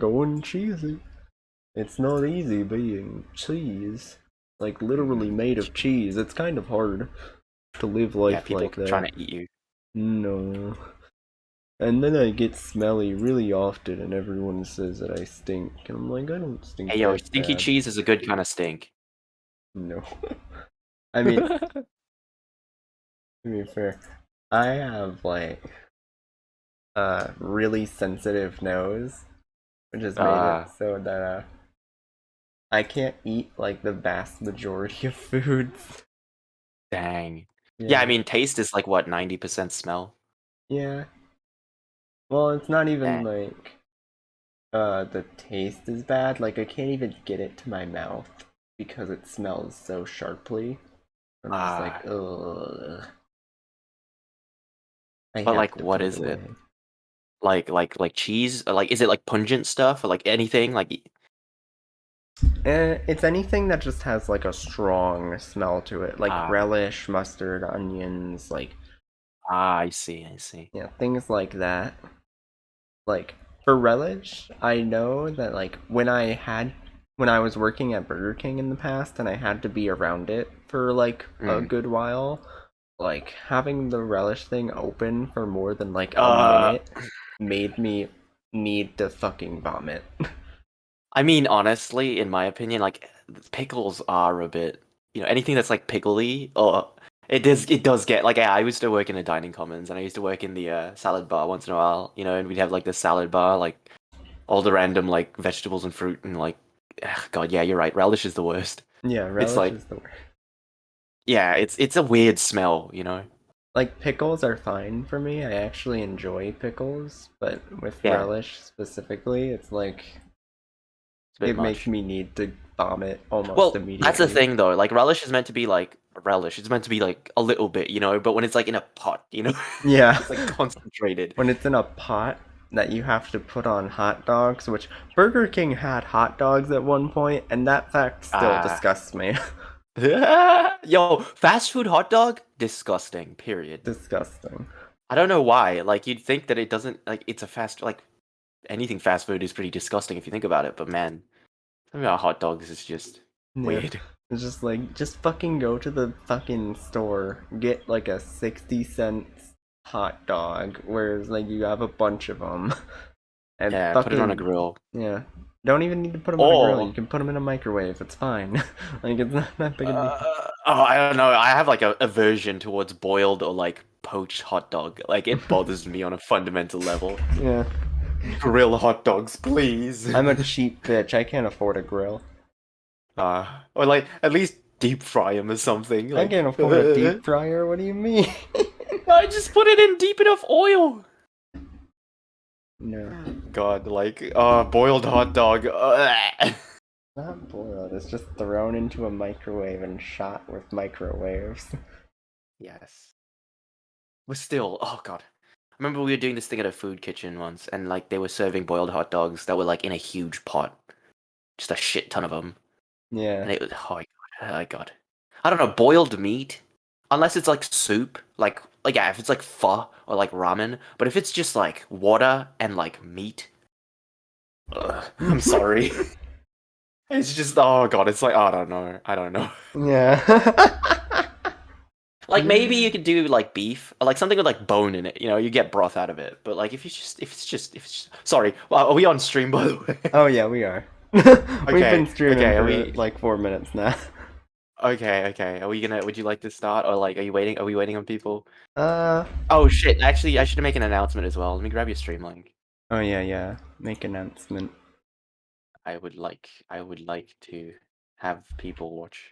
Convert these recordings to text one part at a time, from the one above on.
Going cheesy. It's not easy being cheese. Like literally made of cheese. It's kind of hard to live Yeah, life people like trying that. to eat you. No. And then I get smelly really often and everyone says that I stink. And I'm like, I don't stink Hey, yo, that stinky bad. cheese is a good kind of stink. No. I mean, to be fair, I have like a really sensitive nose, which has made it uh, so that I can't eat like the vast majority of foods. dang. Yeah, I Yeah. mean, taste is like what, 90% smell? Yeah. Well, it's not even Dang. like the taste is bad. Like I can't even get it to my mouth because it smells so sharply. I'm just like, Ah, ugh. I but have like, to what put it is it? away. Like cheese? Like, is it like pungent stuff or like anything? Like, It's anything that just has like a strong smell to it, like ah, relish, mustard, onions, like I see, I see. yeah, things like that. Like for relish, I know that like when I was working at Burger King in the past and I had to be around it for like a Mm. good while, like having the relish thing open for more than like a Uh, minute made me need to fucking vomit. I mean, honestly, in my opinion, like pickles are a bit, anything that's like pickly, or it does get like I used to work in a dining commons and I used to work in the salad bar once in a while, and we'd have like the salad bar, like all the random like vegetables and fruit and like, God, yeah, you're right, relish is the worst. Yeah, It's relish like, is the worst. yeah, it's a weird smell. Like pickles are fine for me. I actually enjoy pickles, but with Yeah, relish specifically, it's like it's a bit it makes much. me need to vomit almost Well, that's the immediately. thing though. Like relish is meant to be like relish. It's meant to be like a little bit. But when it's like in a pot, Yeah. it's like concentrated. When it's in a pot that you have to put on hot dogs, which Burger King had hot dogs at one point, and that fact still Ah. disgusts me. Yo, fast food hot dog? Disgusting, period. Disgusting. I don't know why. Like you'd think that it doesn't like it's a fast like anything fast food is pretty disgusting if you think about it, but man, something about hot dogs is just Yeah. weird. It's just like, just fucking go to the fucking store, get like a 60 cents hot dog, whereas like you have a bunch of them, and Yeah, put it on a fucking, grill. yeah. Don't even need to put them on a grill, you Or can put them in a microwave, it's fine. Like, it's not that big a deal. I don't know. I have like a aversion towards boiled or like poached hot dog. Like it bothers me on a fundamental level. Yeah. Grill hot dogs, please. I'm a cheap bitch, I can't afford a grill. Or like at least deep fry them or something. I Like can't afford a deep fryer, what do you mean? I just put it in deep enough oil. No. God, like boiled hot dog. Not boiled, it's just thrown into a microwave and shot with microwaves. Yes. But still, oh God. I remember we were doing this thing at a food kitchen once, and like they were serving boiled hot dogs that were like in a huge pot, just a shit ton of them. Yeah. And it was, oh my God, oh my God. I don't know, boiled meat, unless it's like soup, like yeah, if it's like pho or like ramen, but if it's just like water and like meat, I'm sorry. It's just, oh God, it's like, I don't know. Yeah. Like maybe you could do like beef or like something with like bone in it, you get broth out of it. But like if it's just, sorry, well, are we on stream by the way? Oh yeah, we are. We've been Okay, streaming okay, are for we? like 4 minutes now. Okay. Would you like to start or like, are we waiting on people? Uh, Oh shit, actually, I should make an announcement as well. Let me grab your stream link. oh yeah, yeah. Make announcement. I would like to have people watch.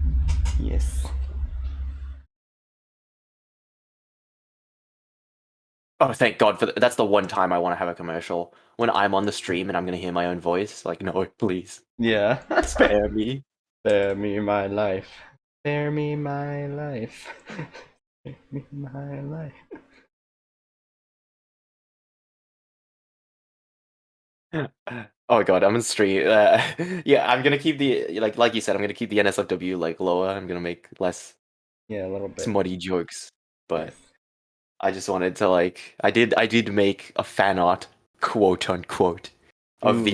Yes. Oh, thank God for that's the one time I want to have a commercial. When I'm on the stream and I'm gonna hear my own voice. Like, no, please. Yeah. Spare me. Spare me my life. Spare me my life. Spare me my life. Oh God, I'm in stream. Yeah, I'm gonna keep the like you said, I'm gonna keep the NSFW like lower. I'm gonna make less Yeah, a little bit. smutty jokes. Yes. But I just wanted to like I did make a fan art, quote unquote, Ooh. of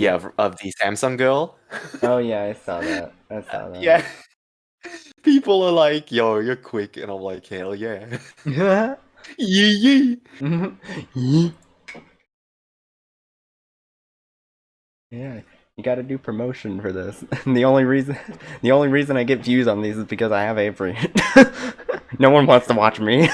the Samsung girl. Oh yeah, I saw that. I saw that. Yeah. People are like, "Yo, you're quick," and I'm like, "Hell yeah." Yee yee. Yeah, you got to do promotion for this. The only reason I get views on these is because I have Avery. No one wants to watch me.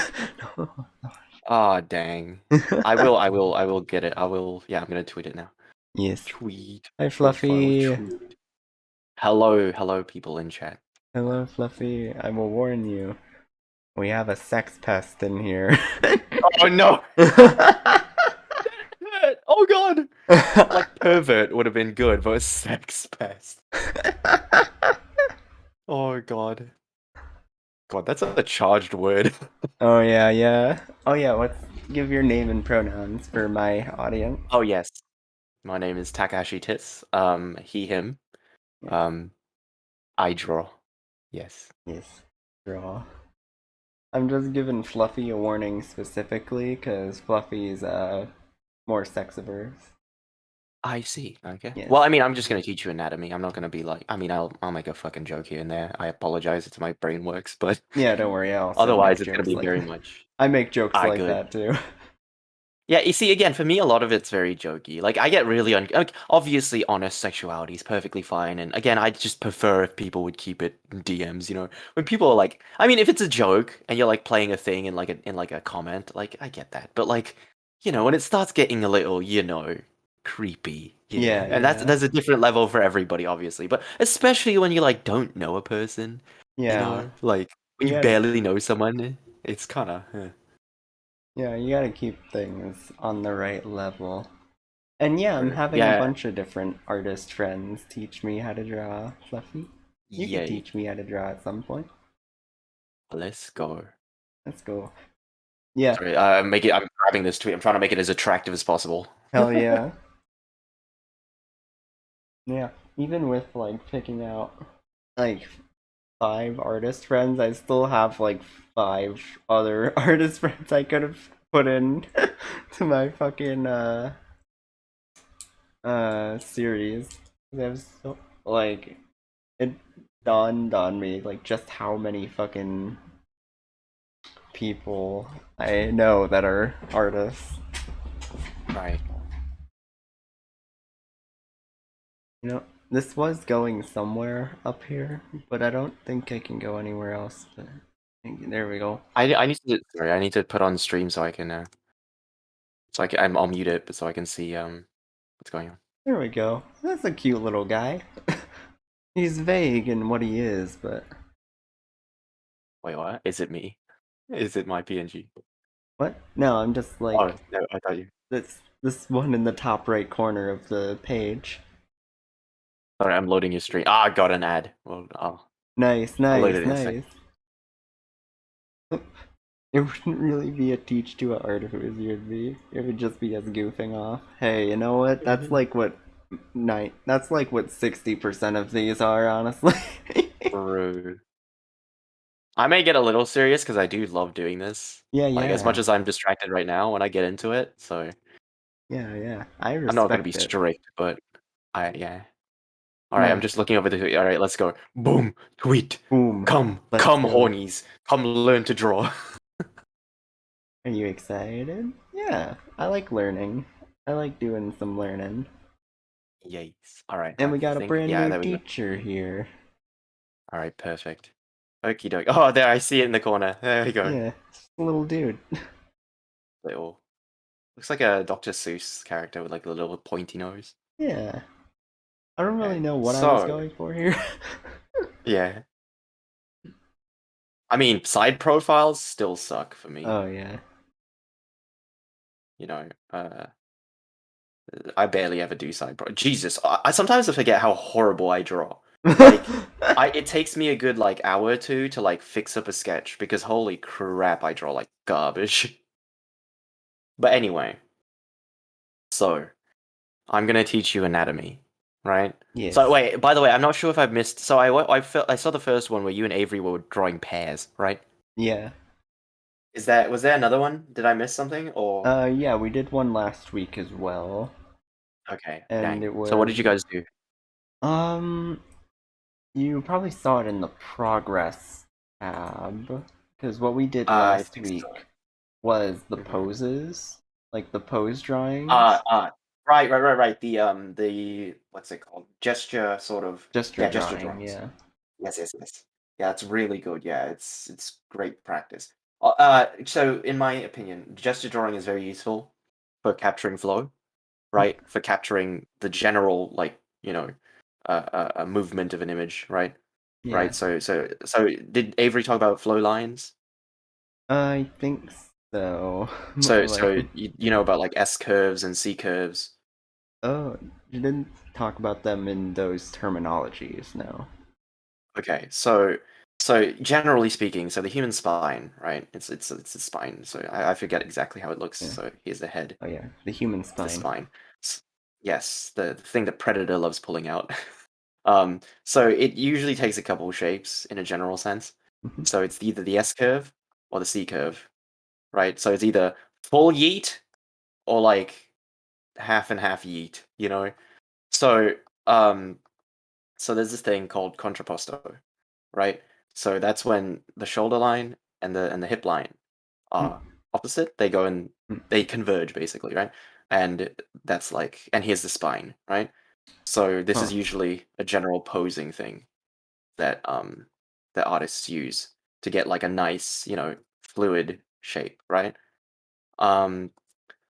Ah, dang. I will get it. I will, yeah, I'm gonna tweet it now. Yes. Tweet, Hi, profile Fluffy. tweet. Hello, people in chat. Hello, Fluffy. I will warn you. We have a sex pest in here. Oh no! Oh god! Like pervert would have been good, but sex pest. Oh god. God, that's a charged word. Oh yeah, yeah. Oh yeah. Let's give your name and pronouns for my audience. Oh yes. My name is Takahashii Tice. He, him. Yeah. Um, I draw. Yes. Yes. Draw. I'm just giving Fluffy a warning specifically because Fluffy's more sex averse. I see. Okay. Yes. Well, I mean, I'm just gonna teach you anatomy. I'm not gonna be like. I mean, I'll make a fucking joke here and there. I apologize. It's my brain works, but Yeah, don't worry. I also otherwise, make it's gonna jokes be like very that. much. I make jokes Ah, like good. that too. Yeah, you see, again, for me, a lot of it's very jokey. Like, I get really like, obviously, honest sexuality is perfectly fine, and again, I just prefer if people would keep it in DMs. You know, when people are like, I mean, if it's a joke and you're like playing a thing in like a comment, like I get that, but like, when it starts getting a little, creepy, Yeah, and that's yeah, there's a different level for everybody, obviously, but especially when you like don't know a person, yeah. like when You you gotta, barely know someone, it's kind of. yeah, you gotta keep things on the right level. And yeah, I'm having a Yeah, bunch of different artist friends teach me how to draw, Fluffy. You could yay. teach me how to draw at some point. Let's go. Let's go. Yeah, Sorry, I'm grabbing this tweet. I'm trying to make it as attractive as possible. hell yeah. Yeah, even with like picking out like 5 artist friends, I still have like 5 other artist friends I could have put in to my fucking series. There's so like it dawned on me like just how many fucking people I know that are artists. Right. You know, this was going somewhere up here, but I don't think I can go anywhere else. But there we go. I need to sorry. I need to put on stream so I can I'll mute it, but so I can see what's going on. There we go. That's a cute little guy. He's vague in what he is, but Wait, what? Is it me? Is it my PNG? what? No, I'm just Oh like no, I thought you. this one in the top right corner of the page. Sorry, I'm loading your stream. Ah, I got an ad. Well, Nice, I'll load nice, it in a sec. nice. It wouldn't really be a teach to an artist, it would be. It would just be us goofing off. Hey, you know what? That's like what 60% of these are, honestly. Rude. I may get a little serious because I do love doing this. Yeah, Like as much yeah. as I'm distracted right now when I get into it, so Yeah, yeah. I I'm not gonna be respect it. strict, but yeah. All right, I'm Nice. just looking over the tweet. All right, let's go. Boom, tweet. Boom. Let's Come, go. hornies. Come learn to draw. Are you excited? Yeah, I like learning. I like doing some learning. Yes. All right, And I we got a think, brand yeah, new there we go. teacher here. All right, perfect. Okie doke. Oh, there, I see it in the corner. There we go. Yeah, a little dude. Little. Looks like a Dr. Seuss character with like a little pointy nose. Yeah. I don't really Okay. know what I was So, going for here. yeah. I mean, side profiles still suck for me. Oh, yeah. You know, I barely ever do side pro. Jesus, I sometimes forget how horrible I draw. Like, it takes me a good like hour or two to like fix up a sketch because holy crap, I draw like garbage. But anyway, so I'm gonna teach you anatomy, right? So Yes. wait, by the way, I'm not sure if I've missed. So I saw the first one where you and Avery were drawing pairs, right? Yeah. Was there another one? Did I miss something or? Yeah, we did one last week as well. Okay, and dang. it So what did was you guys do? um you probably saw it in the progress tab because what we did I last think so. week was the Mhm. poses, like the pose Uh, drawings, uh, right. The what's it called? Gesture sort of. gesture Yeah, gesture drawing. drawings. Yeah. Yes. Yeah, it's really good. Yeah, it's great practice. So in my opinion, gesture drawing is very useful for capturing flow, right? For capturing the general, like, a movement of an image, right? Yeah. Right. So did Avery talk about flow lines? I think so. So Like, you know about like S curves and C curves. oh, you didn't talk about them in those terminologies, no. Okay, so generally speaking, so the human spine, right? It's a spine. So I forget exactly how it looks. Yeah. So here's the head, Oh yeah, the human the spine. spine. S- Yes, the thing that Predator loves pulling out. So it usually takes a couple shapes in a general sense. Mhm. So it's either the S curve or the C curve, right? So it's either full yeet or like half and half yeet, you know? So um so there's this thing called contrapposto, right? So that's when the shoulder line and the hip line Mm, are opposite. They go and mm. they converge basically, right? And that's like, and here's the spine, right? So this Huh. is usually a general posing thing that that artists use to get like a nice, fluid shape, right? Um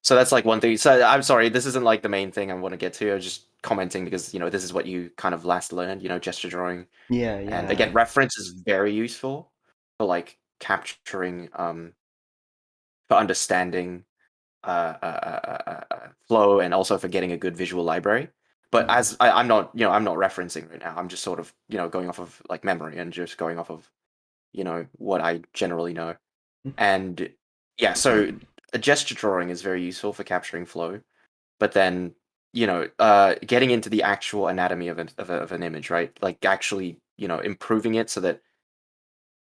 so that's like one thing. So I'm sorry, this isn't like the main thing I want to get to. I was just commenting because, this is what you kind of last learned, gesture drawing. Yeah, And yeah. again, reference is very useful for like capturing, for understanding flow and also for getting a good visual library. But Mm, I'm not, I'm not referencing right now. I'm just sort of, going off of like memory and just going off of, what I generally know. mm. And yeah, so a gesture drawing is very useful for capturing flow. But then, getting into the actual anatomy of an image, right? Like actually, improving it so that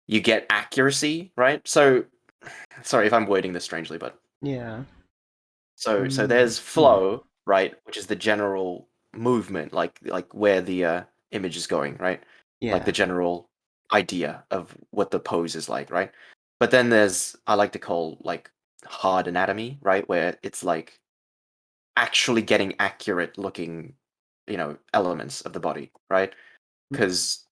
you get accuracy, right? So, sorry if I'm wording this strangely, but Yeah. so Mm, there's hmm. flow, right, which is the general movement, like where the image is going, right? Like the Yeah. general idea of what the pose is like, right? But then there's I like to call like hard anatomy, right, where it's like actually getting accurate looking, elements of the body, right? Mm, Because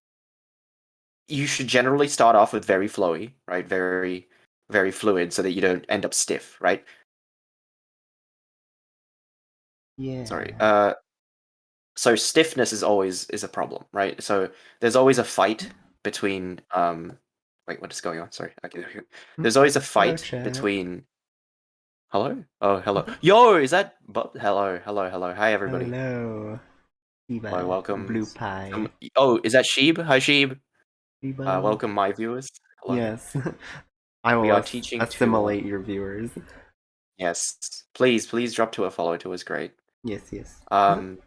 you should generally start off with very flowy, right? Very, very fluid so that you don't end up stiff, right? Sorry. yeah. So stiffness is a problem, right? So there's always a fight between wait, what is going on? Sorry. Okay. Mm. There's always a Hello, fight chat. between hello? Oh, hello. Yo, is that hello. Hi everybody. Hello. Hello, Eva. welcome. Blue pie. Oh, is that Sheeb? Hi Sheeb. Eva. Welcome my viewers. Hello. Yes. I We will are teaching to assimilate your viewers. yes. Please drop to a follow to us great. Yes, yes. Um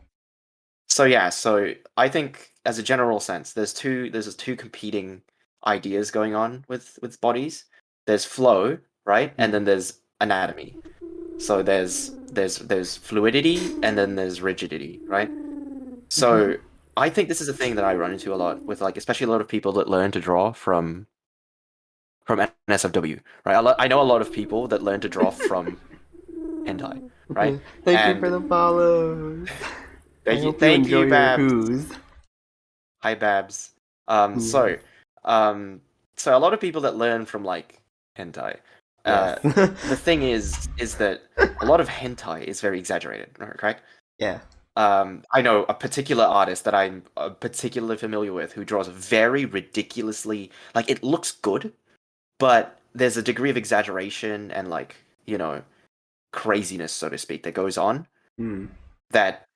so yeah, so I think as a general sense, there's two competing ideas going on with bodies. There's flow, right? And Mm, then there's anatomy. So there's fluidity and then there's rigidity, right? mhm. So I think this is a thing that I run into a lot with like especially a lot of people that learn to draw from NSFW, right? I know a lot of people that learn to draw from hentai, right? Thank you for And the follows. I hope you thank enjoy you, your Babs. whoos. Hi, Babs. Um, Yes. so, um, so a lot of people that learn from like hentai, Yes. uh, the thing is that a lot of hentai is very exaggerated, correct? Yeah. I know a particular artist that I'm particularly familiar with who draws very ridiculously, like it looks good, but there's a degree of exaggeration and like, craziness, so to speak, that goes on Mm. that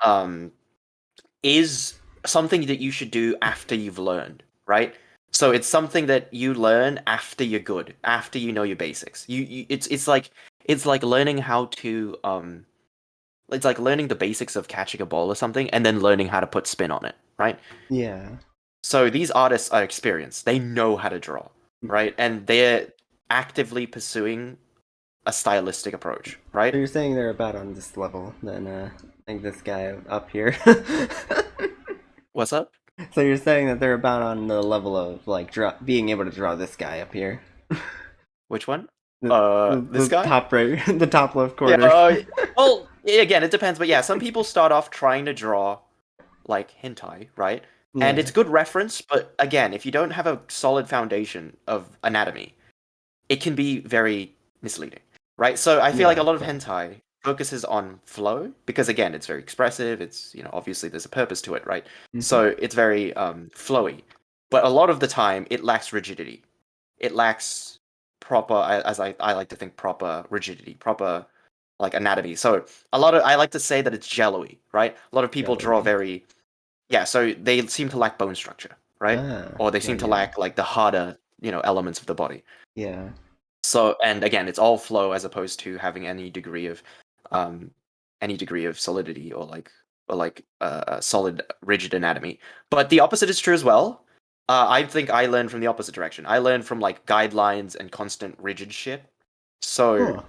is something that you should do after you've learned, right? So it's something that you learn after you're good, after you know your basics. It's like learning how to it's like learning the basics of catching a ball or something and then learning how to put spin on it, right? Yeah. So these artists are experienced. They know how to draw, right? And they're actively pursuing a stylistic approach, So right? you're saying they're about on this level, then, Like this guy up here. What's up? So you're saying that they're about on the level of like being able to draw this guy up here. Which one? The This guy? top right, the top left Yeah. corner. Well, again, it depends, but yeah, some people start off trying to draw like hentai, right? And Yeah, it's good reference, but again, if you don't have a solid foundation of anatomy, it can be very misleading, right? So I feel like a yeah, lot of hentai focuses on flow because again, it's very expressive. It's obviously there's a purpose to it, right? hmm, So it's very flowy, but a lot of the time it lacks rigidity. It lacks proper, as I like to think, proper rigidity, proper like anatomy. So I like to say that it's jello-y, right? A lot of people draw jelly. very yeah, so they seem to lack bone structure, right? Ah, Or they yeah, seem to yeah, lack like the harder, elements of the body. yeah. So, and again, it's all flow as opposed to having um, any degree of solidity or solid rigid anatomy. But the opposite is true as well. I think I learned from the opposite direction. I learned from like guidelines and constant rigid shit. So, Huh.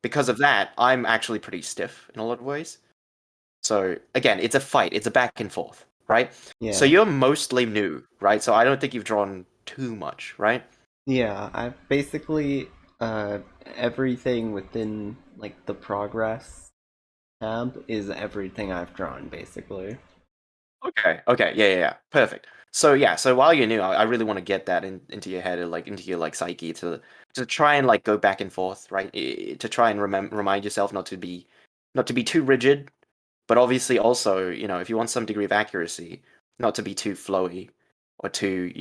because of that, I'm actually pretty stiff in a lot of ways. So again, it's a fight. It's a back and forth, right? So Yeah, you're mostly new, right? So I don't think you've drawn too much, right? yeah. I basically everything within like the progress tab is everything I've drawn basically. Okay. Okay. Yeah. Yeah. Yeah. Perfect. So yeah. So while you're new, I really want to get that into your head, or like into your like psyche, to try and like go back and forth, right? To try and remind yourself not to be too rigid, but obviously also, if you want some degree of accuracy, not to be too flowy or too,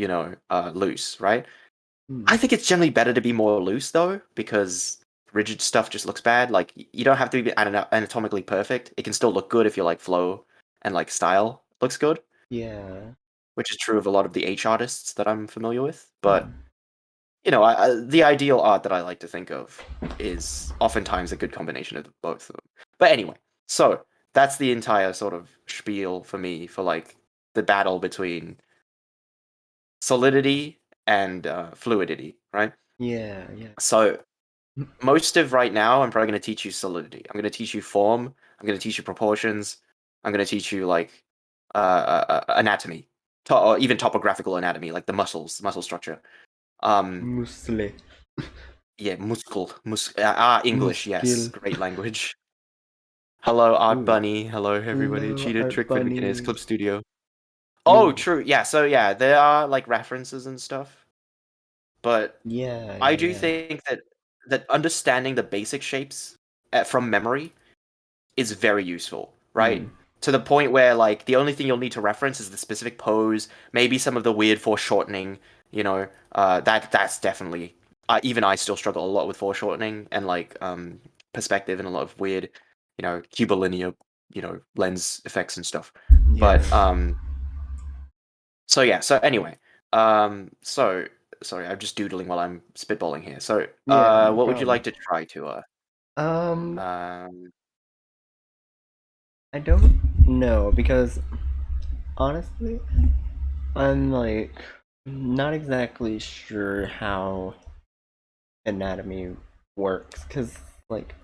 loose, right? Hmm. I think it's generally better to be more loose though, because rigid stuff just looks bad. Like you don't have to be anatomically perfect. It can still look good if your like flow and like style looks good, Yeah. which is true of a lot of the H artists that I'm familiar with. But Hmm. the ideal art that I like to think of is oftentimes a good combination of both of them. But anyway, so that's the entire sort of spiel for me for like the battle between solidity and fluidity, right? Yeah, yeah. So most of right now, I'm probably going to teach you solidity. I'm going to teach you form. I'm going to teach you proportions. I'm going to teach you like anatomy, or even topographical anatomy, like the muscle structure. Um, Muscle. yeah, English, yes, Muskil. great language. Hello, Art Ooh. Bunny. Hello, everybody. Hello, Cheated Art trick for beginners, Bunny. Clip Studio. Oh, Ooh. true. Yeah, so yeah, there are like references and stuff, but Yeah, I yeah, do yeah. think that understanding the basic shapes from memory is very useful, right? Hmm. To the point where like the only thing you'll need to reference is the specific pose, maybe some of the weird foreshortening. That's definitely. Even I still struggle a lot with foreshortening and like perspective and a lot of weird, cubilinear, lens effects and stuff. Yeah. But so yeah. So anyway, so sorry, I'm just doodling while I'm spitballing here. So Yeah, no what would you problem. like to try to Um, um I don't know because honestly, I'm like not exactly sure how anatomy works because like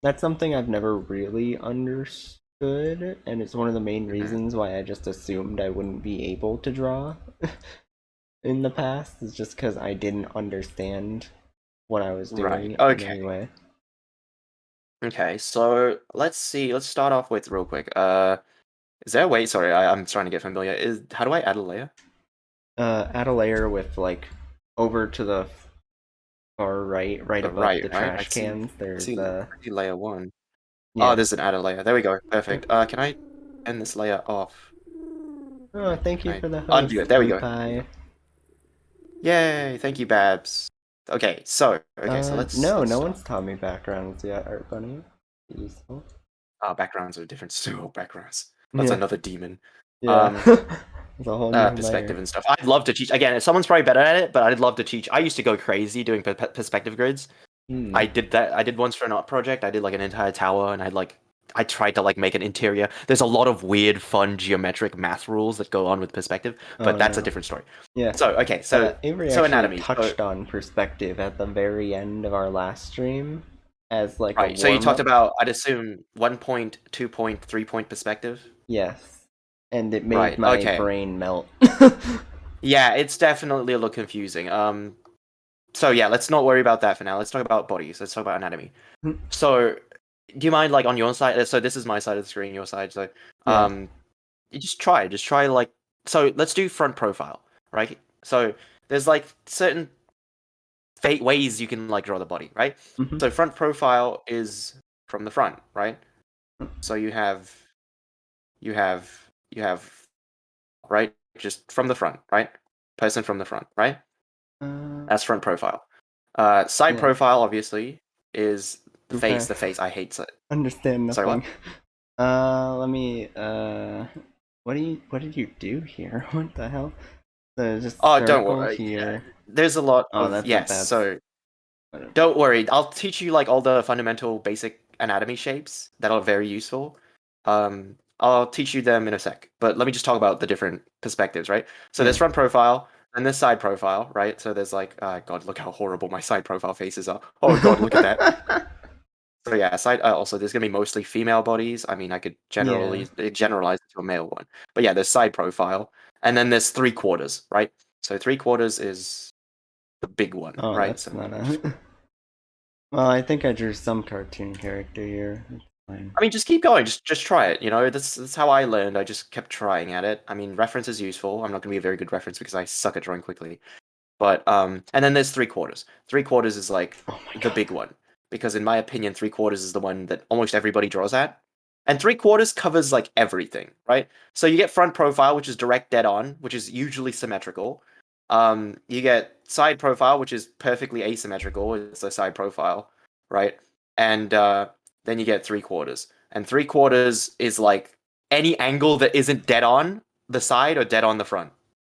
that's something I've never really understood, and it's one of the main mhm. reasons why I just assumed I wouldn't be able to draw in the past, is just because I didn't understand what I was Right. doing in Okay. any way. Okay, so let's see. Let's start off with real quick. Is there a way? Sorry, I'm trying to get familiar. Is how do I add a layer? Add a layer with like over to the far right, right above Right, the right. I trash see. cans. I There's see. I see layer one. Oh, yeah. there's an add a layer. There we go. Yep. Perfect. Can I end this layer off? Oh, thank Can you I for the undo host, it? There we Blue go. Pie. Yay! Thank you, Babs. Okay, so let's No, let's no start. one's taught me backgrounds yet, Art Bunny. Useful. Backgrounds are different. So backgrounds. That's Yeah, another demon. yeah. Um, It's a whole new perspective layer. and stuff. I'd love to teach. Again, someone's probably better at it, but I'd love to teach. I used to go crazy doing perspective grids. Hmm. I did that. I did once for an art project. I did like an entire tower, and I tried to like make an interior. There's a lot of weird, fun geometric math rules that go on with perspective, Oh but that's a no. different story. Yeah. So okay, so Avery so actually anatomy. So touched on perspective at the very end of our last stream. as like a Right. So you warm talked up. about, I'd assume, 1 point, 2 point, 3 point perspective. Yes, and it made Right. my Okay. brain melt. Yeah, it's definitely a little confusing. So yeah, let's not worry about that for now. Let's talk about bodies. Let's talk about anatomy. So, do you mind, like, on your side? So this is my side of the screen, your side. So, Yeah. you just try like. So let's do front profile, right? So there's like certain ways you can like draw the body, right? Hmm. So front profile is from the front, right? So you have you have right, just from the front, right? Person from the front, right? That's front profile. Side Yeah. profile obviously is the face. Okay. The face. I hate it. Understand Sorry, nothing. what? Let me. What did you do here? What the hell? So just Oh, don't circle worry. here. There's a lot Oh, of that's a yes. bad. So Whatever. don't worry. I'll teach you like all the fundamental basic anatomy shapes that are very useful. I'll teach you them in a sec. But let me just talk about the different perspectives, right? So there's Yeah. front profile and there's side profile, right? So there's like, God, look how horrible my side profile faces are. Oh God, look at that. So yeah, side. Also, there's gonna be mostly female bodies. I mean, I could Yeah. generalize it to a male one, but yeah, there's side profile, and then there's three quarters, right? So three quarters is the big one, Oh, right? that's So not a. Well, I think I drew some cartoon character here. It's fine. I mean, just keep going. Just try it. You know, that's how I learned. I just kept trying at it. I mean, reference is useful. I'm not gonna be a very good reference because I suck at drawing quickly. But and then there's three quarters. Three quarters is like Oh my the god. big one because in my opinion, three quarters is the one that almost everybody draws at. And three quarters covers like everything, right? So you get front profile, which is direct dead on, which is usually symmetrical. You get side profile, which is perfectly asymmetrical. It's a side profile, right? And then you get three quarters. And three quarters is like any angle that isn't dead on the side or dead on the front,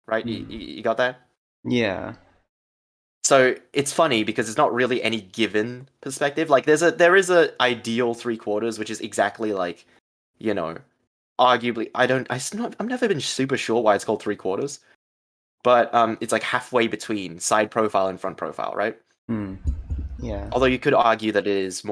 right? You got that? Yeah. So it's funny because it's not really any given perspective. Like there is a ideal three quarters, which is exactly like, you know, arguably I've never been super sure why it's called three quarters, but it's like halfway between side profile and front profile, right? Hmm. Yeah. Although you could argue that it is,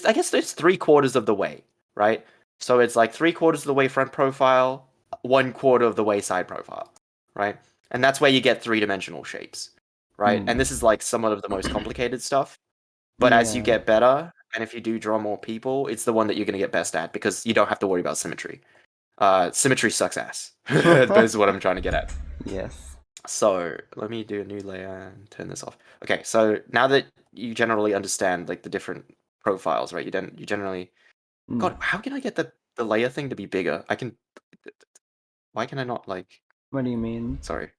I guess it's three quarters of the way, right? So it's like three quarters of the way front profile, 1/4 of the way side profile, right? And that's where you get three-dimensional shapes, right? And Hmm. this is like somewhat of the most complicated stuff. But as you Yeah. get better, and if you do draw more people, it's the one that you're going to get best at because you don't have to worry about symmetry. Symmetry sucks ass. That's what I'm trying to get at. Yes. So let me do a new layer and turn this off. Okay, so now that you generally understand like the different profiles, right? You generally Hmm. God, how can I get the layer thing to be bigger? I can why can I not like What do you mean? sorry.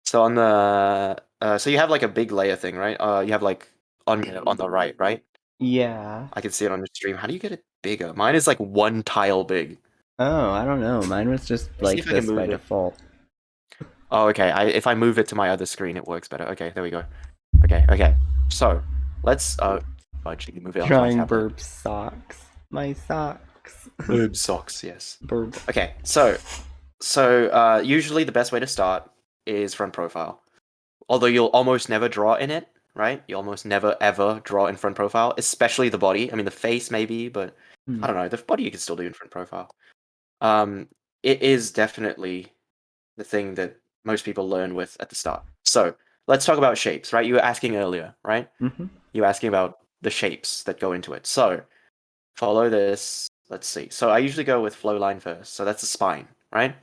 So on the so you have like a big layer thing, right? You have like on the right, right? Yeah. I can see it on the stream. How do you get it bigger? Mine is like one tile big. Oh, I don't know. Mine was just Let's see like if I can this by move it. default. Oh, okay. If I move it to my other screen, it works better. Okay, there we go. Okay. So let's actually move it onto my Drawing tablet. burp socks. My socks. Boob socks, yes. Burp. Okay, usually the best way to start is front profile. Although you'll almost never draw in it, right? You almost never ever draw in front profile, especially the body. I mean, the face maybe, but Hmm. I don't know. The body you can still do in front profile. Um, it is definitely the thing that most people learn with at the start. So let's talk about shapes, right? You were asking earlier, right? Mm-hmm. You were asking about the shapes that go into it. So follow this. Let's see. So I usually go with flow line first. So that's the spine, right?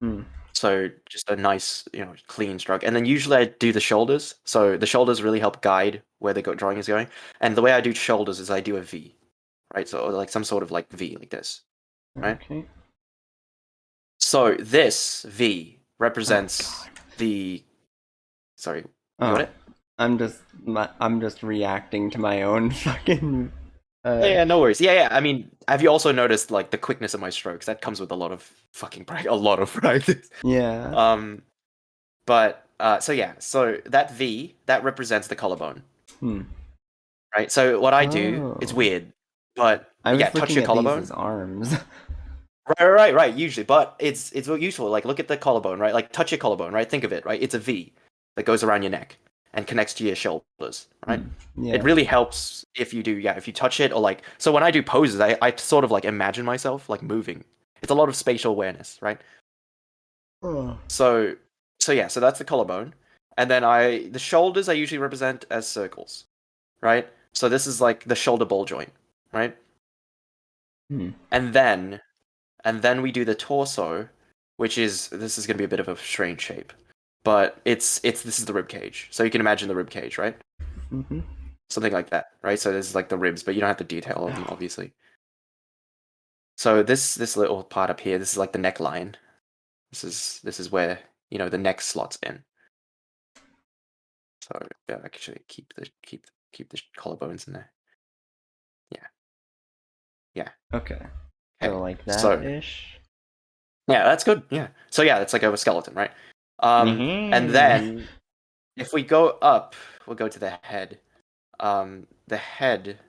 Hmm. So just a nice, clean stroke. And then usually I do the shoulders. So the shoulders really help guide where the drawing is going. And the way I do shoulders is I do a V, right? So like some sort of like V like this, right? Okay. So this V Oh represents god. the, sorry, you got Oh, it? I'm just reacting to my own fucking. Yeah, no worries. Yeah. I mean, have you also noticed like the quickness of my strokes? That comes with a lot of fucking practice, a lot of practice. Yeah. Um, but so yeah, so that V that represents the collarbone, Hmm. right? So what I do, it's Oh. weird, but I yeah, was touch looking your at these collarbone. as arms. Right. Usually, but it's useful. Like look at the collarbone, right? Like touch your collarbone, right? Think of it, right? It's a V that goes around your neck. and connects to your shoulders, right? Yeah. It really helps if you do, yeah, if you touch it or like, so when I do poses, I sort of like imagine myself like moving. It's a lot of spatial awareness, right? Oh. So, so that's the collarbone. And then the shoulders I usually represent as circles, right? So this is like the shoulder ball joint, right? Hmm. And then we do the torso, which is this is going to be a bit of a strange shape, but this is the rib cage. So you can imagine the rib cage, right? Mm-hmm. Something like that, right? So this is like the ribs, but you don't have the detail of them, obviously. So this little part up here, this is like the neckline. This is where the neck slots in. So yeah, actually keep the collarbones in there. Yeah, yeah. Okay. So Okay. like that So ish. yeah, that's good. Yeah. So yeah, it's like a skeleton, right? And Mm-hmm. then if we go up, we'll go to the head. The head.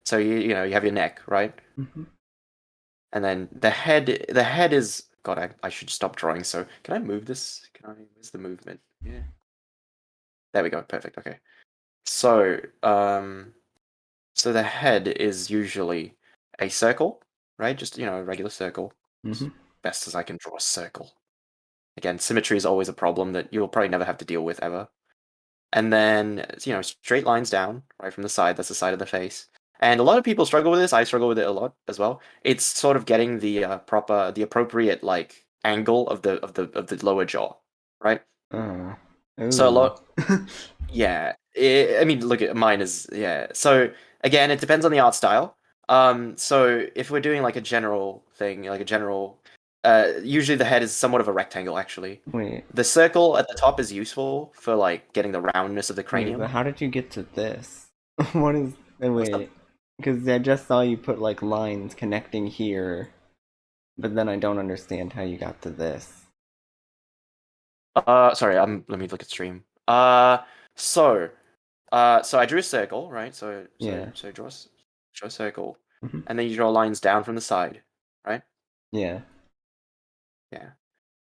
So you have your neck, right? Mm-hmm. And then the head is God. I should stop drawing. So can I move this? Where's the movement? Yeah. There we go. Perfect. Okay. So so the head is usually a circle, right? Just a regular circle. Mm-hmm. As best as I can draw a circle. Again, symmetry is always a problem that you'll probably never have to deal with ever. And then straight lines down right from the side. That's the side of the face. And a lot of people struggle with this. I struggle with it a lot as well. It's sort of getting the appropriate like angle of the lower jaw, right? Oh. So a Ooh. lot, yeah. I mean, look at mine is yeah. So again, it depends on the art style. So if we're doing like a general thing, like a general, usually the head is somewhat of a rectangle actually. Wait. The circle at the top is useful for like getting the roundness of the Wait, but cranium. how did you get to this? What is? What's up? Wait, because I just saw you put like lines connecting here, but then I don't understand how you got to this. Sorry, let me look at stream. So, so I drew a circle, right? Yeah. So draw a circle, Hmm. and then you draw lines down from the side, right? Yeah. Yeah.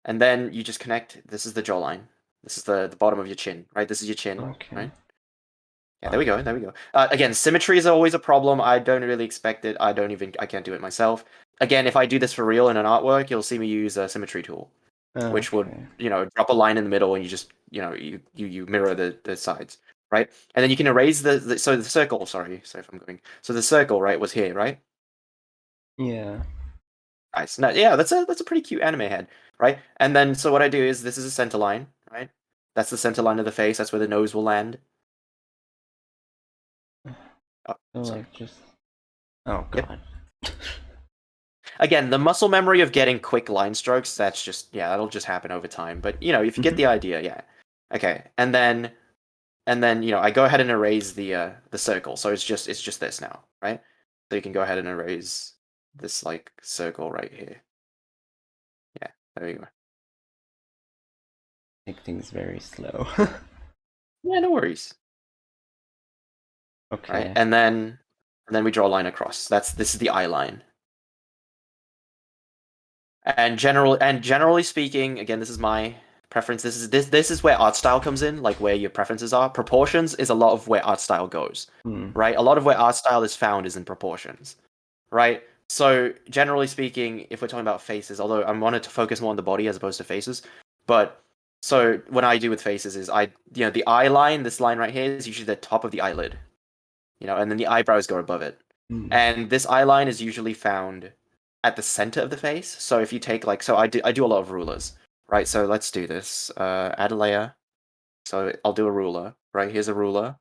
And then you just connect. This is the jawline. This is the bottom of your chin, right? This is your chin, Okay. right? Yeah, there we go. There we go. Again, symmetry is always a problem. I don't really expect it. I can't do it myself. Again, if I do this for real in an artwork, you'll see me use a symmetry tool, which would, Okay. drop a line in the middle and you just, you mirror the sides, right? And then you can erase so the circle, sorry if I'm going. So the circle, right, was here, right? Yeah. Nice. No, yeah, that's a pretty cute anime head, right? And then so what I do is this is a center line, right? That's the center line of the face. That's where the nose will land. Oh, So sorry. like just. Oh Yep. God. Again, the muscle memory of getting quick line strokes, that's just yeah, that'll just happen over time. But if you get Hmm. the idea, yeah. Okay. And then I go ahead and erase the circle. So it's just this now, right? So you can go ahead and erase this like circle right here. Yeah, there you go. Make things very slow. Yeah, no worries. Right? Okay. And then we draw a line across. This is the eye line. And generally speaking, again, this is my preference. This is where art style comes in, like where your preferences are. Proportions is a lot of where art style goes, Hmm. right? A lot of where art style is found is in proportions, right? So generally speaking, if we're talking about faces, although I wanted to focus more on the body as opposed to faces, but so what I do with faces is the eye line, this line right here is usually the top of the eyelid, and then the eyebrows go above it. Hmm. And this eye line is usually found at the center of the face. So if you take so I do a lot of rulers, right? So let's do this. Add a layer. So I'll do a ruler, right? Here's a ruler.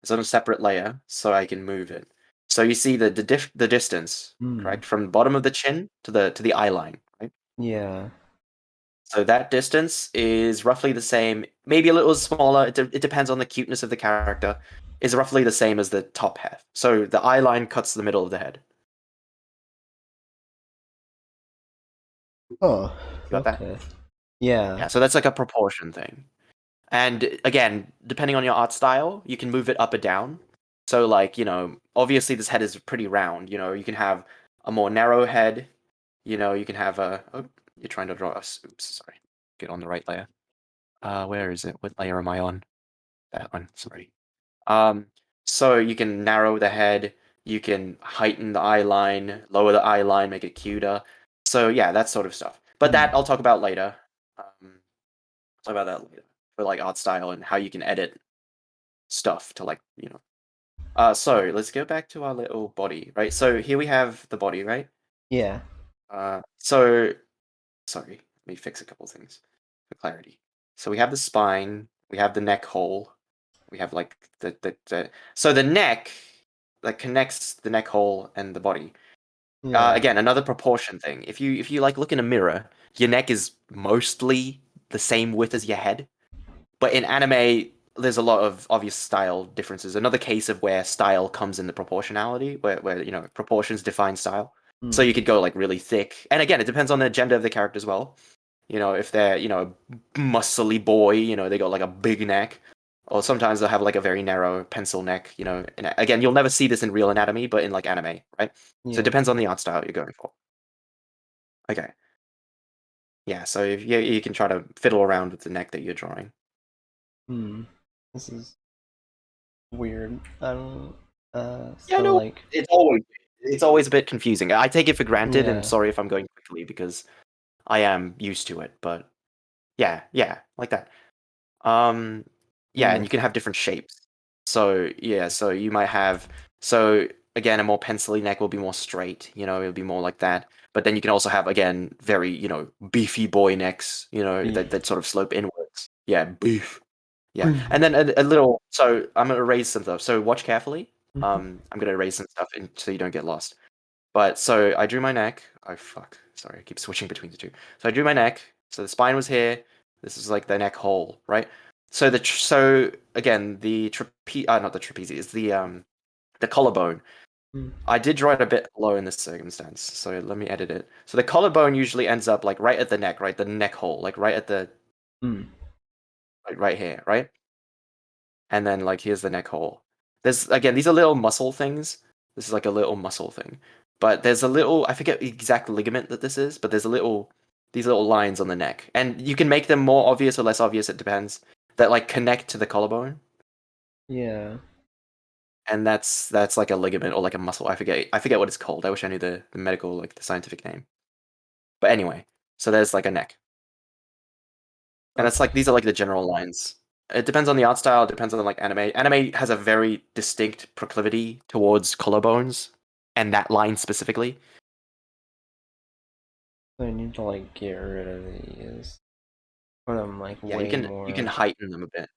It's on a separate layer, so I can move it. So you see the distance, Hmm. correct, from the bottom of the chin to the eye line, right? Yeah. So that distance is roughly the same, maybe a little smaller. It depends on the cuteness of the character. Is roughly the same as the top half. So the eye line cuts the middle of the head. Oh. You got that? Okay. Yeah. Yeah. So that's like a proportion thing. And again, depending on your art style, you can move it up or down. So like obviously this head is pretty round. You can have a more narrow head. You can have a. Oh, you're trying to draw us. Oops, sorry. Get on the right layer. Where is it? What layer am I on? that one. Sorry. Um, so you can narrow the head, you can heighten the eye line, lower the eye line, make it cuter. So yeah, that sort of stuff. But that I'll talk about later. Talk about that later for like art style and how you can edit stuff to like, you know. So let's go back to our little body, right? So here we have the body, right? Yeah. So sorry, let me fix a couple things for clarity. So we have the spine, we have the neck hole, we have like the so the neck that connects the neck hole and the body. Yeah. Again, another proportion thing. If you like look in a mirror, your neck is mostly the same width as your head. But in anime, there's a lot of obvious style differences. Another case of where style comes in the proportionality, where you know proportions define style. So you could go like really thick, and again, it depends on the gender of the character as well. You know, if they're a muscly boy, they got like a big neck, or sometimes they'll have like a very narrow pencil neck. And again, you'll never see this in real anatomy, but in like anime, right? So it Yeah. depends on the art style you're going for. Okay, yeah. So if you can try to fiddle around with the neck that you're drawing. This is weird. I don't. Yeah, So no, like. it's always a bit confusing. I take it for granted, and Yeah. sorry if I'm going quickly because I am used to it. But yeah, like that. Um, yeah, and Mm, you can have different shapes. So yeah, so you might have so again a more pencily neck will be more straight. It'll be more like that. But then you can also have again very beefy boy necks. That beef. that sort of slope inwards. Yeah, beef. Yeah, Beef. and then a little. So I'm gonna erase some stuff. So watch carefully. Mhm. I'm gonna erase some stuff so you don't get lost. But so I drew my neck. Oh fuck! Sorry, I keep switching between the two. So I drew my neck. So the spine was here. This is like the neck hole, right? So again, the not the trapezius, the collarbone. Mm. I did draw it a bit low in this circumstance, so let me edit it. So the collarbone usually ends up like right at the neck, right? The neck hole, like right at the Mm. right here, right? And then like here's the neck hole. There's again these are little muscle things. This is like a little muscle thing, but there's a little I forget the exact ligament that this is, but there's these little lines on the neck, and you can make them more obvious or less obvious. It depends. That like connect to the collarbone, Yeah. and that's like a ligament or like a muscle. I forget what it's called. I wish I knew the medical like the scientific name. But anyway, so there's like a neck. And that's like Okay. these are like the general lines. It depends on the art style, it depends on like anime. Anime has a very distinct proclivity towards collarbones and that line specifically. So I need to like get rid of these. Put them like Yeah, you way can more. heighten them a bit.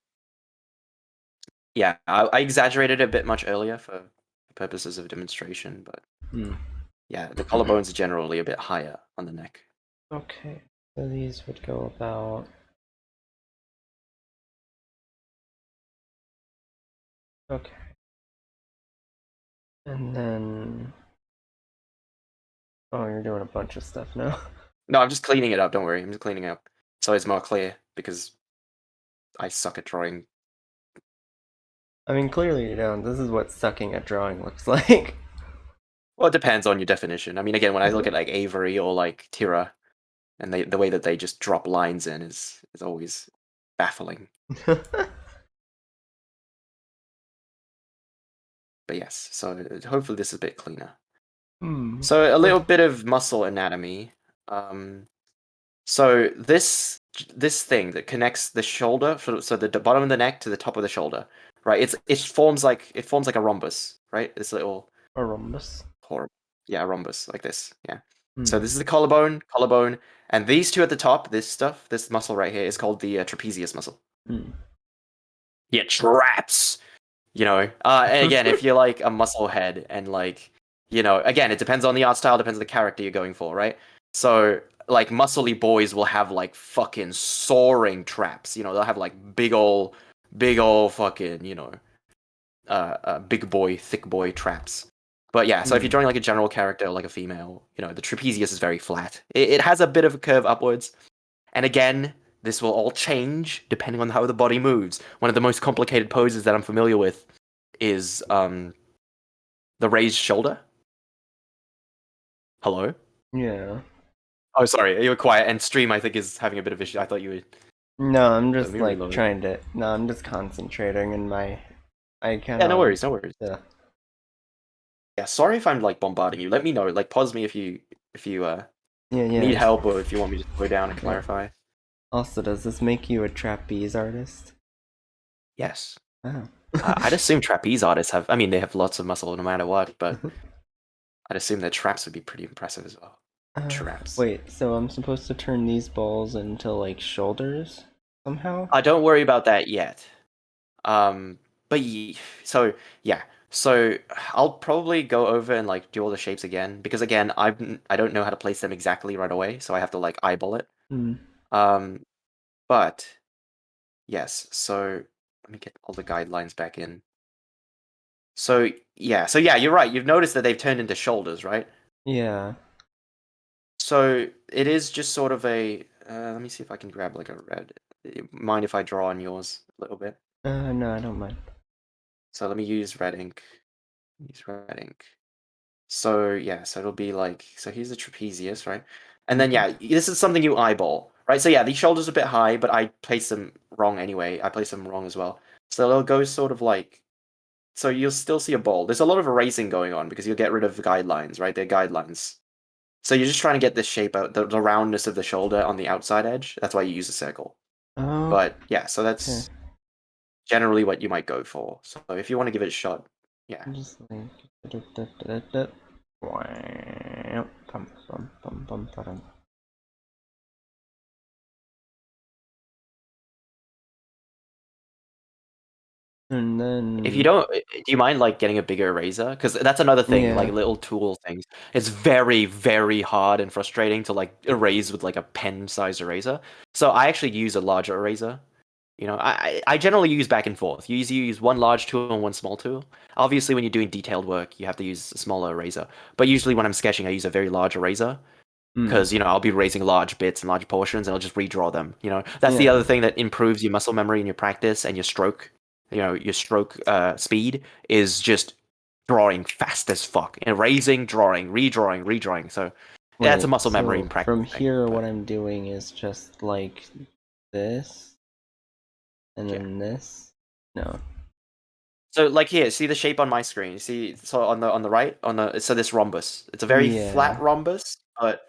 Yeah, I exaggerated a bit much earlier for purposes of demonstration, but Hmm. yeah, the collarbones are generally a bit higher on the neck. Okay. So these would go about. Okay. And then. Oh, you're doing a bunch of stuff now. No, I'm just cleaning it up, don't worry. I'm just cleaning it up so it's more clear because I suck at drawing. I mean, clearly you don't. This is what sucking at drawing looks like. Well, it depends on your definition. I mean, again, when I look at like Avery or like Tira, and the way that they just drop lines in is always baffling. But yes, so hopefully this is a bit cleaner. Hmm. So a little bit of muscle anatomy. Um, so this thing that connects the shoulder, so the bottom of the neck to the top of the shoulder, right? It forms like a rhombus, right? This little A rhombus. horrible, yeah, a rhombus like this, yeah. So Hmm. this is the collarbone, and these two at the top, this muscle right here is called the trapezius muscle. Hmm. Yeah, traps. And again, if you're like a muscle head and like, again, it depends on the art style, depends on the character you're going for, right? So like muscly boys will have like fucking soaring traps. They'll have like big old fucking, big boy, thick boy traps. But yeah, so if you're Hmm. drawing like a general character, like a female, the trapezius is very flat. It has a bit of a curve upwards, and again, this will all change depending on how the body moves. One of the most complicated poses that I'm familiar with is the raised shoulder. Hello? Yeah. Oh, sorry, you were quiet. And stream, I think, is having a bit of issue. I thought you would. No, I'm Let just me like reload. trying to. No, I'm just concentrating in my. I Yeah, no cannot. worries, no worries. Yeah. Yeah, sorry if I'm like bombarding you. Let me know. Like, pause me if you Yeah, need yeah. help or if you want me to slow down and Yeah. clarify. Also, does this make you a trapeze artist? Yes. Oh. I'd assume trapeze artists have. I mean, they have lots of muscle no matter what, but I'd assume their traps would be pretty impressive as well. Traps. Wait, so I'm supposed to turn these balls into like shoulders somehow? Don't worry about that yet. Um, but so yeah, so I'll probably go over and like do all the shapes again because again, I don't know how to place them exactly right away, so I have to like eyeball it. Hmm. Um, but yes, so let me get all the guidelines back in. So yeah, you're right. You've noticed that they've turned into shoulders, right? Yeah. So it is just sort of a. Let me see if I can grab like a red. Mind if I draw on yours a little bit? No, I don't mind. So let me use red ink. Use red ink. So yeah, so it'll be like so here's the trapezius, right? And then Mhm. yeah, this is something you eyeball, right? So yeah, these shoulders are a bit high, but I place them wrong anyway. I place them wrong as well. So they'll go sort of like so you'll still see a ball. There's a lot of erasing going on because you'll get rid of the guidelines, right? They're guidelines. So you're just trying to get this shape out, the roundness of the shoulder on the outside edge. That's why you use a circle. Oh, But yeah, so okay. that's generally what you might go for. So if you want to give it a shot, yeah. Just like. Da-da-da-da-da. Wow. Bum, bum, bum, bum, ba-dum. And If you then. don't, do you mind like getting a bigger eraser? Because that's another thing, like Yeah. little tool things. It's very, very hard and frustrating to like erase with like a pen-sized eraser. So I actually use a larger eraser. You know, I generally use back and forth. You use one large tool and one small tool. Obviously, when you're doing detailed work, you have to use a smaller eraser. But usually, when I'm sketching, I use a very large eraser Hmm. because I'll be raising large bits and large portions, and I'll just redraw them. That's the other Yeah. thing that improves your muscle memory and your practice and your stroke. Your stroke speed is just drawing fast as fuck, erasing, drawing, redrawing, redrawing. So that's a Wait, muscle memory so and from practice thing. here, what But I'm doing is just like this, and yeah. then this. No. So like here, see the shape on my screen. You see, so on the right, so this rhombus. It's a very flat Yeah. rhombus, but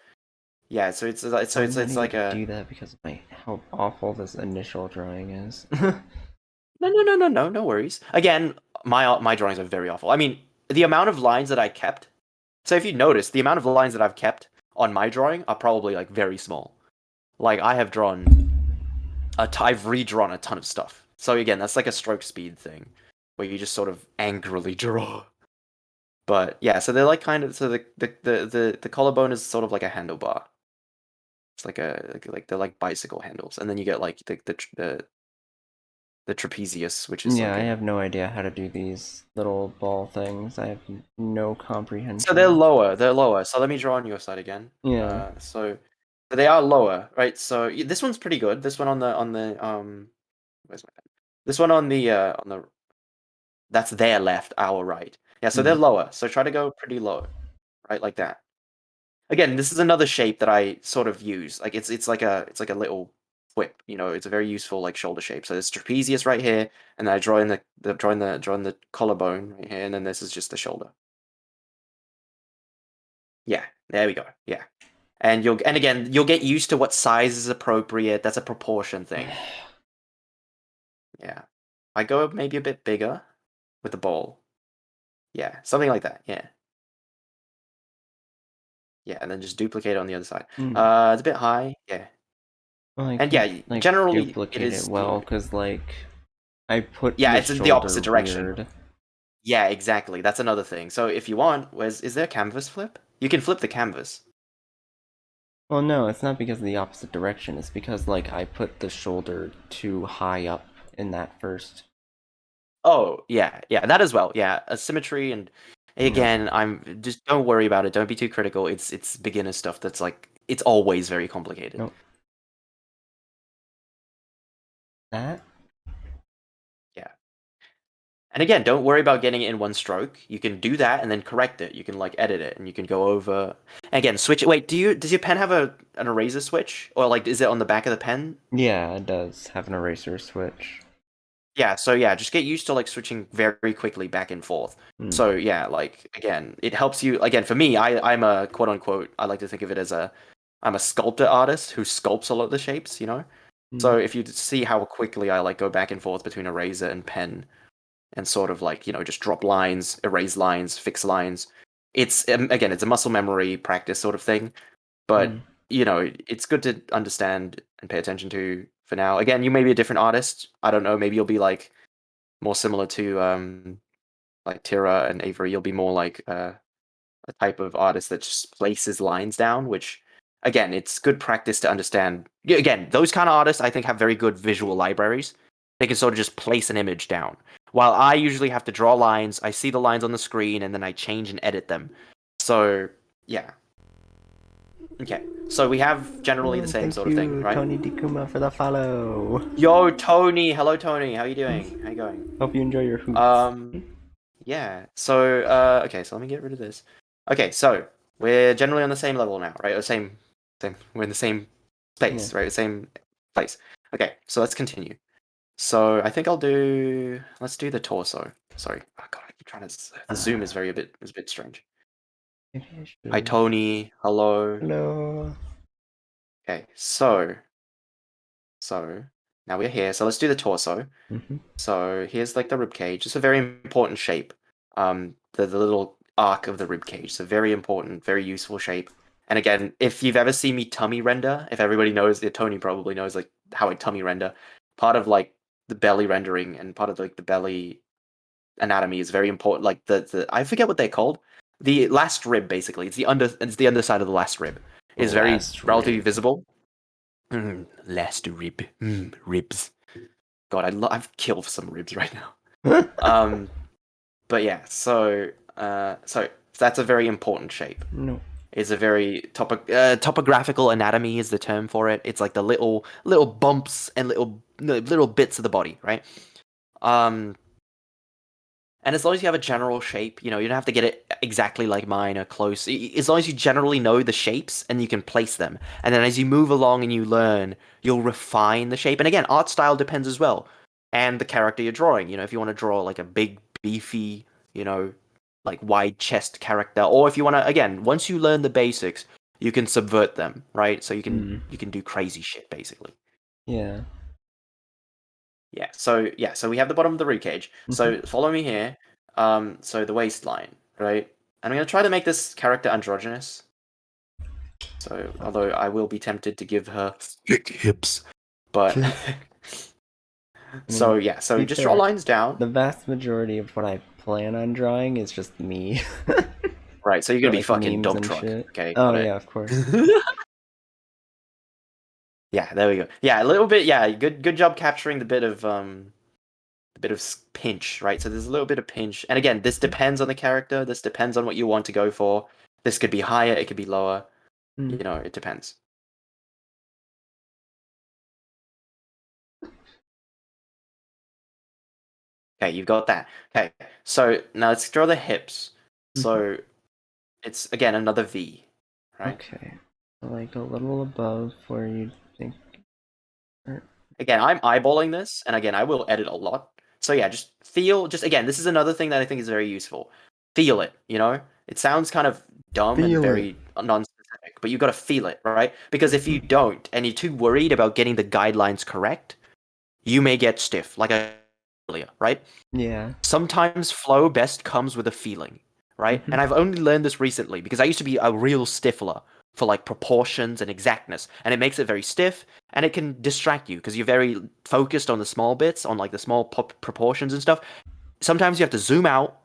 yeah. So I'm not it's able like to a do that because of my how awful this initial drawing is. no worries. Again, my drawings are very awful. I mean, the amount of lines that I kept. So if you notice, the amount of lines that I've kept on my drawing are probably like very small. Like I have drawn I've redrawn a ton of stuff. So again, that's like a stroke speed thing, where you just sort of angrily draw. But yeah, so they're like kind of so the collarbone is sort of like a handlebar. It's like they're like bicycle handles, and then you get like the trapezius, which is Yeah, like I a. have no idea how to do these little ball things. I have no So they're comprehension. lower. They're lower. So let me draw on your side again. Yeah. So they are lower, right? So this one's pretty good. This one on the where's my pen? This one on the that's their left, our right. Yeah, so they're Hmm. lower. So try to go pretty low, right, like that. Again, this is another shape that I sort of use. Like it's like a little whip. It's a very useful like shoulder shape. So there's trapezius right here, and then I draw in drawing the collarbone right here, and then this is just the shoulder. Yeah, there we go. Yeah. And again, you'll get used to what size is appropriate. That's a proportion thing. Yeah. I go maybe a bit bigger with the ball. Yeah, something like that. Yeah. Yeah, and then just duplicate it on the other side. Hmm. It's a bit high. Yeah. Well, I And can't yeah, like generally it duplicate it is, well because like I put yeah, the it's in the opposite shoulder direction. weird. Yeah, exactly. That's another thing. So if you want, is there a canvas flip? You can flip the canvas. Well, no, it's not because of the opposite direction. It's because like I put the shoulder too high up in that first. Oh, yeah, yeah, that as well. Yeah, asymmetry and Nope. again, I'm just don't worry about it. Don't be too critical. It's beginner stuff that's like it's always very complicated. Nope. That. Yeah. And again, don't worry about getting it in one stroke. You can do that and then correct it. You can like edit it and you can go over. And again, switch it. Wait, does your pen have an eraser switch, or like is it on the back of the pen? Yeah, it does have an eraser switch. Yeah, so yeah, just get used to like switching very quickly back and forth. Mm. So yeah, like again, it helps you. Again, for me, I'm a quote unquote. I like to think of it as I'm a sculptor artist who sculpts a lot of the shapes. Mm. So if you see how quickly I like go back and forth between eraser and pen, and sort of like just drop lines, erase lines, fix lines. It's again, it's a muscle memory practice sort of thing, but Mm. it's good to understand and pay attention to for now. Again, you may be a different artist. I don't know. Maybe you'll be like more similar to like Tira and Avery. You'll be more like a type of artist that just places lines down, which again, it's good practice to understand. Yeah, again, those kind of artists I think have very good visual libraries. They can sort of just place an image down. While I usually have to draw lines, I see the lines on the screen and then I change and edit them. So, yeah. Okay. So we have generally the Oh, same thank sort of thing, you, right? Tony Dikuma, for the follow. Yo, Tony. Hello, Tony. How you doing? How you going? Hope you enjoy your hoops. Um, Yeah. So, okay. So let me get rid of this. Okay. So we're generally on the same level now, right? Or same. We're in the same Yeah. space, right? The same place. Okay. So let's continue. So I think let's do the torso. Sorry. Oh God, I keep trying to. The zoom is a bit strange. Maybe I Hi, should. Tony. Hello. Hello. Okay. So now we're here. So let's do the torso. Mm-hmm. So here's like the rib cage. It's a very important shape. The little arc of the rib cage. It's a very important, very useful shape. And again, if you've ever seen me tummy render, if everybody knows, Tony probably knows like how I tummy render. Part of like the belly rendering and part of like the belly anatomy is very important. Like the I forget what they're called. The last rib, basically, it's the underside of the last rib is very Last relatively rib. visible. Last rib, ribs. God, I've killed some ribs right now. Um, but yeah, so that's a very important shape. No. It's a very topographical anatomy is the term for it. It's like the little bumps and little bits of the body, right? Um, and as long as you have a general shape, you don't have to get it exactly like mine or close. As long as you generally know the shapes and you can place them, and then as you move along and you learn, you'll refine the shape. And again, art style depends as well, and the character you're drawing. If you want to draw like a big, beefy, like wide chest character, or if you want to, again, once you learn the basics, you can subvert them, right? So you can Mm. you can do crazy shit basically. Yeah. So we have the bottom of the rib cage. Mm-hmm. So follow me here. So the waistline, right? And I'm gonna try to make this character androgynous. So although I will be tempted to give her thick hips, but I so mean, yeah. to So be just draw fair, lines down. the vast majority of what I plan on drawing is just me. Right. So you're Or gonna be like fucking memes dump and truck. shit. Okay, Oh got it. yeah, of course. Yeah, there we go. Yeah, a little bit. Yeah, good job capturing the bit of pinch, right? So there's a little bit of pinch. And again, this depends on the character. This depends on what you want to go for. This could be higher, it could be lower. Mm. It depends. Okay, you've got that. Okay, so now let's draw the hips. Mhm. So it's again another V, right? Okay. So, like a little above where you think. Again, I'm eyeballing this, and again, I will edit a lot. So yeah, just again, this is another thing that I think is very useful. Feel it. It sounds kind of dumb and Feel it. very non-specific, but you got to feel it, right? Because if you Mhm. don't, and you're too worried about getting the guidelines correct, you may get stiff, like I said earlier, right? Yeah. Sometimes flow best comes with a feeling, right? Mhm. And I've only learned this recently because I used to be a real stiffler for like proportions and exactness, and it makes it very stiff and it can distract you because you're very focused on the small bits, on like the small proportions and stuff. Sometimes you have to zoom out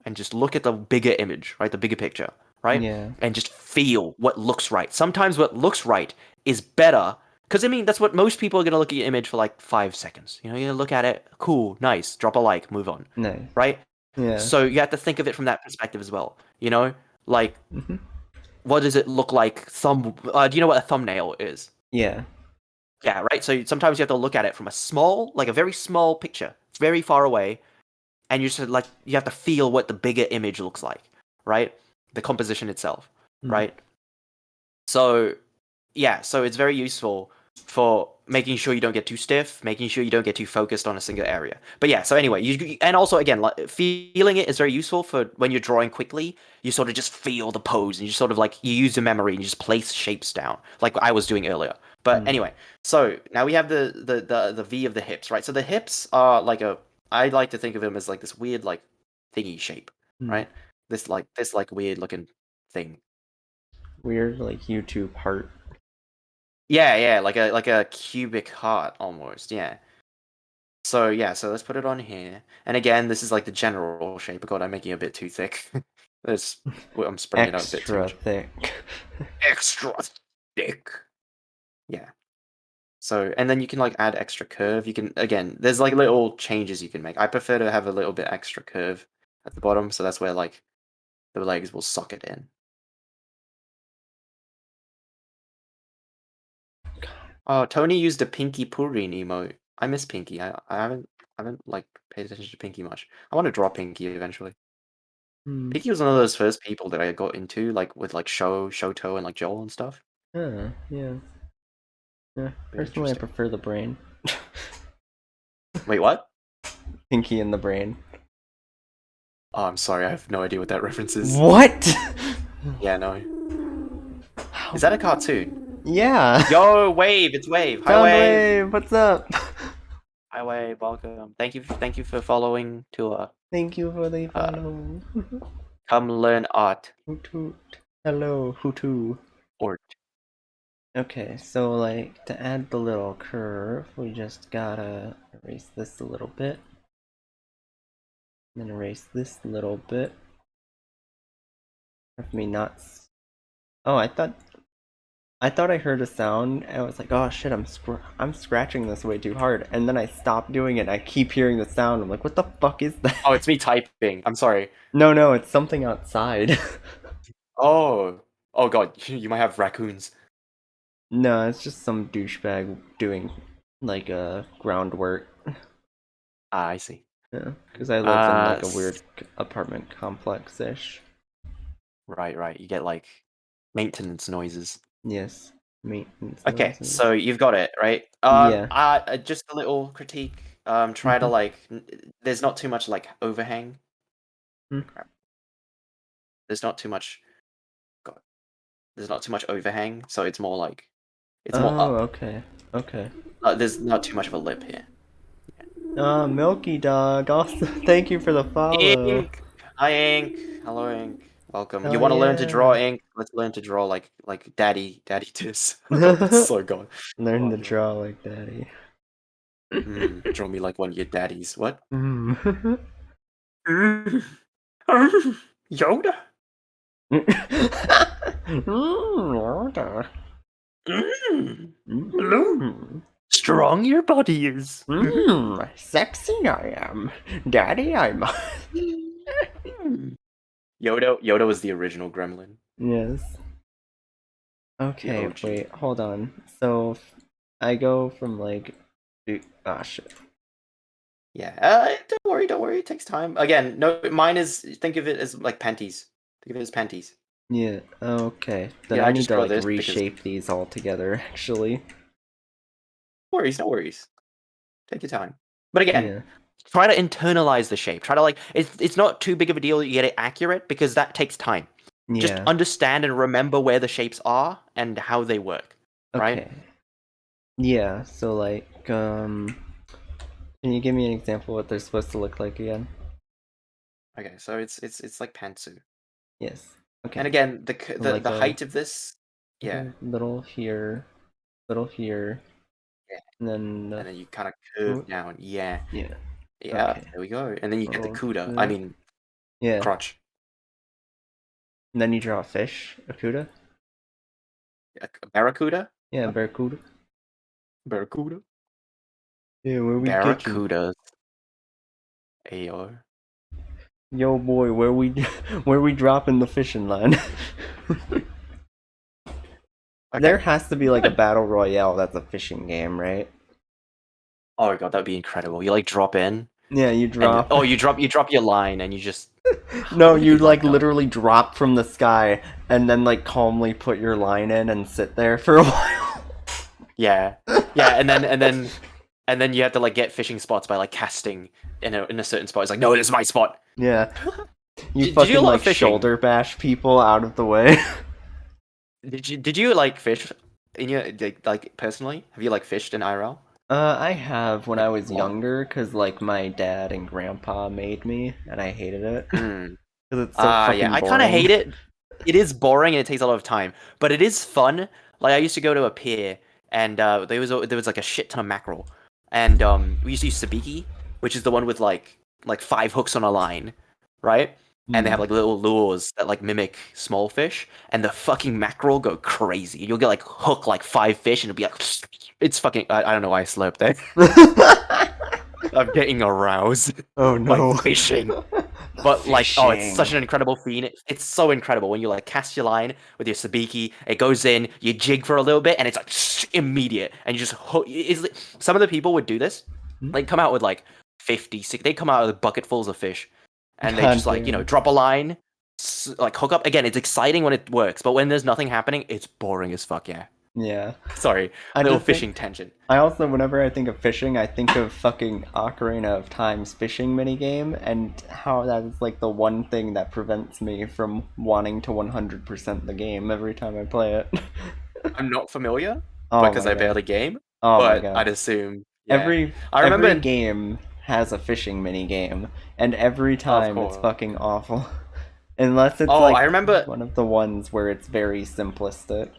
and just look at the bigger image, right? The bigger picture, right? Yeah. And just feel what looks right. Sometimes what looks right is better because I mean that's what most people are gonna look at your image for like 5 seconds. You're gonna look at it, cool, nice, drop a like, move on, Nice. right? Yeah. So you have to think of it from that perspective as well. Like Mhm. what does it look like? Do you know what a thumbnail is? Yeah. Yeah, right. So sometimes you have to look at it from like a very small picture. It's very far away, and you should like you have to feel what the bigger image looks like, right? The composition itself, right? So yeah, so it's very useful for making sure you don't get too stiff, making sure you don't get too focused on a single area. But yeah, so anyway, and also again, like feeling it is very useful for when you're drawing quickly. You sort of just feel the pose, and you sort of like you use your memory and you just place shapes down, like I was doing earlier. But anyway, so now we have the V of the hips, right? So the hips are like I like to think of them as like this weird like thingy shape, right? This weird looking thing. Weird, like YouTube heart. Yeah, like a cubic heart almost. Yeah. So yeah, so let's put it on here. And again, this is like the general shape. God, I'm making it a bit too thick. This I'm spreading it out a bit too Extra much. thick. Extra thick. Yeah. So and then you can like add extra curve. You can again, there's like little changes you can make. I prefer to have a little bit extra curve at the bottom, so that's where like the legs will suck it in. Oh, Tony used a Pinky Purine emote. I miss Pinky. I haven't like paid attention to Pinky much. I want to draw Pinky eventually. Pinky was one of those first people that I got into, like with like Shoto, and like Joel and stuff. Yeah. Yeah. Very Personally, I interesting. prefer the brain. Wait, what? Pinky in the brain. Oh, I'm sorry, I have no idea what that reference is. What? Yeah, no. Is that a cartoon? Yeah. Yo, Wave, it's Wave. Hi, Sound Wave. Wave, what's up? Hi, Wave. Welcome. Thank you for following to Thank you for the follow. come learn art. Hoot hoot. Hello, Hutu. Art. Okay, so like to add the little curve, we just gotta erase this a little bit. Then erase this a little bit. Of me not. Oh, I thought I heard a sound and I was like, oh shit, I'm scratching this way too hard. And then I stopped doing it. I keep hearing the sound. I'm like, what the fuck is that? Oh, it's me typing. I'm sorry. No, it's something outside. Oh. Oh god, you might have raccoons. No, it's just some douchebag doing like groundwork. Ah, I see. Yeah, because I live in like a S- weird apartment complex-ish. right. You get like maintenance noises. Yes, maintenance Okay, noises. so you've got it, right? Yeah. Just a little critique. Try to Mhm. like, there's not too much like overhang. Mm. Crap. There's not too much. God, there's not too much overhang, so it's more like, it's more Oh, up. okay. Okay. There's not too much of a lip here. Milky Dog. Also, thank you for the follow. Ink. Hi, Ink. Hello, Ink. Welcome. You Oh want to learn to draw, yeah. Ink? Let's learn to draw like Daddy Tis. Oh God, that's so good. Learn to Oh, draw like daddy. draw me like one of your daddies. What? Mm. Yoda. Water. Hello. Strong your body is. Sexy I am. Daddy I'm. Yoda was the original gremlin. Yes. The Okay, OG. wait, hold on. So I go from like ah shit. Yeah. Don't worry. It takes time. Again, no. Mine is. Think of it as like panties. Think of it as panties. Yeah, okay. Then Yeah, I I need just to draw like this because. reshape these all together actually. No worries. Take your time. But again, Yeah. try to internalize the shape. Try to like. It's not too big of a deal that you get it accurate because that takes time. Just Yeah. understand and remember where the shapes are and how they work. Right. Okay. Yeah, so like can you give me an example of what they're supposed to look like again? Okay. So it's like pantsu. Yes. And Okay. again, So the like a height of this. Yeah. little here, Yeah. and then And then you kind of curve down. Yeah. yeah. Yeah. Okay. There we go. And then you get the Little kuda. I here. mean, Yeah. crotch. And then you draw a fish, a cuda. A barracuda. Yeah, What? barracuda. Barracuda. Yeah, where we catching? Barracudas. Ayo. Yo, boy, where we where we dropping the fishing line? There Okay. has to be like a battle royale that's a fishing game, right? Oh my god, that'd be incredible. You like drop in, Yeah, you And drop. oh, you drop your line, and you just No, what have you you not like done? literally drop from the sky and then like calmly put your line in and sit there for a while. Yeah, yeah, and then you have to like get fishing spots by like casting in a certain spot. It's like, no, this is my spot. Yeah, you Did you do a fucking lot of like fishing? shoulder bash people out of the way. Did you like fish in your like personally? Have you like fished in IRL? I have when I Like was a lot? younger, cause like my dad and grandpa made me, and I hated it, Mm. cause it's so Yeah, fucking I kind of boring. hate it. It is boring and it takes a lot of time, but it is fun. Like I used to go to a pier, and there was like a shit ton of mackerel, and we used to use sabiki, which is the one with like five hooks on a line, right? And they Hmm. have like little lures that like mimic small fish, and the fucking mackerel go crazy. You'll get like hook like five fish, and it'll be like it's fucking. I don't know why I slurped there. I'm getting aroused Oh by no. fishing. The But like, oh, it's fishing. such an incredible feat. It's so incredible when you like cast your line with your sabiki. It goes in, you jig for a little bit, and it's like immediate, and you just hook. Some of the people would do this, Hmm? like come out with like 50, 60. They come out with bucketfuls of fish, and they just God like damn. drop a line, like hook up. Again, it's exciting when it works, but when there's nothing happening, it's boring as fuck. Yeah, Yeah. sorry, I little just think fishing tangent. I also, whenever I think of fishing, I think of fucking Ocarina of Time's fishing minigame and how that is like the one thing that prevents me from wanting to 100% the game every time I play it. I'm not familiar Oh because my I god. barely game, Oh my but god. I'd assume, yeah. Every I every remember, game has a fishing minigame, and every of time it's course. fucking awful. Unless it's Oh, I like remember. one of the ones where it's very simplistic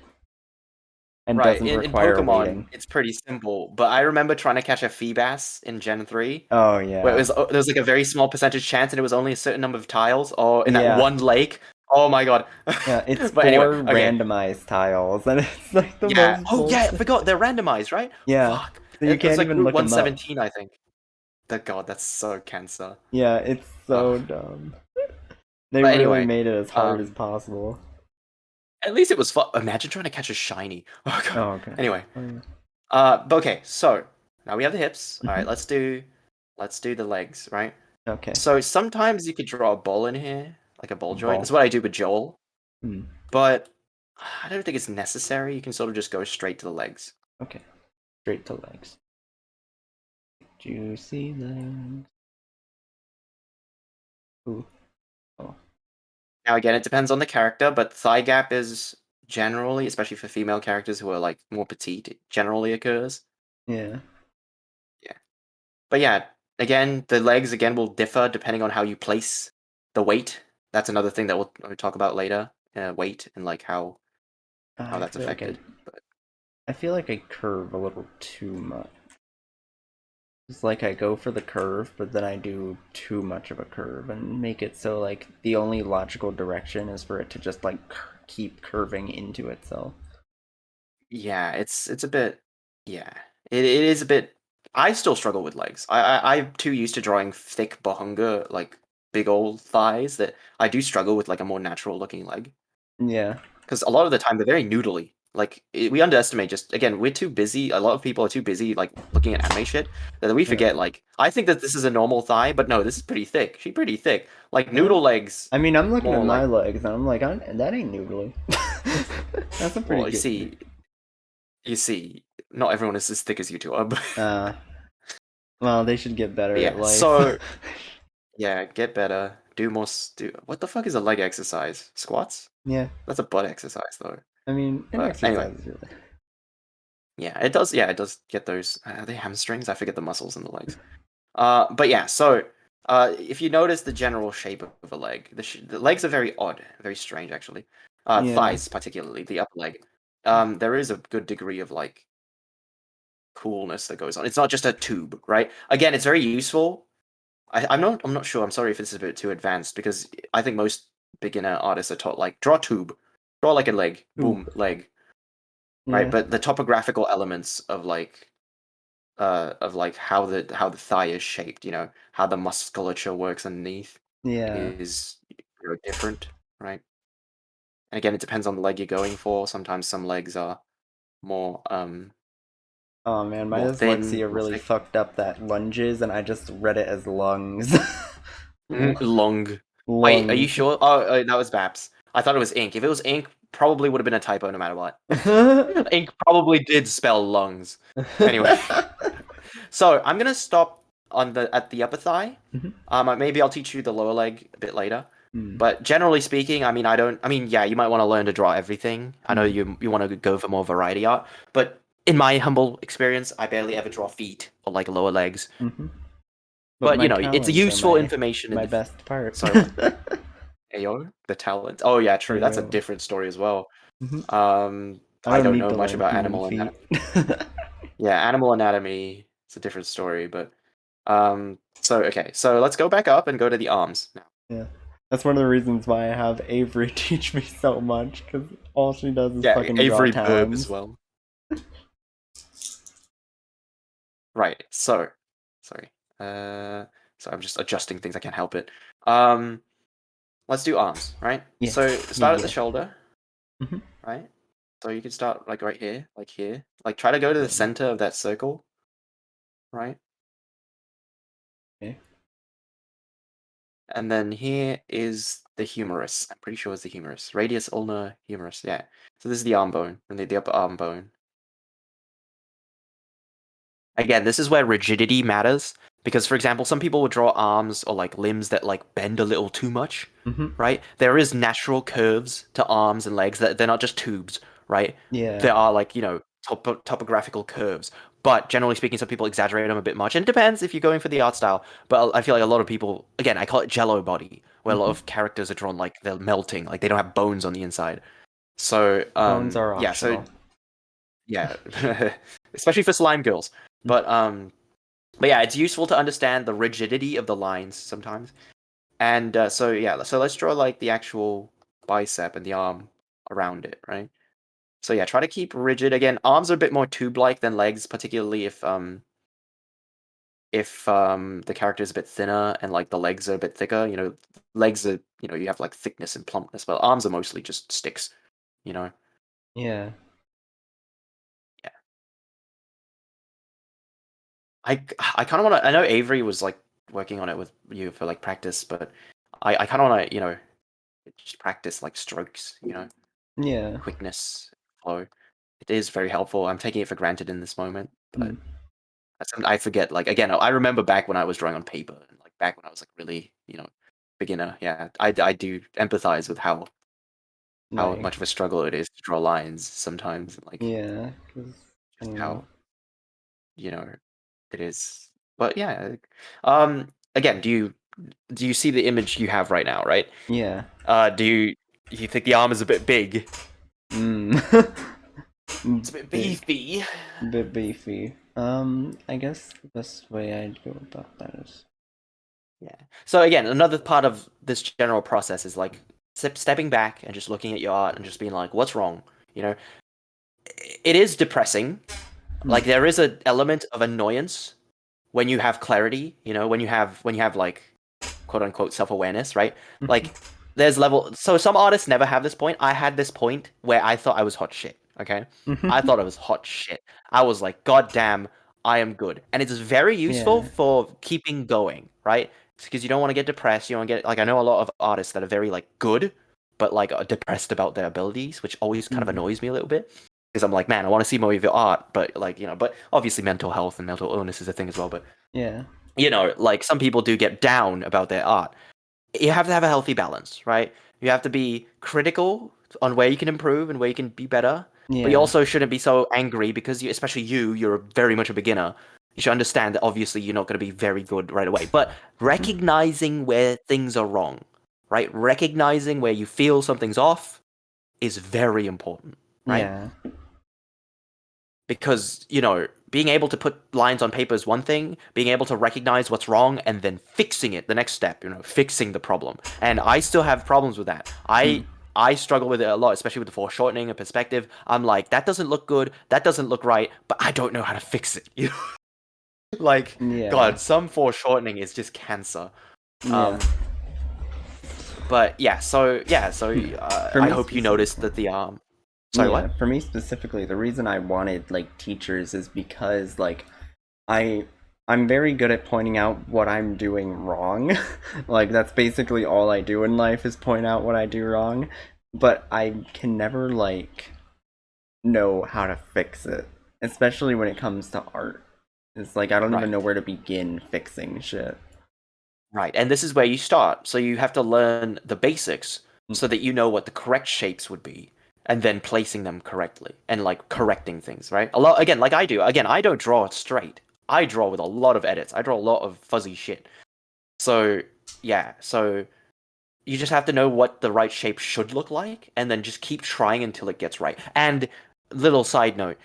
and Right, doesn't in require Pokemon, waiting. it's pretty simple, but I remember trying to catch a Feebas in Gen 3, Oh where yeah. there was like a very small percentage chance and it was only a certain number of tiles, or in that Yeah. one lake. Oh my god. Yeah, it's But anyway, 4 okay. randomized tiles, and it's like the Yeah. most Oh yeah, I bullshit. forgot they're randomized, right? Yeah, Fuck. so you It was can't like even Route look them up. 117, I think. God, that's so cancer. Yeah, it's Ugh. so dumb. They But really anyway, made it as hard as um, possible. at least it was fun. Imagine trying to catch a shiny. Oh god. Oh, okay. Anyway, Oh, yeah. but okay, so now we have the hips. All right, Mhm. let's do the legs, right? Okay. So sometimes you could draw a ball in here, like a A ball joint. That's ball. what I do with Joel, Hmm. but I don't think it's necessary. You can sort of just go straight to the legs. Okay. Straight to legs. Juicy legs. Ooh. Oh. Now again, it depends on the character, but thigh gap is generally, especially for female characters who are like more petite, it generally occurs. Yeah. Yeah. But yeah, again, the legs again will differ depending on how you place the weight. That's another thing that we'll talk about later. Weight and like how I that's feel like affected. But I feel like I curve a little too much. It's like I go for the curve, but then I do too much of a curve and make it so like the only logical direction is for it to just like keep curving into itself. yeah, it's a bit, yeah. It is a bit. I still struggle with legs. I'm too used to drawing thick bahunga, like big old thighs, that I do struggle with like a more natural looking leg. Yeah. Because a lot of the time they're very noodly. Like we underestimate. Just again, we're too busy. A lot of people are too busy like looking at anime shit that we Yeah. forget. Like I think that this is a normal thigh, but no, this is pretty thick. She's pretty thick. Like Yeah. noodle legs, I mean, I'm looking at more my like. legs and I'm like, that ain't noodly. That's a pretty Well, good. you see, not everyone is as thick as you two are, but Uh, well, they should get better at yeah. life. So yeah, get better. Do more. Do what the fuck is a leg exercise? Squats? Yeah. That's a butt exercise though. I mean, an But anyway, exercise is really. yeah, it does. Yeah, it does get those. Are they hamstrings? I forget the muscles in the legs. But yeah. So, if you notice the general shape of a leg, the legs are very odd, very strange actually. Yeah. Thighs particularly, the upper leg. There is a good degree of like coolness that goes on. It's not just a tube, right? Again, it's very useful. I'm not sure. I'm sorry if this is a bit too advanced because I think most beginner artists are taught like draw tube, draw like a leg, Ooh. boom, leg, right? Yeah. But the topographical elements of like how the thigh is shaped, how the musculature works underneath Yeah. is different, right? And again, it depends on the leg you're going for. Sometimes some legs are more Oh man, my More thin, dyslexia more really thick. fucked up that lunges, and I just read it as lungs. Long. Wait, are you Lungs. sure? Oh, that was Vaps. I thought it was ink. If it was ink, probably would have been a typo no matter what. Ink probably did spell lungs. Anyway, so I'm gonna stop on the at the upper thigh. Mhm. Maybe I'll teach you the lower leg a bit later. Mm, But generally speaking, I mean, I don't. I mean, yeah, you might want to learn to draw everything. I know mm, you want to go for more variety art, but in my humble experience, I barely ever draw feet or like lower legs. mhm. But But my you know, it's a talons are useful my information in my the. best part. Sorry, what? Ayo, the talent. Oh yeah, true. That's a Ayo. different story as well. Mhm. I I don't don't need know to much learn about human animal feet. anatomy. Yeah, animal anatomy. It's a different story, but So okay, so let's go back up and go to the arms now. Yeah. That's one of the reasons why I have Avery teach me so much, because all she does is Yeah, fucking draw Avery Burb as talons. well. Right. So, sorry. So I'm just adjusting things. I can't help it. Um, let's do arms, right? Yeah. So Yeah, start at the yeah. shoulder, Mhm. right? So you can start like right here, like here. Like try to go to the Yeah. center of that circle, right? Okay. And then here is the humerus. I'm pretty sure it's the humerus. Radius ulnar humerus. Yeah. So this is the arm bone and the upper arm bone. Again, this is where rigidity matters because, for example, some people will draw arms or like limbs that like bend a little too much, Mhm. right? There is natural curves to arms and legs that they're not just tubes, right? Yeah. There are like topographical curves. But generally speaking, some people exaggerate them a bit much, and it depends if you're going for the art style. But I feel like a lot of people, again, I call it Jello body, where a lot Mhm. of characters are drawn like they're melting, like they don't have bones on the inside. So, Bones are yeah, so optional. yeah, especially for slime girls. Mm. But but yeah, it's useful to understand the rigidity of the lines sometimes. And so yeah, so let's draw like the actual bicep and the arm around it, right? So yeah, try to keep rigid. Again, arms are a bit more tube-like than legs, particularly if the character is a bit thinner and like the legs are a bit thicker. You know, legs are you have like thickness and plumpness, but arms are mostly just sticks. You know. Yeah. Yeah. I kind of want to. I know Avery was like working on it with you for like practice, but I kind of want to just practice like strokes, Yeah. quickness, flow. It is very helpful. I'm taking it for granted in this moment, but Mm. I forget. Like again, I remember back when I was drawing on paper, and like back when I was like really, beginner. Yeah, I do empathize with how Like, much of a struggle it is to draw lines sometimes, and like yeah. 'Cause, I just don't know. how you know it is. But yeah, again, do you see the image you have right now? Right? Yeah. Do you think the arm is a bit big? Mm. It's a bit Big. beefy. Bit beefy. I guess the best way I'd go about that is. Yeah. So again, another part of this general process is like stepping back and just looking at your art and just being like, what's wrong? You know, it is depressing. Mm. Like there is an element of annoyance when you have clarity, when you have like quote unquote self-awareness, right? Mhm. Like there's level so some artists never have this point. I had this point where I thought I was hot shit, okay? I Mhm. thought I was hot shit. I was like, God damn, I am good. And it's very useful Yeah. for keeping going, right? Because you don't want to get depressed. You don't get like I know a lot of artists that are very like good, but like are depressed about their abilities, which always kind of Mm. annoys me a little bit. Because I'm like, man, I want to see more of your art, but like, but obviously mental health and mental illness is a thing as well. But Yeah. like some people do get down about their art. You have to have a healthy balance, right? You have to be critical on where you can improve and where you can be better, but you Yeah. also shouldn't be so angry because especially you're very much a beginner. You should understand that obviously you're not going to be very good right away, but Mhm. recognizing where things are wrong, right? Recognizing where you feel something's off is very important, right? Yeah. Because being able to put lines on paper is one thing, being able to recognize what's wrong and then fixing it, the next step, fixing the problem. And I still have problems with that. i Mm. i struggle with it a lot, especially with the foreshortening and perspective. I'm like, that doesn't look good, that doesn't look right, but I don't know how to fix it. Like, Yeah. god, some foreshortening is just cancer. Yeah. um but yeah, so Hmm. For I me hope you noticed specifically. that the Sorry, Yeah, what? for me specifically, the reason I wanted like teachers is because like I I'm very good at pointing out what I'm doing wrong. Like that's basically all I do in life is point out what I do wrong, but I can never like know how to fix it, especially when it comes to art. It's like I don't even Right. know where to begin fixing shit. Right, and this is where you start. So you have to learn the basics so that you know what the correct shapes would be, and then placing them correctly and like correcting things, right? A lot again, like I do. Again, I don't draw straight. I draw with a lot of edits. I draw a lot of fuzzy shit. So yeah, so you just have to know what the right shape should look like, and then just keep trying until it gets right. And little side note,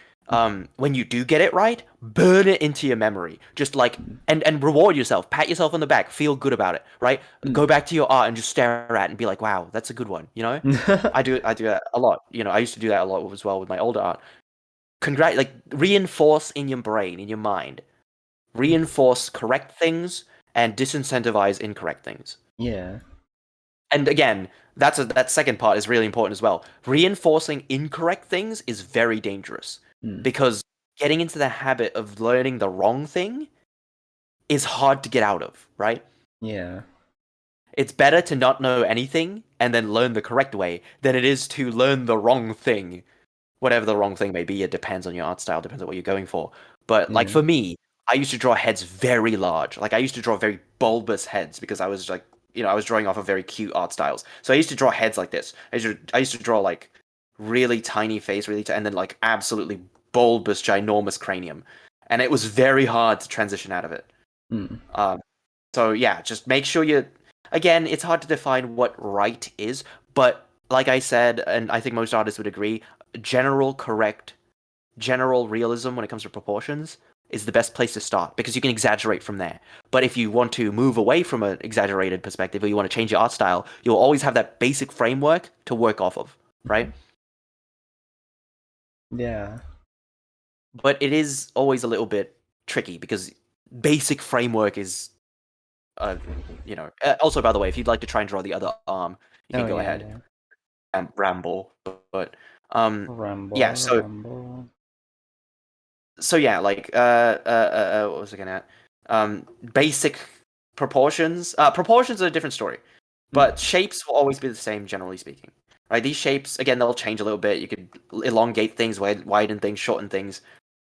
when you do get it right, burn it into your memory. Just like and reward yourself, pat yourself on the back, feel good about it, right? Go back to your art and just stare at it and be like, wow, that's a good one, you know? I do that a lot. You know, I used to do that a lot as well with my older art. Like reinforce in your brain, in your mind. Reinforce correct things and disincentivize incorrect things. Yeah. And again, that second part is really important as well. Reinforcing incorrect things is very dangerous Mm. because getting into the habit of learning the wrong thing is hard to get out of, right? Yeah. It's better to not know anything and then learn the correct way than it is to learn the wrong thing. Whatever the wrong thing may be, it depends on your art style, depends on what you're going for. But like Yeah. for me, I used to draw heads very large. Like I used to draw very bulbous heads because I was like, I was drawing off of very cute art styles. So I used to draw heads like this. I used to draw like really tiny face, and then like absolutely bulbous, ginormous cranium, and it was very hard to transition out of it. Mm. Um, so yeah, just make sure you. Again, it's hard to define what right is, but like I said, and I think most artists would agree, general correct, general realism when it comes to proportions is the best place to start because you can exaggerate from there. But if you want to move away from an exaggerated perspective or you want to change your art style, you'll always have that basic framework to work off of, right? Yeah. But it is always a little bit tricky because basic framework is uh, also, by the way, if you'd like to try and draw the other arm, you can Oh go yeah, ahead yeah. and ramble. But yeah. Rumble, So rumble. yeah, like what was I gonna at? Basic proportions. Proportions are a different story, Mm. but shapes will always be the same, generally speaking. Right? These shapes, again, they'll change a little bit. You could elongate things, widen things, shorten things,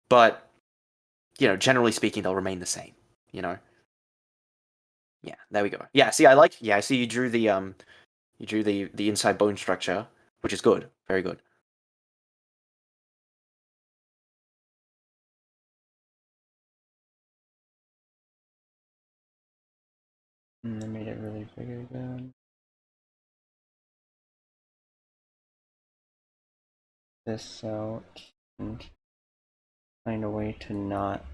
but generally speaking, they'll remain the same. You know. Yeah. There we go. Yeah. See, I see you drew the inside bone structure, which is good. Very good. I made it really big again. This out and find a way to not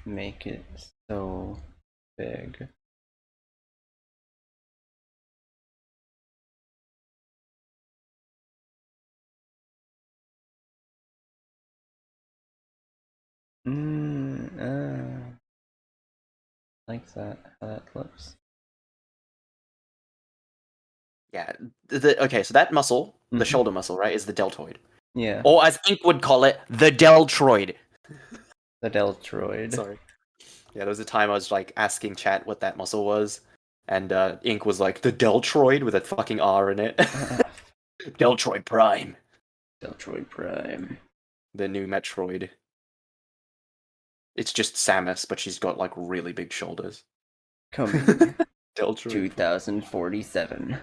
make it so big. Like that, how that looks. Yeah. Okay, so that muscle, the shoulder muscle, right, is the deltoid. Yeah, Or as Ink would call it, the deltroid. the deltroid. Sorry. Yeah, there was a time I was like asking chat what that muscle was, and Ink was like, the deltroid with a fucking R in it. Deltroid Prime. Deltroid Prime. The new Metroid. It's just Samus, but she's got like really big shoulders. Coming Deltroid Prime. 2047.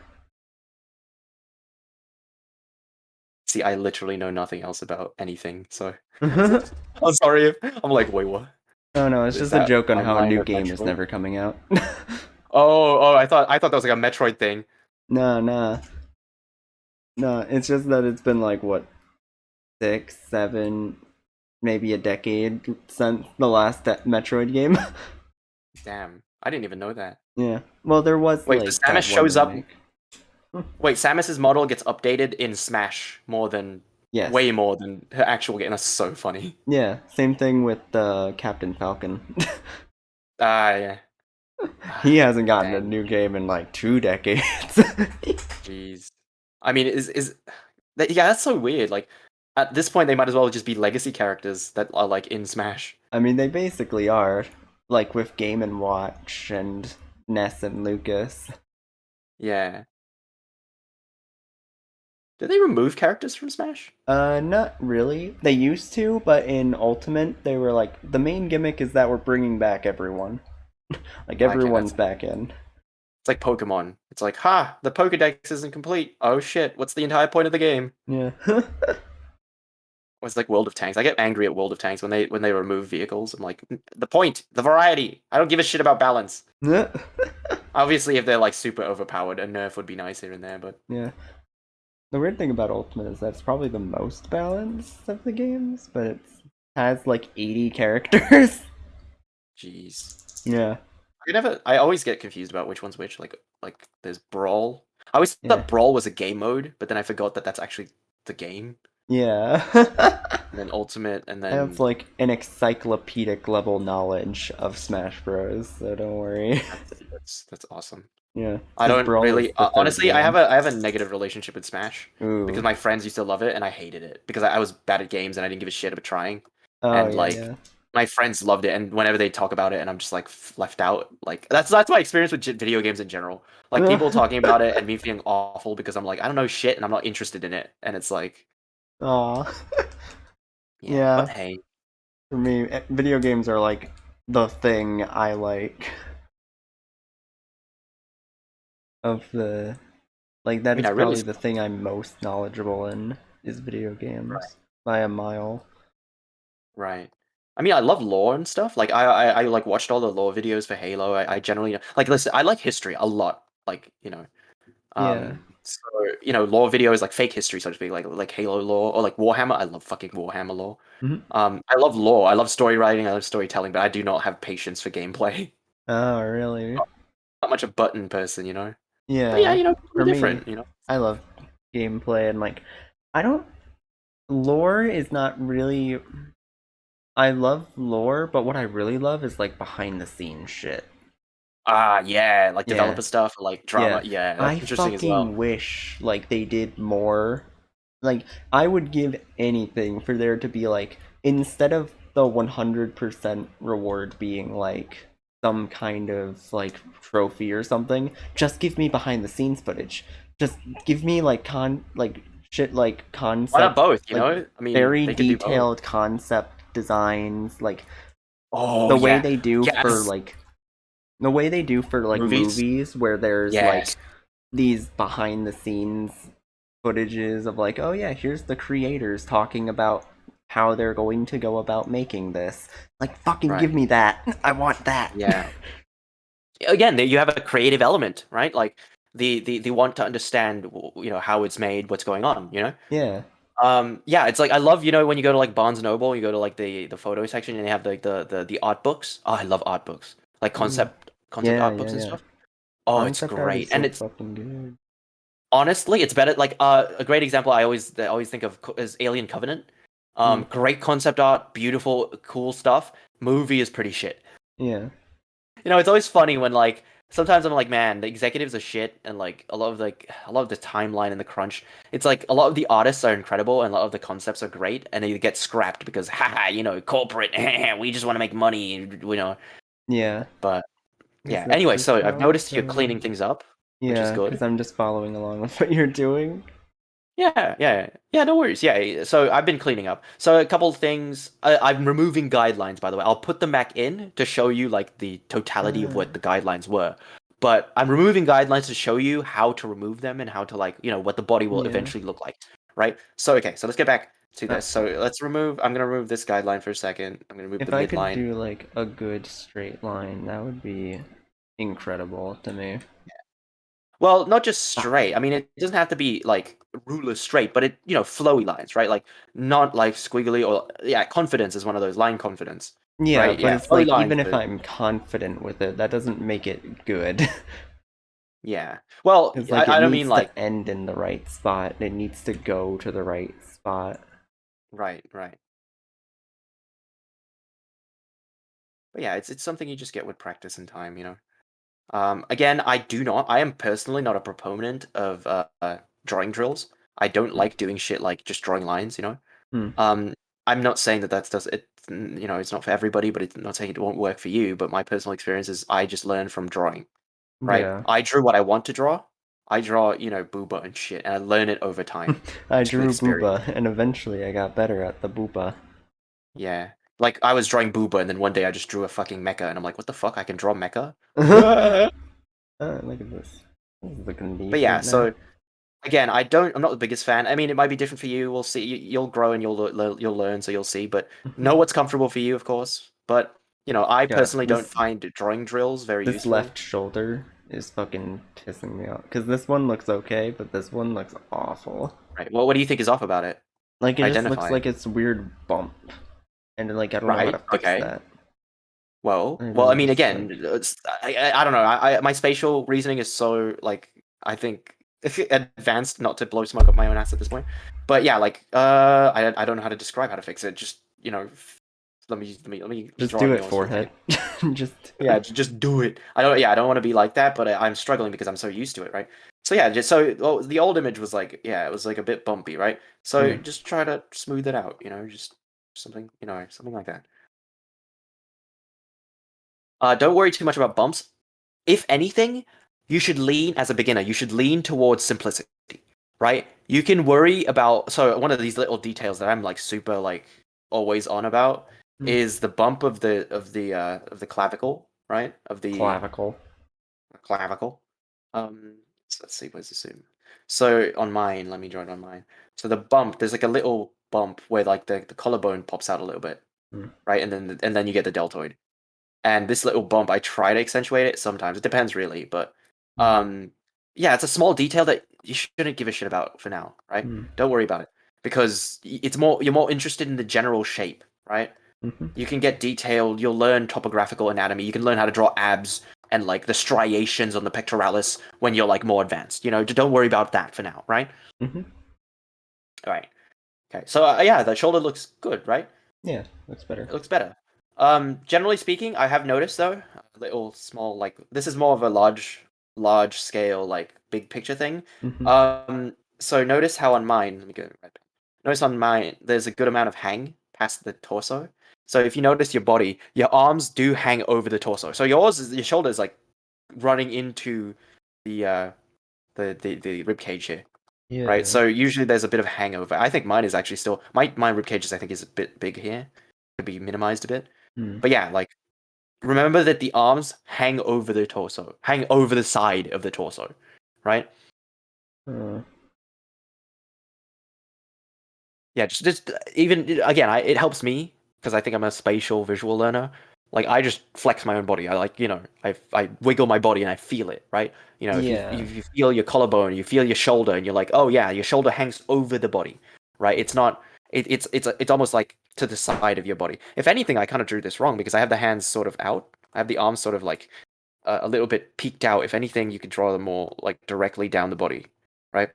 See, I literally know nothing else about anything, so Oh I'm sorry if I'm like, wait, what? no, it's Is just a that joke on a how a line new of game is Metroid? never coming out. Oh, I thought that was like a Metroid thing. No, no. No, it's just that it's been like what 6, 7, maybe a decade since the last Metroid game. Damn, I didn't even know that. Yeah. Well, there was Wait, so like Samus that one shows up. remake. Wait, Samus's model gets updated in Smash Yes. way more than her actual game. That's so funny. Yeah. Same thing with Captain Falcon. Yeah. He hasn't gotten a Dang, new game in like 2 decades. jeez. I mean, yeah, that's so weird. Like, At this point, they might as well just be legacy characters that are like in Smash. I mean, they basically are, like with Game and Watch and Ness and Lucas. Yeah. Did they remove characters from Smash? Not really. They used to, but in Ultimate, they were like, the main gimmick is that we're bringing back everyone. Like, Okay, everyone's that's back in. it's like Pokemon. It's like, ha, the Pokedex isn't complete. Oh shit, what's the entire point of the game? Yeah. Or it's like World of Tanks. I get angry at World of Tanks when they remove vehicles. I'm like, the point, the variety. I don't give a shit about balance. Obviously, if they're like super overpowered, a nerf would be nice here and there, but Yeah. The weird thing about Ultimate is that it's probably the most balanced of the games, but it has like 80 characters. jeez. Yeah. I always get confused about which one's which. Like there's Brawl. I always Yeah. thought Brawl was a game mode, but then I forgot that that's actually the game. Yeah. And then Ultimate, and I have then like an encyclopedic level knowledge of Smash Bros, so don't worry. that's awesome. Yeah. I Because don't Brawl is really the third honestly. game. I have a negative relationship with Smash because Ooh. my friends used to love it and I hated it because I was bad at games and I didn't give a shit about trying. Oh, And yeah, like yeah. my friends loved it, and whenever they talk about it, and I'm just like left out. Like that's my experience with video games in general. Like people talking about it and me feeling awful because I'm like I don't know shit and I'm not interested in it, and it's like Aw. yeah, but Yeah. hey, For me, video games are like the thing I like of the like I that mean is I really probably the thing I'm most knowledgeable in is video right. games by a mile. Right. I mean, I love lore and stuff. Like, I like watched all the lore videos for Halo. I generally like listen. I like history a lot. Like, Yeah. so lore videos like fake history, so to speak, like Halo lore or like Warhammer. I love fucking Warhammer lore. Mhm. I love lore. I love story writing. I love storytelling, but I do not have patience for gameplay. Oh, really? Not much a button person, you know. But yeah, Yeah. people For are me, different, you know. I love gameplay and like I don't lore is not really I love lore, but what I really love is like behind the scenes shit. Ah, yeah, like Yeah. developer stuff, like Yeah. drama. Yeah, that's I interesting as well. fucking wish like they did more. Like I would give anything for there to be like instead of the 100% reward being like some kind of like trophy or something, just give me behind the scenes footage. Just give me like shit like Why not concept both? You like know, I mean, very they could do both. detailed concept designs like Oh the way yeah, they do for yes, like the way they do for like movies. movies where there's Yes, like these behind the scenes footages of like, oh yeah, here's the creators talking about how they're going to go about making this. Like, fucking give right. me that. I want that. Yeah. Again, you have a creative element, right? Like the want to understand, how it's made, what's going on, you know. Yeah. Yeah, it's like I love, when you go to like Barnes and Noble, you go to like the photo section and they have like the art books. Oh, I love art books, like Ooh. concept Yeah, art yeah, books and yeah. stuff. Oh, it's Concept art is great, and so it's fucking good. honestly, it's better. Like a great example I always think of is Alien Covenant. Mm. Great concept art, beautiful, cool stuff. Movie is pretty shit. Yeah. It's always funny when like sometimes I'm like, man, the executives are shit, and like a lot of the timeline and the crunch. It's like a lot of the artists are incredible, and a lot of the concepts are great, and they get scrapped because, haha, corporate, we just want to make money, Yeah. But Is yeah. that Anyway, just so I've how it noticed you're goes? cleaning things up, which is Yeah, because good. I'm just following along with what you're doing. Yeah, yeah, yeah. No worries. Yeah. So I've been cleaning up. So a couple of things. I'm removing guidelines, by the way. I'll put them back in to show you like the totality of Uh, what the guidelines were. But I'm removing guidelines to show you how to remove them and how to like, what the body will yeah. eventually look like, right? So okay, so let's get back to Uh, this. So let's remove. I'm gonna remove this guideline for a second. I'm gonna remove the if I could midline. do like a good straight line, that would be incredible to me. Well, not just Fuck. straight. I mean, it doesn't have to be like ruler straight, but flowy lines, right? Like not like squiggly or yeah, confidence is one of those line confidence, Yeah, right? but Yeah, it's flowy like lines. even if I'm confident with it, that doesn't make it good. Yeah. Well, It's like it I don't mean needs like to end in the right spot. It needs to go to the right spot. right, right. But yeah, it's something you just get with practice and time, you know. Again, I am personally not a proponent of drawing drills. I don't Mm. like doing shit like just drawing lines, you know. Hmm. I'm not saying that that's does it. You know, it's not for everybody, but it's not saying it won't work for you. But my personal experience is I just learned from drawing. Right? Yeah. I drew what I want to draw. I draw, you know, booba and shit, and I learn it over time I through drew experience. booba, and eventually I got better at the booba. Yeah. Like I was drawing booba, and then one day I just drew a fucking mecha, and I'm like, what the fuck? I can draw mecha? Look at this. This is looking But yeah, decent now. so again, I'm not the biggest fan. I mean, it might be different for you. We'll see. You'll grow and you'll learn, so you'll see. But know what's comfortable for you, of course. But you know, I Yeah, personally don't find drawing drills very this useful. left shoulder is fucking pissing me off. Because this one looks okay, but this one looks awful. Right. Well, what do you think is off about it? Like, it just looks Identify it. like it's weird bump. And, like, I don't know how to Right. fix Okay. that. Well, It well, I really mean, just, again, like... I don't know. My spatial reasoning is so like I think advanced not to blow smoke up my own ass at this point. But yeah, like I don't know how to describe how to fix it. Just you know, let me Just draw do on it, yours for a second. forehead. Just do Yeah, it. just do it. I don't want to be like that, but I'm struggling because I'm so used to it, right? So yeah, just so well, the old image was like yeah, it was like a bit bumpy, right? So Hmm. just try to smooth it out, you know, just something, you know, something like that. Don't worry too much about bumps. If anything, you should lean as a beginner. You should lean towards simplicity, right? You can worry about. So one of these little details that I'm like super like always on about Hmm. is the bump of the clavicle, right? Of the Clavicle. clavicle. So let's see, where's the zoom? So on mine, let me draw it on mine. So the bump, there's like a little bump where like the collarbone pops out a little bit, Hmm. right? And then you get the deltoid. And this little bump, I try to accentuate it sometimes. It depends really, but Hmm. yeah, it's a small detail that you shouldn't give a shit about for now, right? Hmm. Don't worry about it because you're more interested in the general shape, right? Hmm. You can get detailed. You'll learn topographical anatomy. You can learn how to draw abs and like the striations on the pectoralis when you're like more advanced. You know, don't worry about that for now, right? Hmm. All right. Okay. So yeah, the shoulder looks good, right? Yeah, looks better. It looks better. Generally speaking, I have noticed though, a little small like this is more of a large scale like big picture thing. Hmm. So notice how on mine, let me go right back. Notice on mine, there's a good amount of hang past the torso. So if you notice your body, your arms do hang over the torso. So your shoulder is like running into the the rib cage here, right? Yeah. So usually there's a bit of hangover. I think mine is actually still my rib cages. I think is a bit big here, could be minimized a bit. Hmm. But yeah, like remember that the arms hang over the torso, hang over the side of the torso, right? Uh, Yeah, just even again, it helps me because I think I'm a spatial visual learner. Like I just flex my own body. I like I wiggle my body and I feel it, right? You know, yeah. if you feel your collarbone, you feel your shoulder, and you're like, oh yeah, your shoulder hangs over the body, right? It's not. It's almost like to the side of your body. If anything, I kind of drew this wrong because I have the hands sort of out. I have the arms sort of like a little bit peeked out. If anything, you could draw them more like directly down the body, right?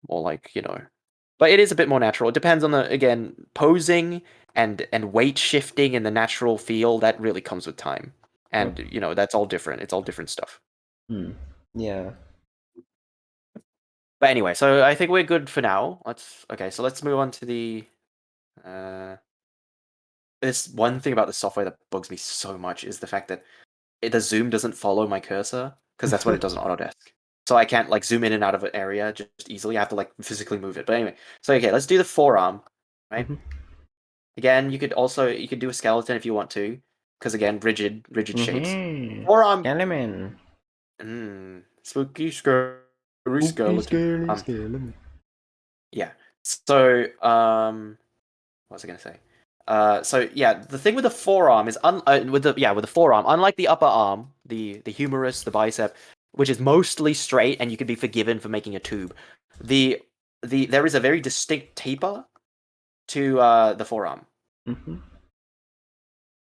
Or like but it is a bit more natural. It depends on the again posing and weight shifting and the natural feel that really comes with time, Oh. and that's all different. It's all different stuff. Hmm. Yeah. But anyway, so I think we're good for now. So let's move on to the uh this one thing about the software that bugs me so much is the fact that the zoom doesn't follow my cursor because that's what it does on Autodesk. So I can't like zoom in and out of an area just easily. I have to like physically move it. But anyway, so okay, let's do the forearm, right? Hmm. Again, you could do a skeleton if you want to, because again, rigid shapes. Hmm. Forearm, Skeleton. spooky scary Spooky, skeleton. scary skeleton. Yeah. So what was I gonna say? So yeah, the thing with the forearm is with the forearm, unlike the upper arm, the humerus, the bicep, which is mostly straight, and you could be forgiven for making a tube. The there is a very distinct taper to the forearm. Hmm.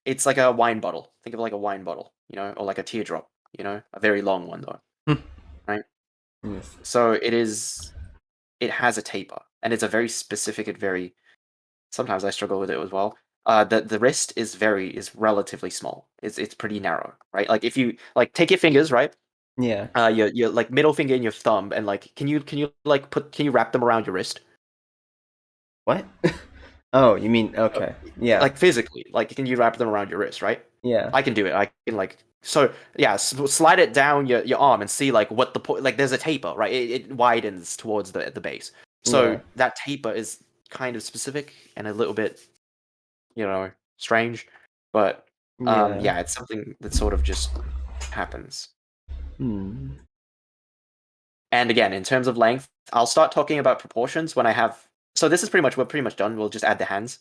It's like a wine bottle. Think of it like a wine bottle, or like a teardrop, a very long one though, right? Yes. So it has a taper, and it's a very specific and very. Sometimes I struggle with it as well. The wrist is relatively small. It's pretty narrow, right? Like if you like take your fingers, right? Yeah. Your like middle finger and your thumb, and like can you like can you wrap them around your wrist? What? Oh, you mean okay? Yeah, Like physically, like can you wrap them around your wrist, right? yeah, I can do it. I can like so yeah, slide it down your arm and see like what the point. Like there's a taper, right? It widens towards the base. So yeah, that taper is kind of specific and a little bit, strange, but yeah. yeah, it's something that sort of just happens. Hmm. And again, in terms of length, I'll start talking about proportions when I have. So this is we're pretty much done. We'll just add the hands.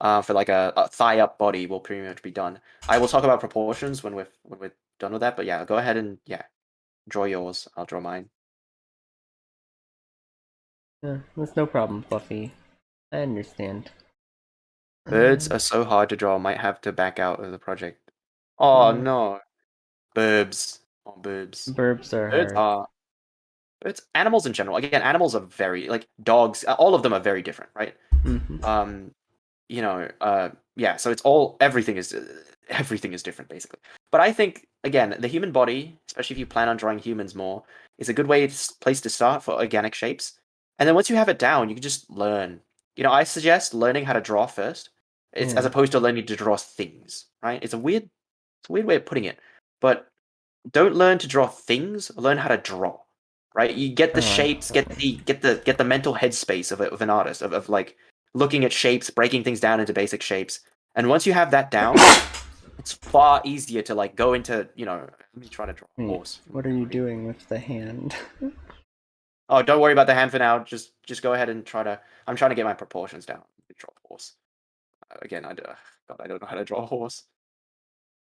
For like a thigh up body will pretty much be done. I will talk about proportions when we're done with that. But yeah, go ahead and yeah, draw yours. I'll draw mine. Yeah, that's no problem, Fluffy. I understand. Birds are so hard to draw. Might have to back out of the project. Oh Yeah, no, birds. Oh, birds. burbs are Birds hard. are birds. Animals in general. Again, animals are very like dogs. All of them are very different, right? Hmm. Um, yeah, so it's all everything is different basically. But I think again the human body, especially if you plan on drawing humans more, is a good place to start for organic shapes. And then once you have it down, you can just learn. I suggest learning how to draw first. It's as Yeah. opposed to learning to draw things, right? It's a weird way of putting it. But don't learn to draw things, learn how to draw. Right? You get the shapes, get the mental headspace of an artist, of like looking at shapes, breaking things down into basic shapes. And once you have that down, it's far easier to like go into, let me try to draw a Wait, horse from what are you memory. doing with the hand? Oh, don't worry about the hand for now. Just go ahead and I'm trying to get my proportions down. Draw a horse. Again, God, I don't know how to draw a horse.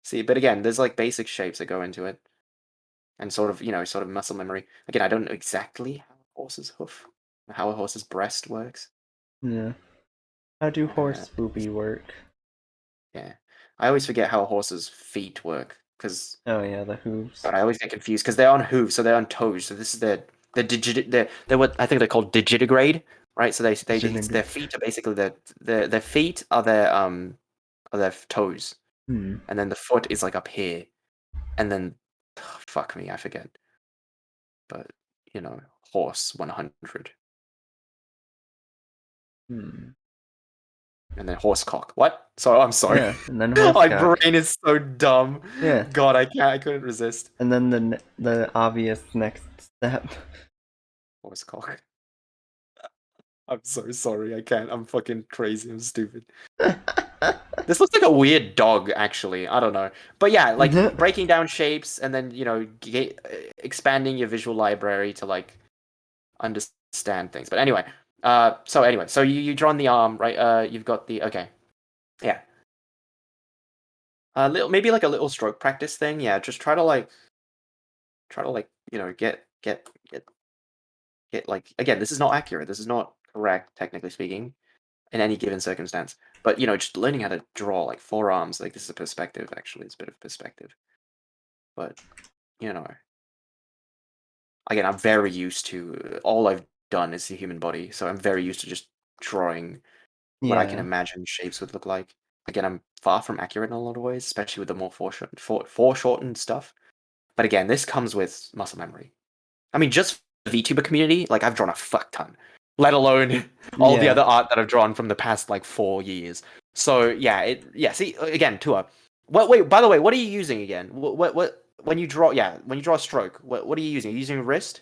See, but again, there's like basic shapes that go into it. And sort of muscle memory. Again, I don't know exactly how a horse's hoof, how a horse's breast works. Yeah. How do Uh, horse booby work? yeah, I always forget how a horse's feet work because, Oh yeah, the hooves. but I always get confused because they're on hooves, so they're on toes. So this is they're what I think they're called digitigrade, right? So their feet are basically their feet are their toes, Hmm. and then the foot is like up here, and then fuck me, I forget, but horse 100. Hmm. And then horsecock. What? So I'm sorry. Yeah, and then My horsecock. brain is so dumb. Yeah, God, I couldn't resist. and then the obvious next step. Horsecock. I'm so sorry. I can't. I'm fucking crazy. I'm stupid. This looks like a weird dog, actually. I don't know. But yeah, like breaking down shapes and then, expanding your visual library to like understand things. But anyway, so you drawn the arm, right? You've got the okay. Yeah. Maybe like a little stroke practice thing. Yeah, just try to like get like again, this is not accurate, this is not correct technically speaking in any given circumstance, but just learning how to draw like forearms, like this is a perspective, actually it's a bit of perspective, but you know again, I'm very used to all I've done is the human body, so I'm very used to just drawing what I can Yeah, imagine shapes would look like. Again, I'm far from accurate in a lot of ways, especially with the more foreshortened stuff, but again, this comes with muscle memory. I mean, just the VTuber community, like I've drawn a fuck ton, let alone all the yeah. other art that I've drawn from the past like 4 years. So yeah. See again, Tua. What? Wait. By the way, what are you using again? What? When you draw, yeah, when you draw a stroke, what are you using? Are you using a wrist?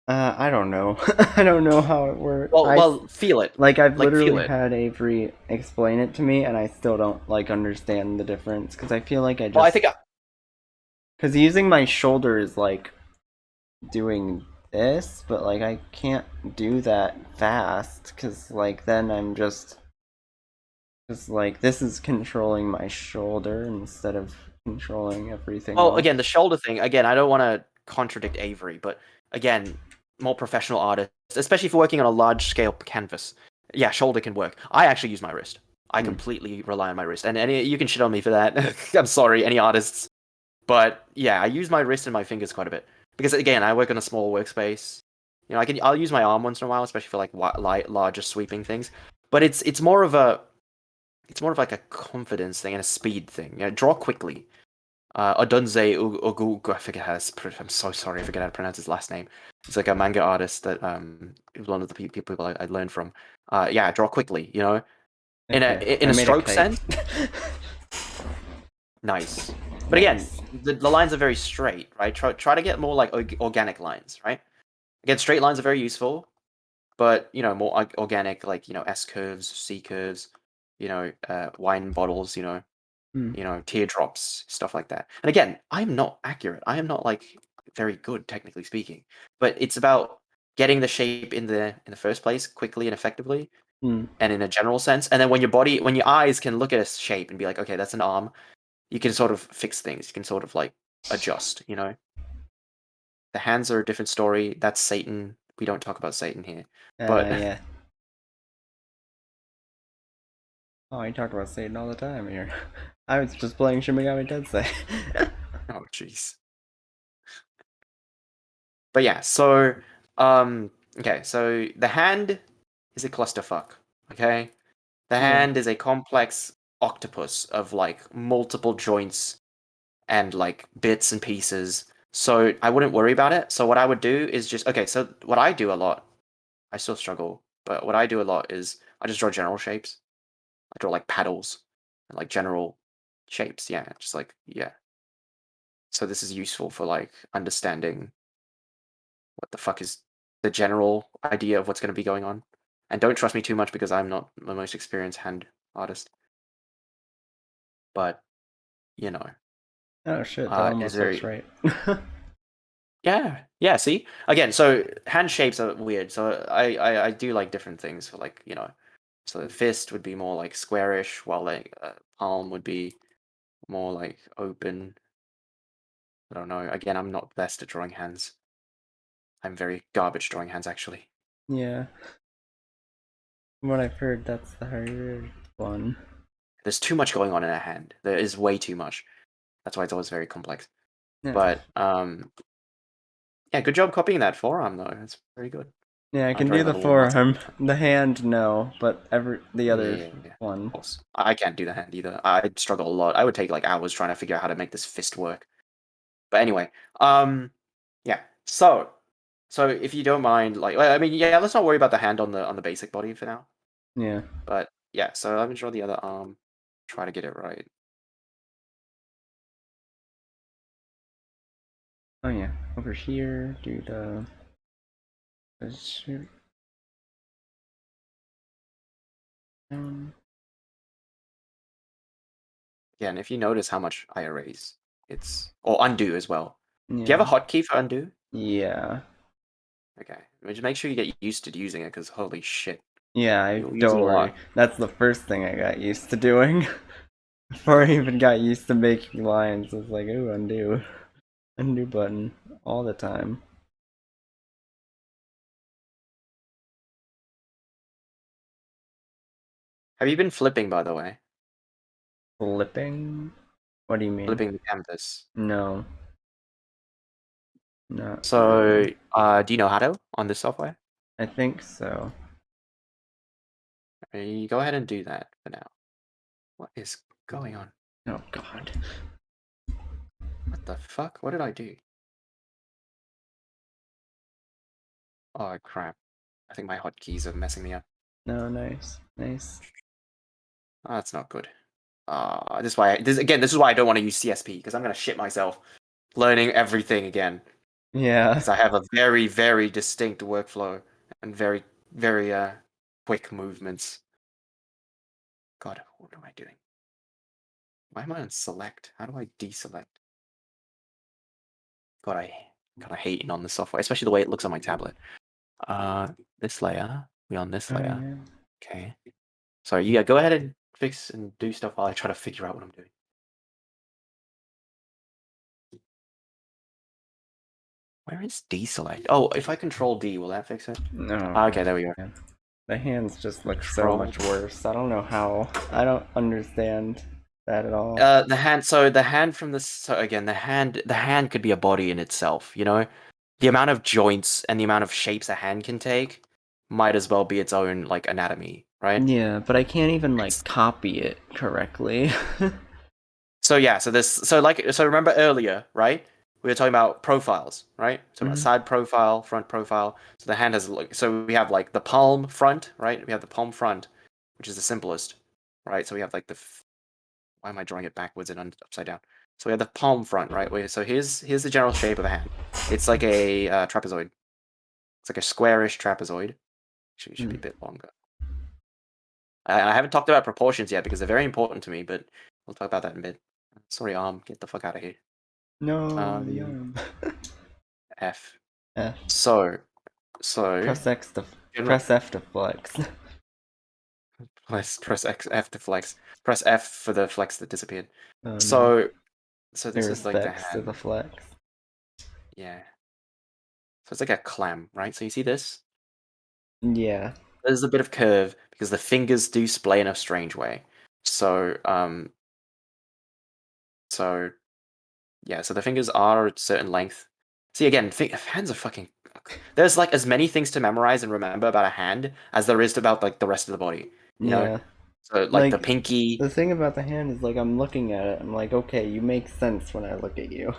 I don't know. I don't know how it works. Well, feel it. I've Like feel literally it. had Avery explain it to me, and I still don't like understand the difference because I feel like I Well, I just think because using my shoulder is like doing this, but like I can't do that fast because like then I'm just like this is controlling my shoulder instead of controlling everything well, again, the else. shoulder thing. Again, I don't want to contradict Avery, but again, more professional artists, especially if you're working on a large scale canvas, yeah, shoulder can work. I actually use my wrist. I Hmm. completely rely on my wrist, and you can shit on me for that. I'm sorry, any artists, but yeah, I use my wrist and my fingers quite a bit because again, I work on a small workspace. I'll use my arm once in a while, especially for like larger sweeping things. But it's more of like a confidence thing and a speed thing. Draw quickly. Odunze Ogu, I forget how to, I'm so sorry, I forget how to pronounce his last name. He's like a manga artist that was one of the people I learned from. Yeah, draw quickly, Okay, in I a made a stroke kite. sense, nice. But again, Nice. the lines are very straight, right? Try to get more like organic lines, right? Again, straight lines are very useful, but more organic, like S curves, C curves, wine bottles, Hmm. teardrops, stuff like that. And again, I'm not accurate. I am not like very good, technically speaking. But it's about getting the shape in the first place quickly and effectively, Hmm. and in a general sense. And then when your eyes can look at a shape and be like, okay, that's an arm, you can sort of fix things. You can sort of like adjust. The hands are a different story. That's Satan. We don't talk about Satan here. But Yeah. Oh, I talk about Satan all the time here. I was just playing Shin Megami Tensei. oh jeez. But yeah, so okay, so the hand is a clusterfuck. Okay, the Yeah. hand is a complex octopus of like multiple joints and like bits and pieces. So I wouldn't worry about it. So what I would do is just okay. So what I do a lot, I still struggle, but what I do a lot is I just draw general shapes. I draw like paddles and like general shapes. Yeah, just like yeah. So this is useful for like understanding what the fuck is the general idea of what's going to be going on. And don't trust me too much because I'm not the most experienced hand artist. But, you know, Oh shit, that it's almost looks very. right. Yeah, yeah, see? Again, so hand shapes are weird. So I do like different things for like, so the fist would be more like squarish, while like palm would be more like open. I don't know. Again, I'm not best at drawing hands. I'm very garbage drawing hands, actually. Yeah. From what I've heard, that's the harder one. There's too much going on in a hand. There is way too much. That's why it's always very complex. Yeah. But yeah, good job copying that forearm though. That's very good. Yeah, I I can draw do your the little muscle. forearm. The hand, no, but the Yeah, other yeah, yeah. Of one. course. I can't do the hand either. I struggle a lot. I would take like hours trying to figure out how to make this fist work. But anyway, yeah. So if you don't mind, like, well, I mean, yeah, let's not worry about the hand on the basic body for now. Yeah. But yeah, so let me draw the other arm. Try to get it right. Oh yeah. Over here, do the shoot. Again, if you notice how much I erase, it's or undo as well. Do you have Yeah. a hotkey for undo? Yeah. Okay, just make sure you get used to using it, because holy shit, Yeah, you'll use it don't a worry. lot. That's the first thing I got used to doing. Before I even got used to making lines, it's like, ooh, undo. Undo button all the time. Have you been flipping, by the way? Flipping? What do you mean? Flipping the canvas. No, not So, really. do you know how to on this software? I think so. You go ahead and do that for now. What is going on? Oh god. What the fuck? What did I do? Oh crap! I think my hotkeys are messing me up. No, nice. Nice. Oh, that's not good. This is why. This is why I don't want to use CSP, because I'm gonna shit myself learning everything again. Yeah. Because I have a very, very distinct workflow and very, very quick movements. God, what am I doing? Why am I on select? How do I deselect? God, I kind of hating on the software, especially the way it looks on my tablet. This layer. We on this Oh layer. yeah. Okay. Sorry, yeah, go ahead and fix and do stuff while I try to figure out what I'm doing. Where is deselect? Oh, if I control D, will that fix it? No, Okay, there we go. yeah. The hands just look so Control. much worse. I don't know how. I don't understand that at all. The hand. So the hand from this. So again, the hand could be a body in itself. The amount of joints and the amount of shapes a hand can take might as well be its own like anatomy, right? Yeah, but I can't even It's- like copy it correctly. So yeah, so remember earlier, right? We were talking about profiles, right? Talking about Mhm. side profile, front profile. So the hand has so we have like the palm front, right? We have the palm front, which is the simplest. right? So we have like why am I drawing it backwards and upside down? So we have the palm front, right? So here's the general shape of a hand. It's like a trapezoid. It's like a squarish trapezoid. Should be a bit longer. I haven't talked about proportions yet because they're very important to me, but we'll talk about that in a bit. Sorry, get the fuck out of here. No, the arm. F. F. So Press X to general, press F to flex. press F to flex. Press F for the flex that disappeared. Oh no. So this is like the Irrespects to hand. the flex. Yeah. So it's like a clam, right? So you see this? Yeah. There's a bit of curve because the fingers do splay in a strange way. So so yeah, so the fingers are a certain length. See again, hands are fucking. There's like as many things to memorize and remember about a hand as there is about like the rest of the body. You know, Yeah. so like the Like pinky. the thing about the hand is like I'm looking at it, I'm like, okay, you make sense when I look at you.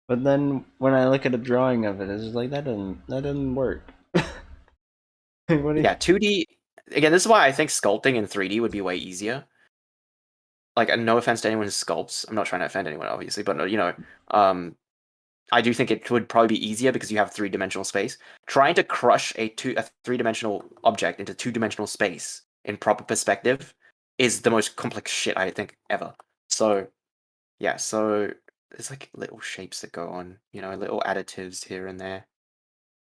But then when I look at a drawing of it, it's just like that doesn't work. Like, what do you... Yeah, 2D. Again, this is why I think sculpting in 3D would be way easier. Like, no offense to anyone who sculpts. I'm not trying to offend anyone, obviously, but you know, I do think it would probably be easier because you have 3-dimensional space. Trying to crush a 3-dimensional object into 2-dimensional space in proper perspective is the most complex shit I think ever. So yeah, so there's like little shapes that go on, you know, little additives here and there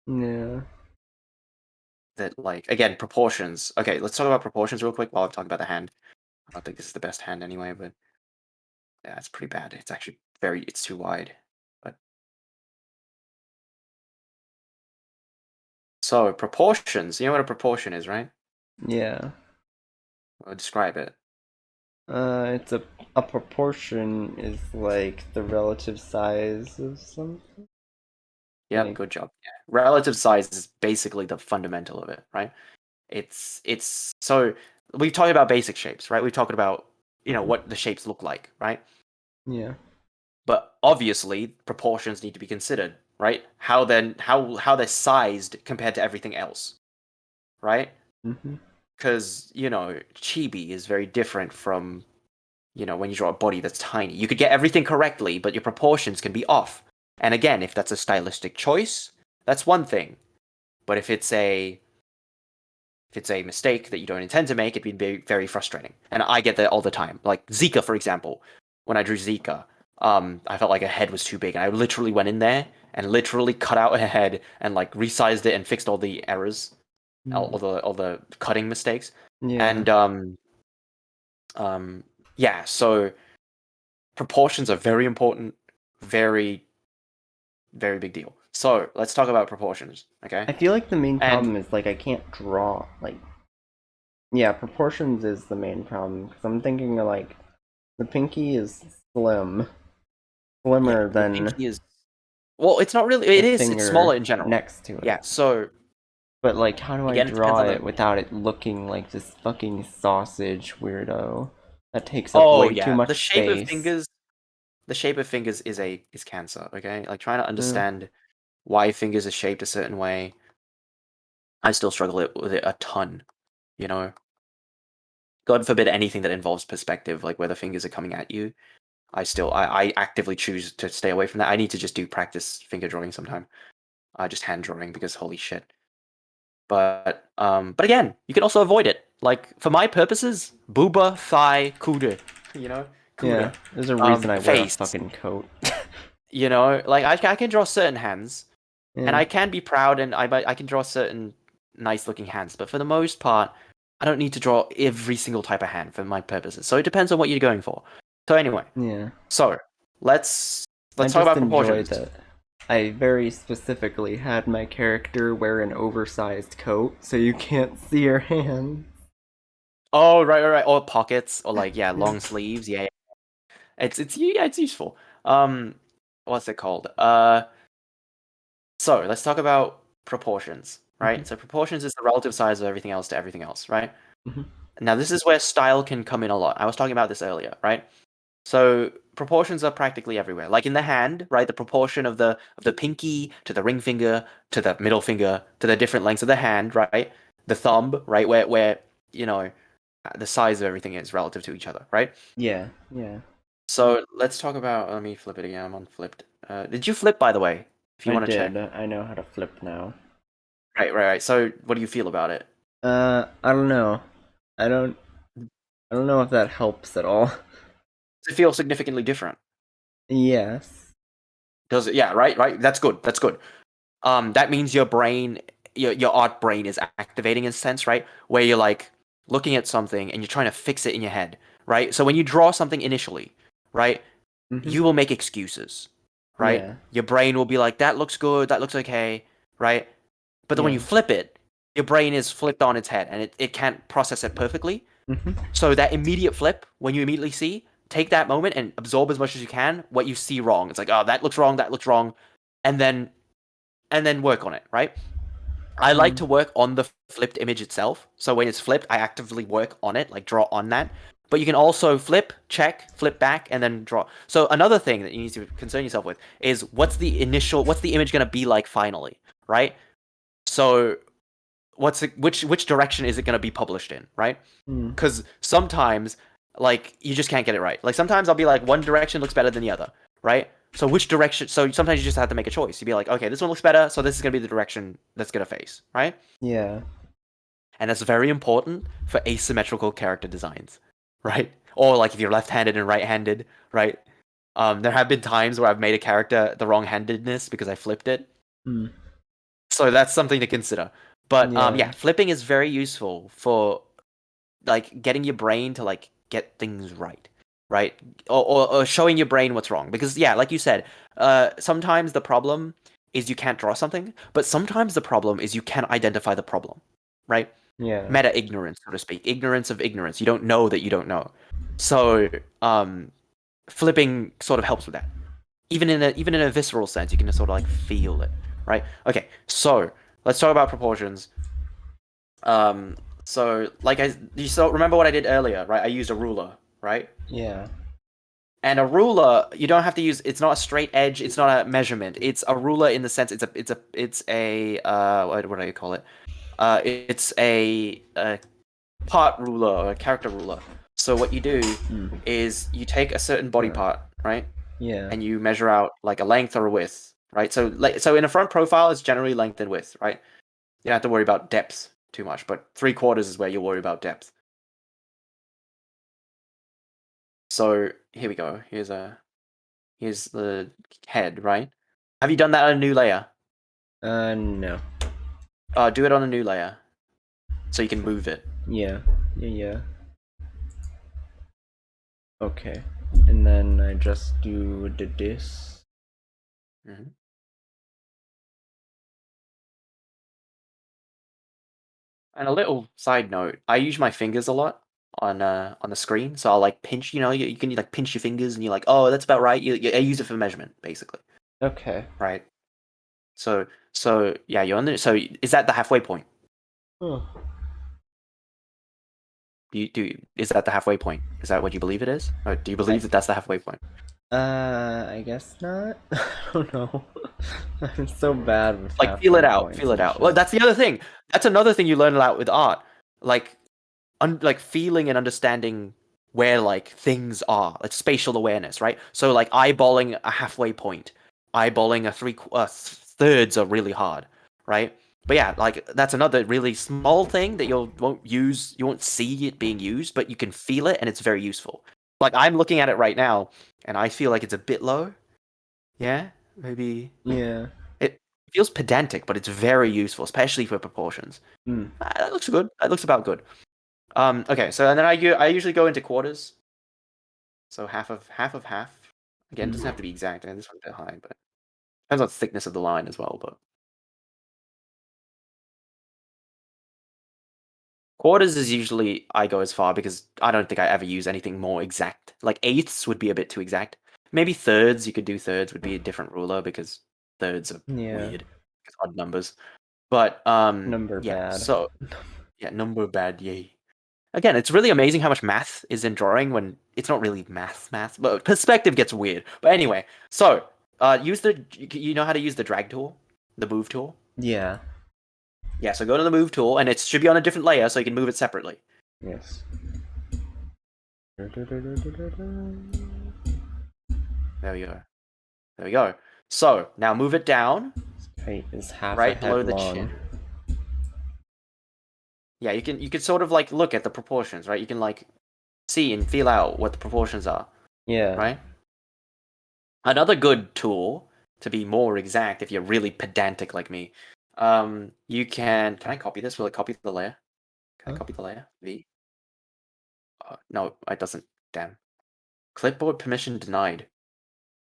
Yeah. that like again proportions. Okay, let's talk about proportions real quick while I'm talking about the hand. I don't think this is the best hand anyway, but yeah, it's pretty bad. It's actually it's too wide. But so proportions, you know what a proportion is, right? Yeah. I'll describe it. It's a proportion is like the relative size of something. Yep, Like, good job. Yeah. Relative size is basically the fundamental of it, right? It's so we've talked about basic shapes, right? We've talked about, you know, what the shapes look like, right? yeah. But obviously proportions need to be considered, right? How they're sized compared to everything else, right? Mhm. Because, you know, chibi is very different from, you know, when you draw a body that's tiny. You could get everything correctly, but your proportions can be off. And again, if that's a stylistic choice, that's one thing. But if it's a mistake that you don't intend to make, it'd be very, very frustrating. And I get that all the time. Like Zika, for example. When I drew Zika, I felt like her head was too big, and I literally went in there and literally cut out her head and like resized it and fixed all the errors, all the cutting mistakes. Yeah. And yeah, so proportions are very important, very, very big deal. So let's talk about proportions, okay? I feel like the main And problem is like I can't draw. Like, yeah, proportions is the main problem because I'm thinking of like the pinky is yeah, slimmer the than pinky is well, it's not really. the It is. It's smaller finger in general. next to it. Yeah. So But like, how do I again, it depends draw on the. it without it looking like this fucking sausage weirdo that takes up Oh way too yeah, much space? the shape of fingers is cancer. Okay, like trying to Uh, understand why fingers are shaped a certain way. I still struggle with it a ton. You know, God forbid anything that involves perspective, like where the fingers are coming at you. I actively choose to stay away from that. I need to just do practice finger drawing sometime. Just hand drawing because holy shit. But again, you can also avoid it. Like for my purposes, booba, thigh, kuda. You know, yeah, kuda. there's a reason I wear a Face. fucking coat. You know, like I can draw certain hands, and Yeah, I can be proud, and I can draw certain nice looking hands. But for the most part, I don't need to draw every single type of hand for my purposes. So it depends on what you're going for. So anyway, yeah. so let's I talk just about enjoy proportions. that I very specifically had my character wear an oversized coat so you can't see her hands. Oh right. Or pockets, or like yeah, Yeah. long sleeves. Yeah, it's useful. What's it called? So let's talk about proportions, Mhm, right? So proportions is the relative size of everything else to everything else, right? mhm. Now this is where style can come in a lot. I was talking about this earlier, right? So proportions are practically everywhere. Like in the hand, right? The proportion of the pinky to the ring finger to the middle finger to the different lengths of the hand, right? The thumb, right? Where you know the size of everything is relative to each other, right? Yeah, yeah. So let's talk about. Let me flip it again. I'm on flipped. Did you flip, by the way? If you I want to did. check. I know how to flip now. Right. So what do you feel about it? I don't know. I don't. I don't know if that helps at all. Does it feel significantly different? Yes. Does it? Yeah. Right. That's good. That's good. That means your brain, your art brain is activating in a sense, right? Where you're like looking at something and you're trying to fix it in your head, right? So when you draw something initially, right, Mhm. you will make excuses, right? Yeah. Your brain will be like, that looks good, that looks okay, right? But then when Yeah. you flip it, your brain is flipped on its head and it can't process it perfectly. Mhm. So that immediate flip, when you immediately see, take that moment and absorb as much as you can what you see wrong. It's like, oh, that looks wrong, and then work on it, right? I like Mm. to work on the flipped image itself. So when it's flipped, I actively work on it, like draw on that. But you can also flip, check, flip back, and then draw. So another thing that you need to concern yourself with is what's the image gonna be like finally, right? So which direction is it gonna be published in, right? Mm. Because sometimes like you just can't get it right. Like sometimes I'll be like one direction looks better than the other, right? So which direction? So sometimes you just have to make a choice. You'd be like, okay, this one looks better, so this is gonna be the direction that's gonna face, right? Yeah. And that's very important for asymmetrical character designs, right? Or like if you're left-handed and right-handed, right? There have been times where I've made a character the wrong-handedness because I flipped it. Mm. So that's something to consider. But Yeah. yeah, flipping is very useful for like getting your brain to like get things right, right? Or showing your brain what's wrong. Because yeah, like you said, sometimes the problem is you can't draw something, but sometimes the problem is you can't identify the problem, right? Yeah. Meta ignorance, so to speak, ignorance of ignorance. You don't know that you don't know. So flipping sort of helps with that. Even in a visceral sense, you can just sort of like feel it, right? Okay, so let's talk about proportions. Um, so like you still remember what I did earlier, right? I used a ruler, right? Yeah. And a ruler, you don't have to use. It's not a straight edge. It's not a measurement. It's a ruler in the sense it's a what do you call it? It's a part ruler or a character ruler. So what you do Mm. is you take a certain body Huh. part, right, Yeah. and you measure out like a length or a width, right? So in a front profile, it's generally length and width, right? You don't have to worry about depth too much, but 3/4 is where you worry about depth. So here we go. Here's the head, right? Have you done that on a new layer? No. Do it on a new layer so you can move it. Yeah. Yeah. Yeah. Okay. And then I just did this. hmm And a little side note, I use my fingers a lot on the screen, so I'll like pinch. You can like pinch your fingers, and you're like, oh, that's about right. I use it for measurement, basically, Okay. right? So yeah, you're on the. So is that the halfway point? Oh. Is that the halfway point? Is that what you believe it is, or do you I, believe that that's the halfway point? I guess not. I don't know. I'm so bad with Like feel it halfway out, points feel it and out. Well, shit. that's the other thing. That's another thing you learn a lot with art, like like feeling and understanding where like things are, like spatial awareness, right? So like eyeballing a halfway point, eyeballing a thirds are really hard, right? But yeah, like that's another really small thing that you won't see it being used, but you can feel it and it's very useful. Like I'm looking at it right now and I feel like it's a bit low. Yeah, maybe Yeah. it feels pedantic, but it's very useful, especially for proportions. Mm. That looks good. That looks about good. Okay, so and then I usually go into quarters. So half of half. Again, it doesn't have Mm. to be exact. And this one's a bit high, but depends on the thickness of the line as well. But quarters is usually I go as far because I don't think I ever use anything more exact. Like eighths would be a bit too exact. Maybe thirds, you could do thirds would be a different ruler because thirds are Yeah. weird. It's odd numbers. But Number yeah, bad. so yeah, number bad, yay. Again, it's really amazing how much math is in drawing when it's not really math, but perspective gets weird. But anyway, so use you know how to use the drag tool, the move tool. Yeah. Yeah, so go to the move tool, and it should be on a different layer, so you can move it separately. Yes. There we go. There we go. So now move it down Height is half a right head below the long. chin. Yeah, you can sort of like look at the proportions, right? You can like see and feel out what the proportions are, Yeah. right? Another good tool to be more exact, if you're really pedantic like me, you can. Can I copy this? Will it copy the layer? Can I Huh? copy the layer? V. No, it doesn't. Damn. Clipboard permission denied.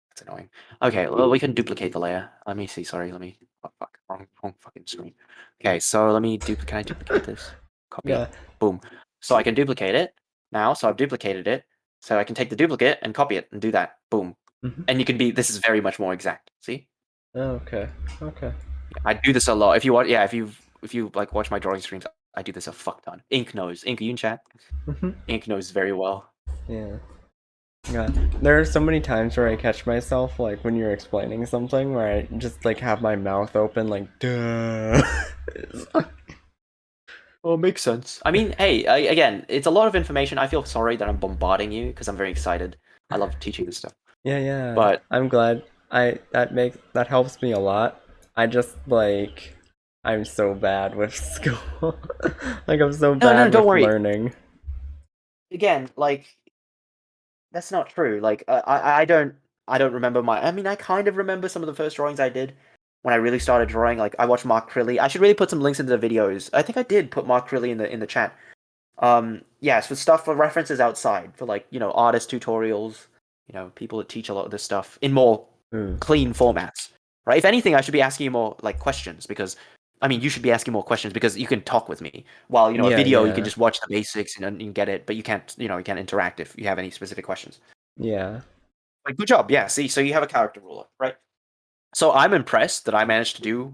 That's annoying. Okay, well, we can duplicate the layer. Let me see. Sorry, let me. Oh, fuck, wrong fucking screen. Okay, so let me duplicate. Can I duplicate this? Copy. Yeah. Boom. So I can duplicate it now. So I've duplicated it. So I can take the duplicate and copy it and do that. Boom. Mhm. And you can be. This is very much more exact. See? Okay. Okay. I do this a lot. If you want, yeah, if you like watch my drawing streams, I do this a fuck ton. Ink knows. Ink, you in chat? Mhm. Ink knows very well. Yeah. Yeah. There are so many times where I catch myself like when you're explaining something where I just like have my mouth open like duh. Well, makes sense. I mean, hey, again, it's a lot of information. I feel sorry that I'm bombarding you because I'm very excited. I love teaching this stuff. Yeah, yeah. But I'm glad. That helps me a lot. I just like I'm so bad with school. Like I'm so no, bad don't with worry. learning. Again, like that's not true. Like I don't remember my. I mean, I kind of remember some of the first drawings I did when I really started drawing. Like I watched Mark Crilly. I should really put some links into the videos. I think I did put Mark Crilly in the chat. Yes, for stuff for references outside for like artist tutorials. People that teach a lot of this stuff in more Mm. clean formats. Right. If anything, I should be asking you more like questions because. I mean, you should be asking more questions because you can talk with me. While a Yeah, video, you can yeah. just watch the basics and you can get it, but you can't interact if you have any specific questions. Yeah. Like, good job. Yeah. See, so you have a character ruler, right? So I'm impressed that I managed to do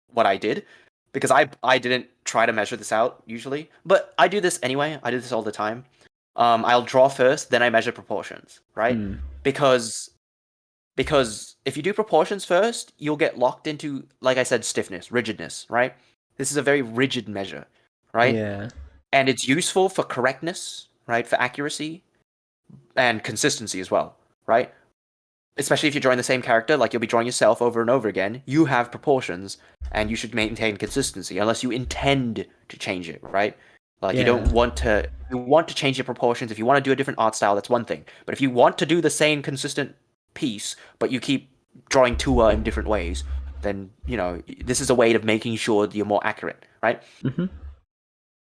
what I did because I didn't try to measure this out usually, but I do this anyway. I do this all the time. I'll draw first, then I measure proportions, right? Mm. Because if you do proportions first, you'll get locked into, like I said, stiffness, rigidness, right? This is a very rigid measure, right? Yeah. And it's useful for correctness, right? For accuracy and consistency as well, right? Especially if you're drawing the same character, like you'll be drawing yourself over and over again, you have proportions and you should maintain consistency unless you intend to change it, right? Like Yeah. you want to change your proportions. If you want to do a different art style, that's one thing. But if you want to do the same consistent piece, but you keep drawing Tua in different ways, then, this is a way of making sure that you're more accurate, right? Mhm.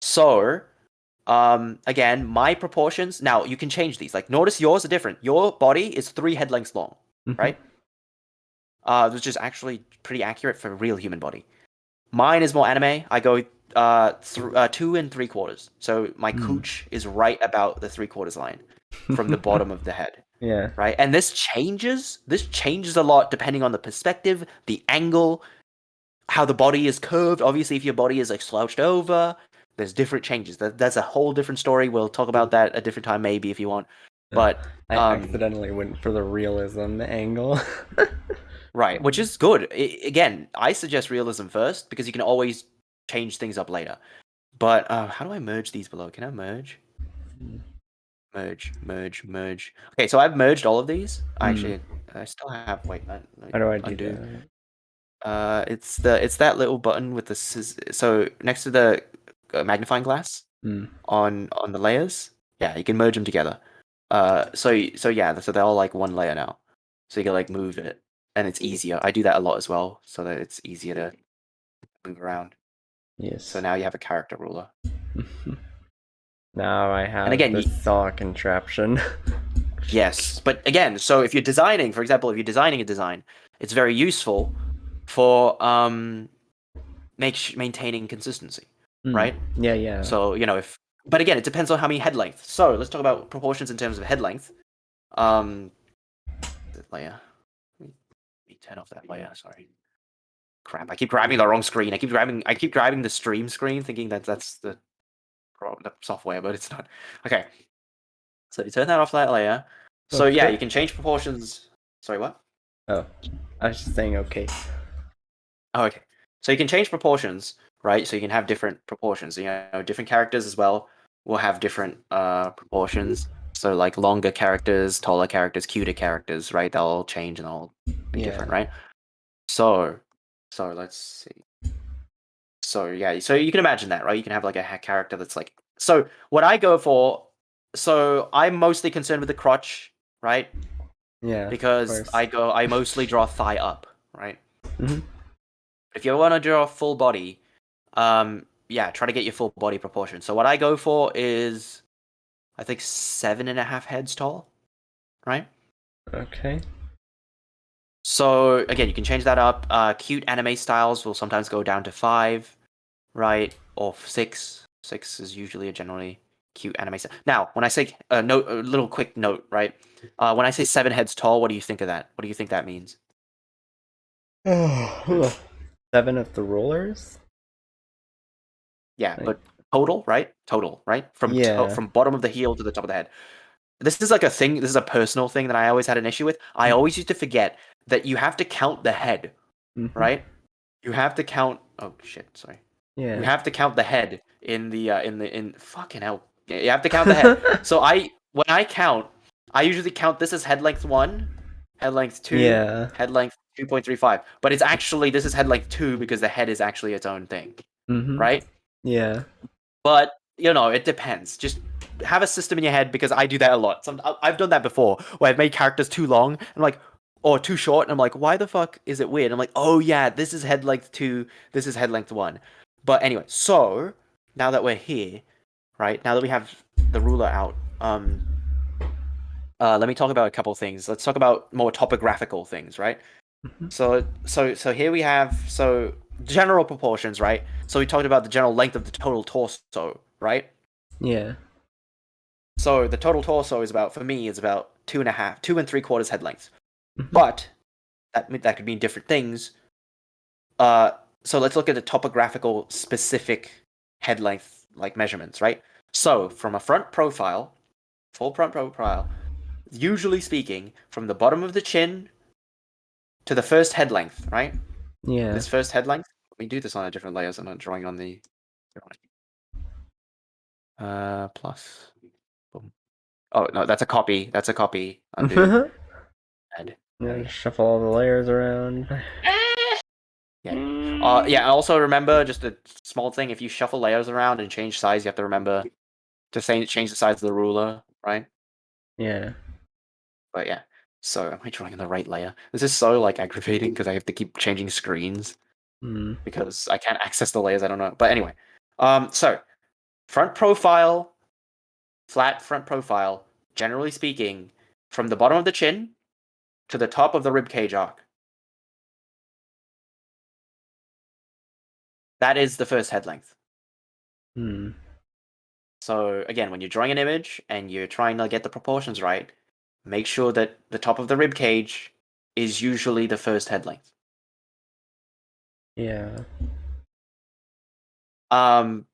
So, again, my proportions, now you can change these. Like, notice yours are different. Your body is 3 head lengths long, Mhm. right? Which is actually pretty accurate for a real human body. Mine is more anime. I go 2 3/4. So my Mm. cooch is right about the 3/4 line from the bottom of the head, Yeah. right? And this changes. This changes a lot depending on the perspective, the angle, how the body is curved. Obviously, if your body is like slouched over, there's different changes. That's a whole different story. We'll talk about that a different time, maybe if you want. But I accidentally went for the realism angle. right, which is good. Again, I suggest realism first because you can always change things up later. But how do I merge these below? Can I merge? Merge. Okay, so I've merged all of these. Actually, I still have. Wait, let me How do I do undo. that? It's that little button with the so next to the magnifying glass Mm. on the layers. Yeah, you can merge them together. So yeah, so they're all like one layer now. So you can like move it, and it's easier. I do that a lot as well, so that it's easier to move around. So Yes. now you have a character ruler. Now I And have again, the saw contraption. yes, but again, so if you're designing, for example, if you're designing a design, it's very useful for maintaining consistency, Mm. right? Yeah, yeah. So but again, it depends on how many head length. So let's talk about proportions in terms of head length. The layer. Let me turn off that layer. Sorry. Crap! I keep grabbing the wrong screen. I keep grabbing the stream screen, thinking that that's the software, but it's not. Okay. So you turn that off that layer. So yeah, Okay. you can change proportions. Sorry, what? Oh, I was just saying okay. Oh, okay. So you can change proportions, right? So you can have different proportions. Different characters as well will have different proportions. So like longer characters, taller characters, cuter characters, right? They'll all change and they'll be different, right? So let's see. So yeah, so you can imagine that, right? You can have like a character that's like. So what I go for, so I'm mostly concerned with the crotch, right? Yeah. Of Because course. I mostly draw thigh up, right? Mhm. If you want to draw full body, yeah, try to get your full body proportion. So what I go for is, I think 7.5 heads tall, right? Okay. So again, you can change that up. Cute anime styles will sometimes go down to 5, right? Or 6. 6 is usually a generally cute anime style. Now, when I say a little quick note, right? When I say 7 heads tall, what do you think of that? What do you think that means? 7 of the rulers. Yeah, Like, but total, right? Total, right? yeah. From bottom of the heel to the top of the head. This is like a thing. This is a personal thing that I always had an issue with. I always used to forget that you have to count the head, Mhm. right? You have to count. Oh shit! Sorry. You Yeah. have to count the head in fucking hell. Yeah, you have to count the head. So when I count, I usually count this as head length 1, head length 2, Yeah. head length 2.35. But it's actually this is head length 2 because the head is actually its own thing, Mhm. right? Yeah. But it depends. Just have a system in your head because I do that a lot. I've done that before where I've made characters too long and like, or too short, and I'm like, why the fuck is it weird? I'm like, oh yeah, this is head length 2, this is head length 1. But anyway, so now that we're here, right? Now that we have the ruler out, let me talk about a couple things. Let's talk about more topographical things, right? Mhm. So here we have general proportions, right? So we talked about the general length of the total torso, right? Yeah. So the total torso is about, for me, is about 2.5, 2 3/4 head length. Mhm. But that could mean different things. So let's look at the topographical specific head length like measurements, right? So from a front profile, full front profile, usually speaking, from the bottom of the chin to the first head length, right? Yeah. This first head length. Let me do this on a different layer. So I'm not drawing on the plus. Boom. Oh no, that's a copy. That's a copy. Undo. Head. Yeah, Right. shuffle all the layers around. Yeah. Yeah. Also remember just a small thing. If you shuffle layers around and change size, you have to remember to change the size of the ruler, right? Yeah. But yeah. So am I drawing in the right layer? This is so like aggravating because I have to keep changing screens Mm. because I can't access the layers. I don't know. But anyway. So front profile, flat front profile. Generally speaking, from the bottom of the chin to the top of the rib cage arc. That is the first head length. Mm. So again, when you're drawing an image and you're trying to get the proportions right, make sure that the top of the rib cage is usually the first head length. Yeah. Um,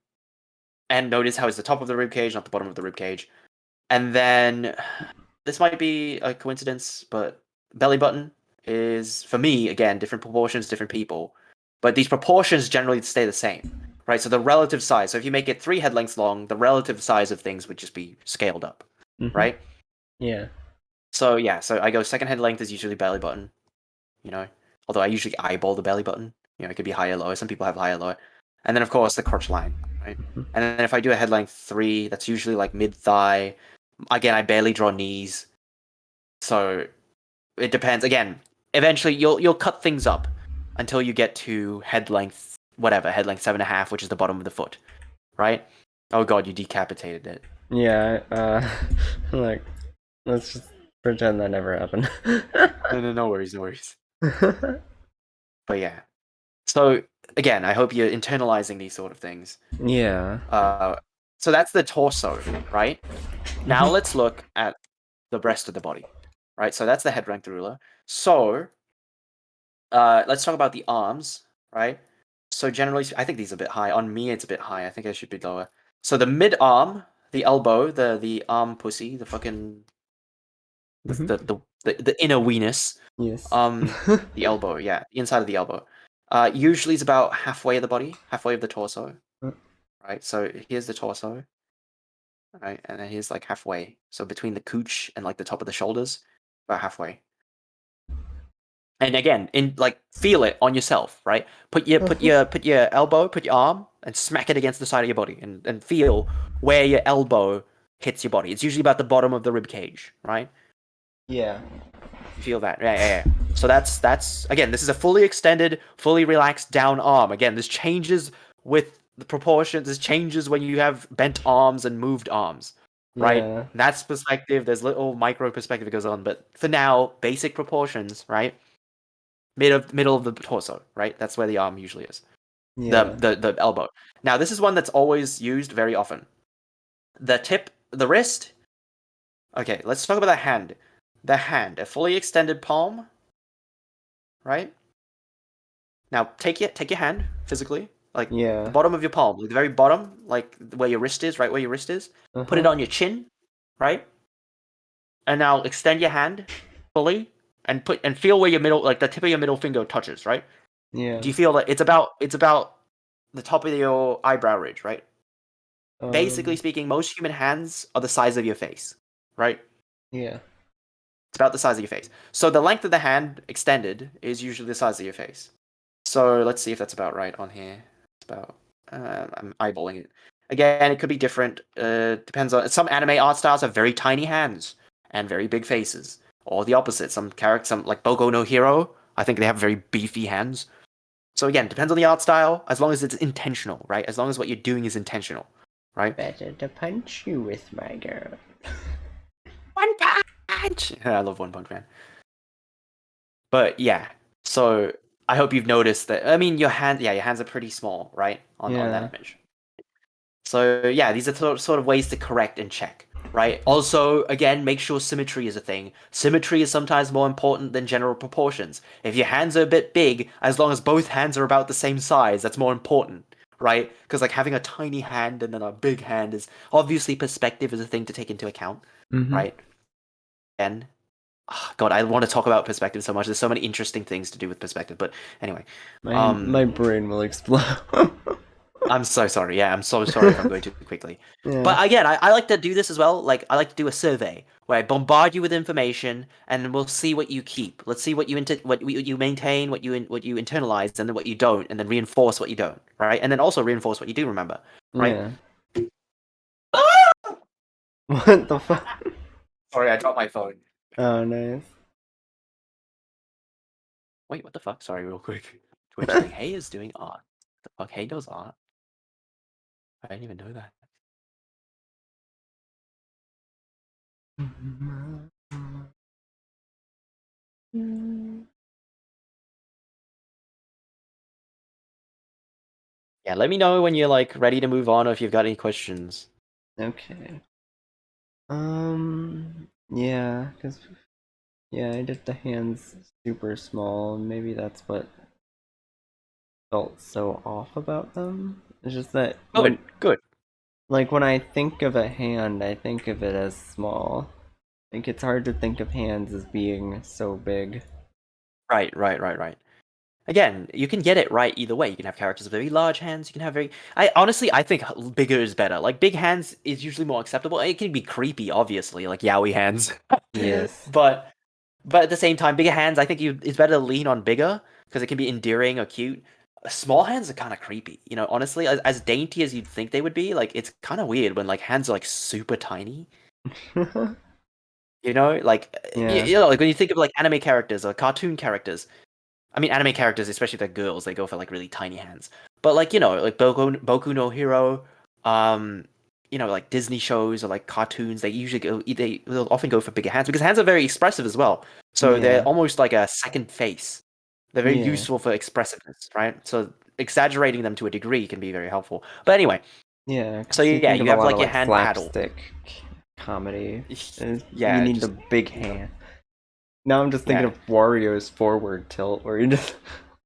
and notice how it's the top of the rib cage, not the bottom of the rib cage. And then this might be a coincidence, but belly button is, for me, again, different proportions, different people. But these proportions generally stay the same, right? So the relative size. So if you make it 3 head lengths long, the relative size of things would just be scaled up, Mhm. right? Yeah. So yeah, so I go second head length is usually belly button, although I usually eyeball the belly button. It could be higher, lower. Some people have higher, lower. And then of course the crotch line, right? Mhm. And then if I do a head length 3, that's usually like mid thigh. Again, I barely draw knees. So it depends. Again, eventually you'll cut things up until you get to head length, whatever, head length 7.5, which is the bottom of the foot, right? Oh god, you decapitated it. Yeah. Like, let's just pretend that never happened. No worries, no worries. But yeah. So again, I hope you're internalizing these sort of things. Yeah. So that's the torso, right? Now Mhm. let's look at the rest of the body, right? So that's the head rank ruler. So let's talk about the arms, right? So generally, I think these are a bit high. On me, it's a bit high. I think I should be lower. So the mid arm, the elbow, the arm pussy, the fucking Mhm. the inner weenus, Yes. the elbow, yeah, the inside of the elbow. Usually it's about halfway of the body, halfway of the torso, right? So here's the torso. right? And then here's like halfway. So between the cooch and like the top of the shoulders, about halfway. And again, in like feel it on yourself, right? Put your elbow, put your arm, and smack it against the side of your body, and feel where your elbow hits your body. It's usually about the bottom of the rib cage, right? Yeah. Feel that, yeah. So that's again, this is a fully extended, fully relaxed down arm. Again, this changes with the proportions. This changes when you have bent arms and moved arms, right? Yeah. That's perspective. There's little micro perspective that goes on, but for now, basic proportions, right? Middle of the torso, right? That's where the arm usually is. Yeah. The elbow. Now, this is one that's always used very often. The tip, the wrist. Okay, let's talk about the hand. The hand, a fully extended palm, right? Now take your hand physically, like the Yeah. bottom of your palm, like the very bottom, like where your wrist is, right where your wrist is. Put it Uh-huh. on your chin, right? And now extend your hand fully and feel where your middle, like the tip of your middle finger touches, right? Yeah. Do you feel that it's about the top of your eyebrow ridge, right? Basically Um. speaking, most human hands are the size of your face, right? Yeah. It's about the size of your face. So the length of the hand extended is usually the size of your face. So let's see if that's about right on here. It's about. I'm eyeballing it. Again, it could be different. Depends on some anime art styles have very tiny hands and very big faces, or the opposite. Some like Boku no Hero, I think they have very beefy hands. So again, depends on the art style. As long as it's intentional, right? As long as what you're doing is intentional, right? Better to punch you with, my girl. One Punch. I love One Punch Man. But yeah, so I hope you've noticed that. I mean, your hands are pretty small, right? On Yeah. that image. So yeah, these are sort of ways to correct and check, right? Also, again, make sure symmetry is a thing. Symmetry is sometimes more important than general proportions. If your hands are a bit big, as long as both hands are about the same size, that's more important, right? Because like having a tiny hand and then a big hand is obviously perspective is a thing to take into account, Mm-hmm. right? And God, I want to talk about perspective so much. There's so many interesting things to do with perspective. But anyway, My brain will explode. I'm so sorry. Yeah, I'm so sorry if I'm going too quickly. Yeah. But again, I like to do this as well. Like I like to do a survey where I bombard you with information, and we'll see what you keep. Let's see what you maintain, what you internalize, and then what you don't, and then reinforce what you don't, right? And then also reinforce what you do remember, right? Yeah. What the fuck? Sorry, I dropped my phone. Oh, nice. Wait, what the fuck? Sorry, real quick. Twitch saying, "Hey is doing art." The fuck, Hey does art. I didn't even know that. Yeah, let me know when you're like ready to move on, or if you've got any questions. Okay. Yeah, because yeah, I did the hands super small, and maybe that's what felt so off about them. It's just that Good. when I think of a hand, I think of it as small. Like it's hard to think of hands as being so big. Right. Again, you can get it right either way. You can have characters with very large hands. You can have very. I think bigger is better. Like big hands is usually more acceptable. It can be creepy, obviously, like yaoi hands. Yes. but at the same time, bigger hands, I think it's better to lean on bigger because it can be endearing or cute. Small hands are kind of creepy, honestly. As dainty as you'd think they would be, like it's kind of weird when like hands are like super tiny. Like Yeah. like when you think of like anime characters or cartoon characters. I mean, anime characters, especially if they're girls, they go for like really tiny hands. But like like Boku no Hero, like Disney shows or like cartoons, they'll often go for bigger hands because hands are very expressive as well. So they're Yeah. almost like a second face. They're very Yeah. useful for expressiveness, right? So exaggerating them to a degree can be very helpful. But anyway, Yeah, so because you yeah, think of you a have lot of like your like hand paddle. slapstick comedy. You Yeah, need the just big hand. Now I'm just thinking yeah. of Wario's forward tilt, where he just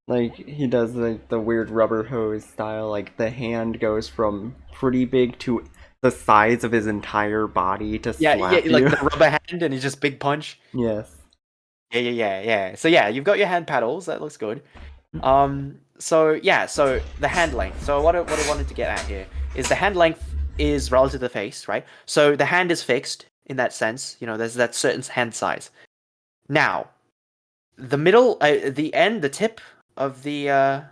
like he does like the weird rubber hose style. Like the hand goes from pretty big to the size of his entire body to Yeah, slap like you. the rubber hand and it's just big punch. Yes. Yeah. So yeah, you've got your hand paddles. That looks good. So yeah, so the hand length. So what I wanted to get at here is the hand length. is relative to the face, right? So the hand is fixed in that sense. There's that certain hand size. Now, the middle, the end, the tip of the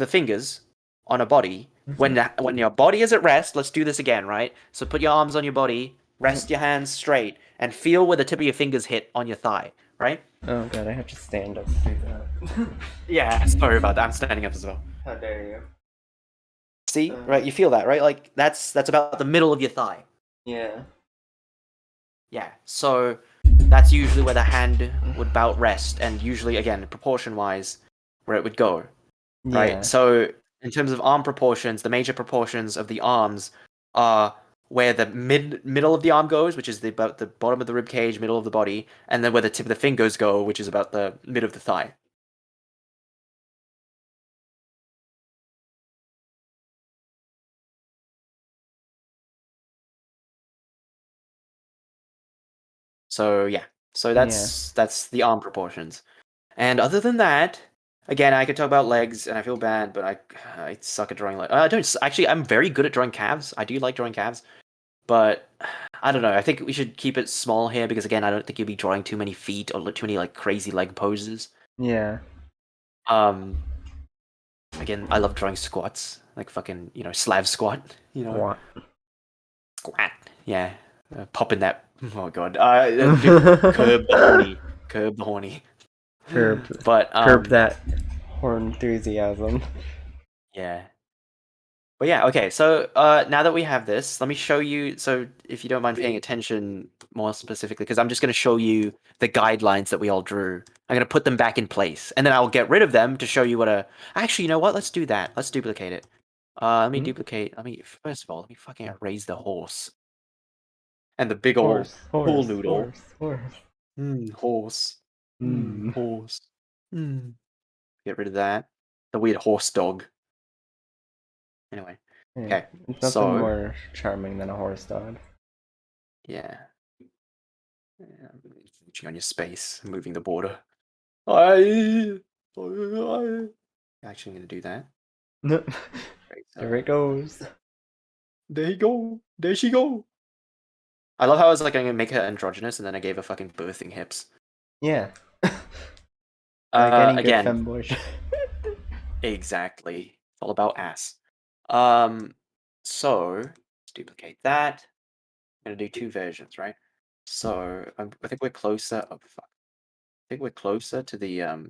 fingers on a body. When your body is at rest, let's do this again, right? So put your arms on your body, rest your hands straight, and feel where the tip of your fingers hit on your thigh, right? Oh god, I have to stand up to do that. Yeah, sorry about that. I'm standing up as well. How dare you? See, right? You feel that, right? Like that's about the middle of your thigh. Yeah. Yeah. So that's usually where the hand would about rest, and usually, again, proportion-wise, where it would go, right? Yeah. So in terms of arm proportions, the major proportions of the arms are where the middle of the arm goes, which is about the bottom of the rib cage, middle of the body, and then where the tip of the fingers go, which is about the mid of the thigh. So yeah. So that's the arm proportions. And other than that, again, I could talk about legs, and I feel bad, but I suck at drawing legs. I don't actually. I'm very good at drawing calves. I do like drawing calves, but I don't know. I think we should keep it small here because again, I don't think you'll be drawing too many feet or too many like crazy leg poses. Yeah. Um, Again, I love drawing squats, like fucking Slav squat. What? Squat. Yeah, popping that. Oh god. Curb the horny. Curb the horny. Curb But curb that horn enthusiasm. yeah. But yeah, okay. So now that we have this, let me show you. So if you don't mind paying attention more specifically, because I'm just going to show you the guidelines that we all drew. I'm going to put them back in place, and then I'll get rid of them to show you what a. Actually, you know what? Let's do that. Let's duplicate it. Let me duplicate. First of all, let me fucking erase the horse and the big old pool noodle. Horse. Horse. Mm. Horse. Get rid of that. The weird horse dog. Anyway. Yeah. Okay. It's nothing more charming than a horse dog. Yeah. Reaching on your space, moving the border. I. Actually, I'm gonna do that. No. Right, There it goes. There you go. There she go. I love how I was like, I'm gonna make her androgynous, and then I gave her fucking birthing hips. Yeah. Like any good Again, femboy. exactly. It's all about ass. So let's duplicate that. I'm gonna do two versions, right? So I think we're closer. Oh fuck. I think we're closer to the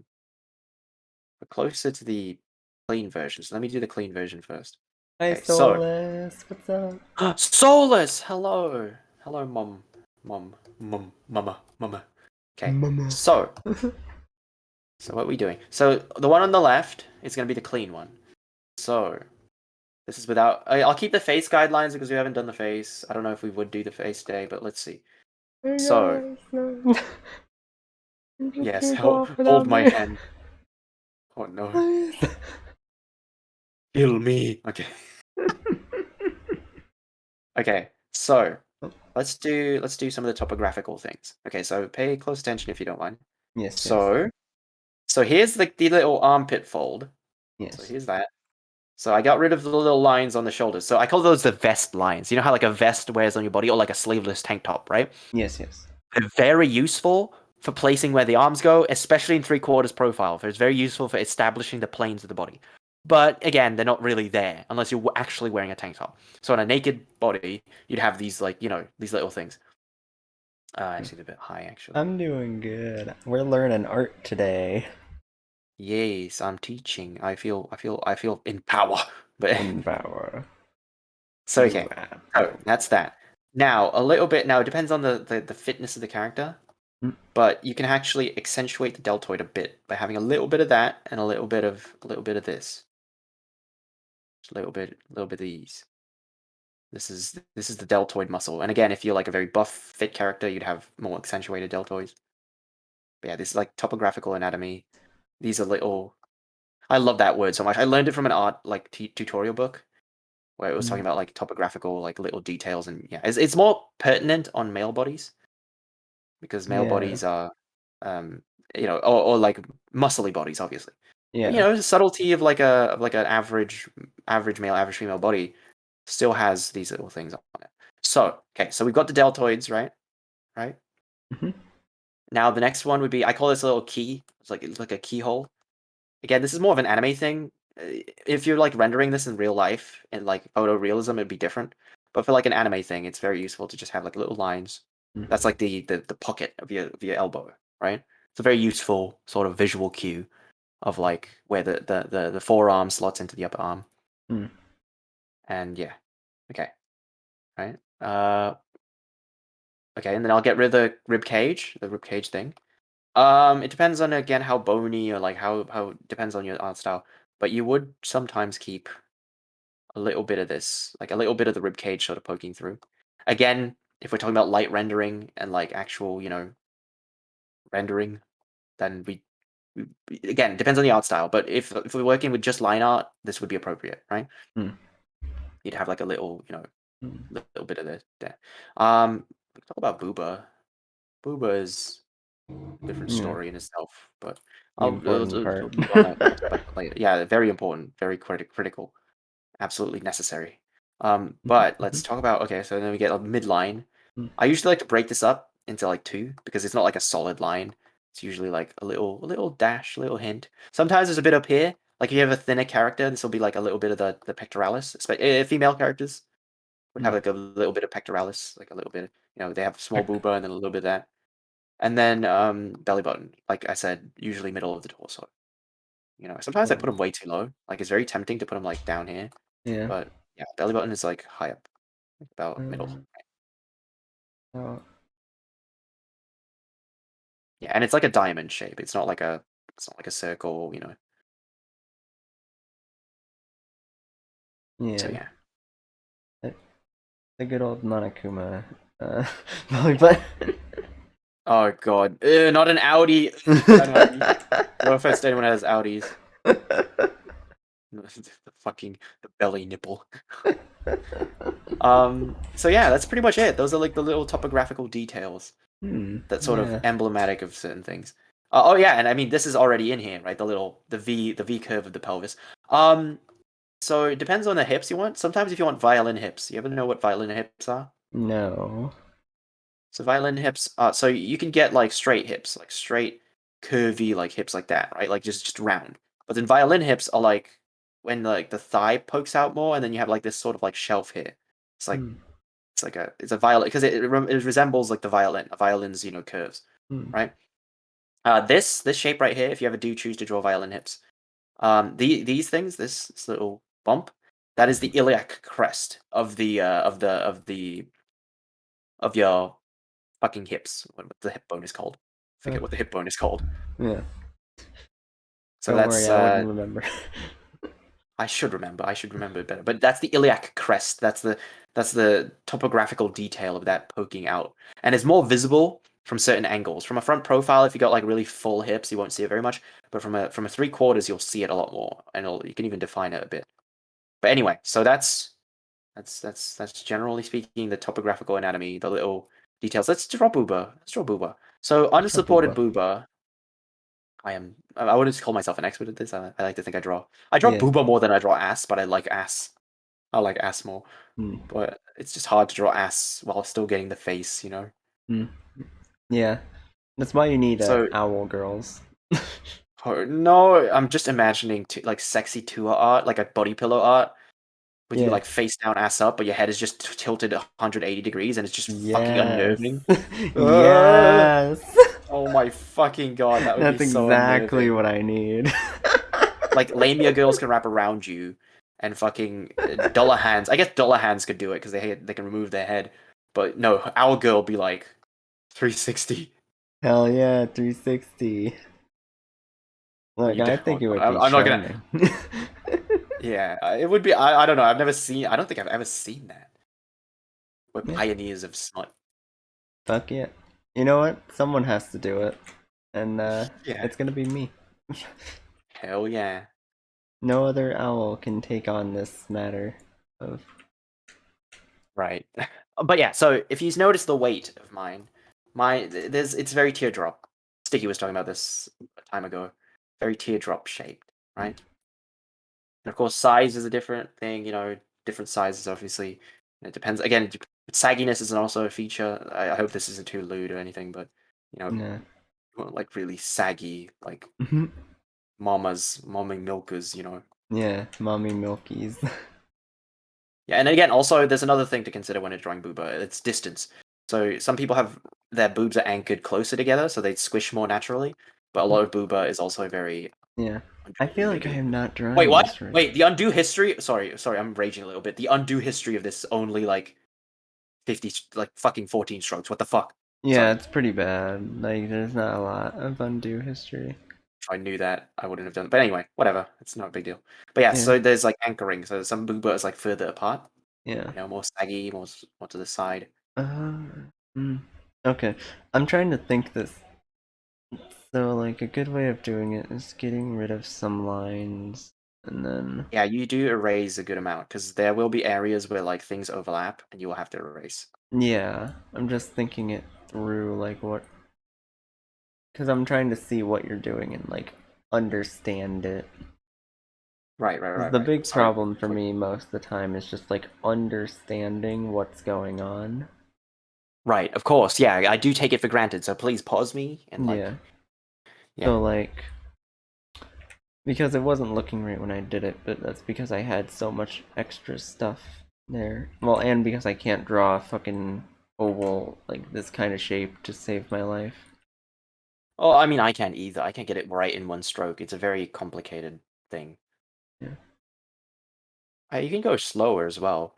clean version. So let me do the clean version first. Hi, Okay, so Solus. What's up? Solus, hello, hello, mama. Okay, Mama. so what are we doing? So the one on the left is gonna be the clean one. So this is without. I'll keep the face guidelines because we haven't done the face. I don't know if we would do the face today, but let's see. Hey So guys, no. yes, Go off hold without my me. hand. Oh no, Please. kill me. Okay. Okay, so let's do some of the topographical things. Okay, so pay close attention if you don't mind. Yes. So here's the little armpit fold. Yes. So here's that. So I got rid of the little lines on the shoulders. So I call those the vest lines. You know how like a vest wears on your body or like a sleeveless tank top, right? Yes. They're very useful for placing where the arms go, especially in 3/4 profile. It's very useful for establishing the planes of the body. But again, they're not really there unless you're actually wearing a tank top. So on a naked body, you'd have these like these little things. Actually, they're a bit high actually. I'm doing good. We're learning art today. Yes, I'm teaching. I feel in power. But In power. so okay. Oh, that's that. Now a little bit. Now it depends on the fitness of the character. But you can actually accentuate the deltoid a bit by having a little bit of that and a little bit of this. Just a little bit of these. This is the deltoid muscle. And again, if you're like a very buff, fit character, you'd have more accentuated deltoids. But yeah, this is like topographical anatomy. These are little. I love that word so much. I learned it from an art like tutorial book where it was talking about like topographical like little details, and yeah, it's more pertinent on male bodies because male bodies are or like muscly bodies, obviously. Yeah. But, the subtlety of like an average male, average female body still has these little things on it. So, okay, so we've got the deltoids, right? Right? Mhm. Now the next one would be, I call this a little key. It's like a keyhole. Again, this is more of an anime thing. If you're like rendering this in real life in like photorealism, it'd be different. But for like an anime thing, it's very useful to just have like little lines. Mm. That's like the pocket of your elbow, right? It's a very useful sort of visual cue of like where the forearm slots into the upper arm. Mm. And yeah. Okay. Right. Okay, and then I'll get rid of the rib cage thing. It depends on again how bony or like how depends on your art style. But you would sometimes keep a little bit of this, like a little bit of the rib cage sort of poking through. Again, if we're talking about light rendering and like actual, rendering, then again depends on the art style. But if we're working with just line art, this would be appropriate, right? Mm. You'd have like a little, Mm. little bit of this there. We can talk about Booba. Booba is a different Yeah, story in itself, but the I'll important part. move on that but later. Yeah, very important, very critical. Absolutely necessary. But let's Mhm. talk about okay. So then we get a midline. Mm. I usually like to break this up into like two because it's not like a solid line. It's usually like a little dash, a little hint. Sometimes there's a bit up here. Like if you have a thinner character, this will be like a little bit of the pectoralis. Female characters would have Mm. like a little bit of pectoralis, like a little bit. They have small booba and then a little bit of that, and then belly button. Like I said, usually middle of the torso. Sometimes I put Oh, them way too low. Like it's very tempting to put them like down here. yeah. But yeah, belly button is like high up, like about middle. Uh, oh, Yeah, and it's like a diamond shape. It's not like a circle. So yeah. yeah. The, the good old Monokuma belly button. Oh god, not an Audi. Not an Audi. No offense to anyone who has Audis. The belly nipple. So yeah, that's pretty much it. Those are like the little topographical details that's sort of Yeah. emblematic of certain things. Oh yeah, and I mean this is already in here, right? The V curve of the pelvis. So it depends on the hips you want. Sometimes if you want violin hips, you ever know what violin hips are? No. So violin hips, so you can get like straight hips, like straight, curvy like hips like that, right? Like just round. But then violin hips are like when like the thigh pokes out more, and then you have like this sort of like shelf here. It's like Mm. it's a violin because it resembles like the violin, a violin's curves, Mm. right? This shape right here, if you ever do choose to draw violin hips, these things, this little bump, that is the iliac crest of your fucking hips. What the hip bone is called? Forget what the hip bone is called. Yeah. So Don't worry, that's I wouldn't remember. I should remember. I should remember it better. But that's the iliac crest. That's the topographical detail of that poking out, and it's more visible from certain angles. From a front profile, if you got like really full hips, you won't see it very much. But from a three quarters, you'll see it a lot more, and you can even define it a bit. But anyway, so that's generally speaking the topographical anatomy, the little details. Let's draw booba. Let's draw booba. So It's a unsupported booba. booba. I wouldn't call myself an expert at this. I like to think I draw Yeah. booba more than I draw ass, but I like ass. I like ass more. Mm. But it's just hard to draw ass while still getting the face. Mm. Yeah. That's why you need So owl girls. no, I'm just imagining like sexy tour art, like a body pillow art, with you Yeah. like face down, ass up, but your head is just tilted 180 degrees, and it's just fucking Yes. unnerving. Ugh! Yes. Oh my fucking god, that would be That's so exactly unnerving. what I need. Like labia girls can wrap around you, and fucking dollar hands. I guess dollar hands could do it because they can remove their head, but no, our girl be like 360. Hell yeah, 360. When Look, you do, I oh think it god, would be I'm not gonna. charming. Yeah, it would be. I don't know. I've never seen. I don't think I've ever seen that. We're Yeah, pioneers of smut. fuck yeah. You know what? Someone has to do it. And Yeah, it's gonna be me. hell yeah. No other owl can take on this matter of Right. But yeah, so if you notice the weight of mine, it's very teardrop. Sticky was talking about this a time ago. Very teardrop shaped, right? And of course, size is a different thing. different sizes, obviously. And it depends. Again, sagginess is also a feature. I hope this isn't too lewd or anything, but Yeah. like really saggy, like mommy milkers, Yeah, mommy milkies. Yeah, and again, also there's another thing to consider when it's drawing booba. It's distance. So some people have their boobs are anchored closer together, so they squish more naturally. But a lot of booba is also very Yeah. I feel like I undulating. am not Wait, drawing what? this right. Wait, the undo history. Sorry, I'm raging a little bit. The undo history of this is only like 50, like fucking 14 strokes. What the fuck? Yeah, Sorry. it's pretty bad. Like, there's not a lot of undo history. If I knew that, I wouldn't have done it. But anyway, whatever. It's not a big deal. But yeah, Yeah, so there's like anchoring. So some booba is like further apart. yeah. More saggy, more to the side. Uh, mm. Okay, I'm trying to think this. So, like, a good way of doing it is getting rid of some lines, and then Yeah, you do erase a good amount because there will be areas where like things overlap and you will have to erase. yeah, I'm just thinking it through, like what, because I'm trying to see what you're doing and like understand it. Right, right, 'Cause right, the right. big Sorry. problem for me most of the time is just like understanding what's going on. Right, of course. Yeah, I do take it for granted. So please pause me and Yeah. yeah. So like, because it wasn't looking right when I did it, but that's because I had so much extra stuff there. Well, and because I can't draw a fucking oval like this kind of shape to save my life. Oh, I mean, I can't either. I can't get it right in one stroke. It's a very complicated thing. Yeah. You can go slower as well.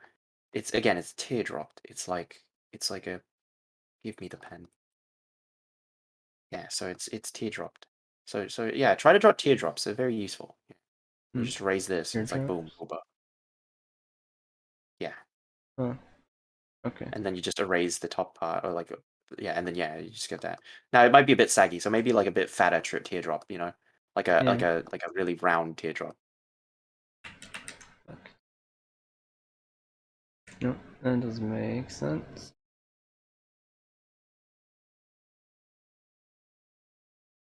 It's teardropped. It's like a give me the pen. Yeah, so it's teardropped. So yeah, try to draw teardrops. They're very useful. You Hmm. just raise this, and it's like boom, Teardrops. boom, boom. Yeah. Oh, okay. And then you just erase the top part, or like, yeah, and then yeah, you just get that. Now it might be a bit saggy, so maybe like a bit fatter teardrop, like a Yeah. really round teardrop. Fuck. Nope, that doesn't make sense.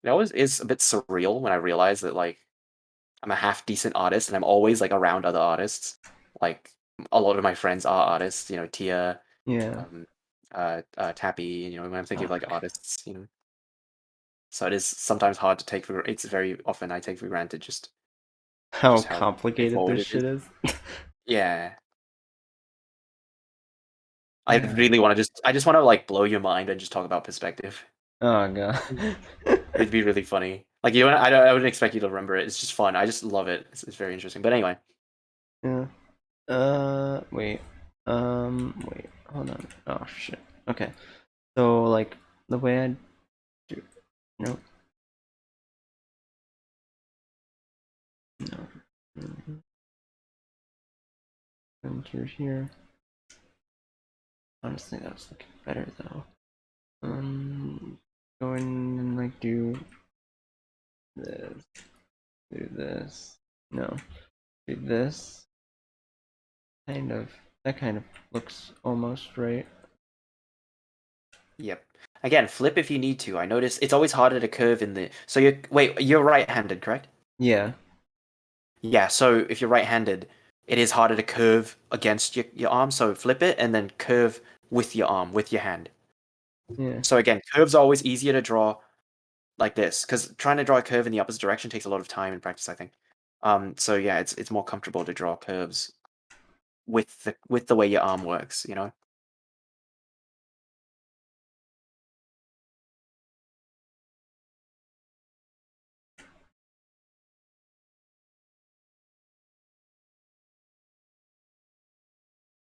It always is a bit surreal when I realize that like I'm a half decent artist and I'm always like around other artists. Like a lot of my friends are artists, Tia, Yeah. um, Tappy, when I'm thinking of like Fuck. artists. So it is sometimes hard to take for. It's very often I take for granted How just how complicated straightforward this it is. shit is. Yeah. I Yeah. really want to I just want to like blow your mind and just talk about perspective. Oh god. It'd be really funny. Like I wouldn't expect you to remember it. It's just fun. I just love it. It's very interesting. But anyway, Yeah. Wait. Wait. Hold on. Oh shit. Okay. So like the way I do. Nope. No. Enter here. Honestly, that's looking better though. Go in and like do this. Do this. No. Do this. Kind of. That kind of looks almost right. yep. Again, flip if you need to. I notice it's always harder to curve in the. So you're right-handed, correct? Yeah. Yeah. So if you're right-handed, it is harder to curve against your arm. So flip it and then curve with your arm, with your hand. Yeah. So again, curves are always easier to draw like this because trying to draw a curve in the opposite direction takes a lot of time and practice, I think. So yeah, it's more comfortable to draw curves with the way your arm works.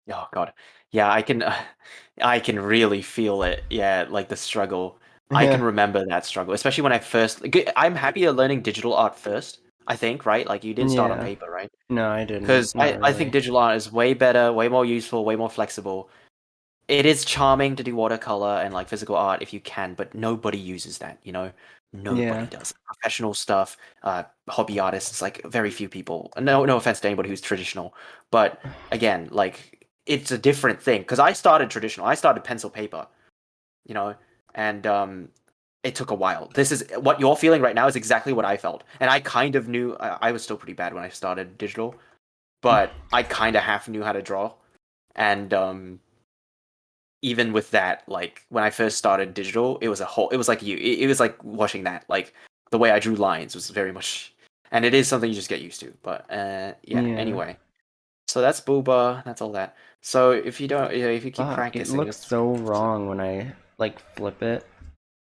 Oh God, yeah, I can really feel it. Yeah, like the struggle. I can Yeah. remember that struggle, especially when I first. I'm happy you're learning digital art first. I think, right? Like you didn't start on Yeah. paper, right? No, I didn't. Because Not I think really. digital art is way better, way more useful, way more flexible. It is charming to do watercolor and like physical art if you can, but nobody uses that. Nobody Yeah. does. Professional stuff, hobby artists, like very few people. No offense to anybody who's traditional, but again, like it's a different thing. Because I started traditional. I started pencil paper, you know, and it took a while. This is what you're feeling right now is exactly what I felt, and I kind of knew I was still pretty bad when I started digital, but I kind of half knew how to draw, and even with that, like when I first started digital, it was like it was like watching that. Like the way I drew lines was very much, and it is something you just get used to. But yeah. Yeah. Anyway, so that's Booba. That's all that. So if you don't, if you keep Fuck, it practicing, looks just so wrong when I like flip it.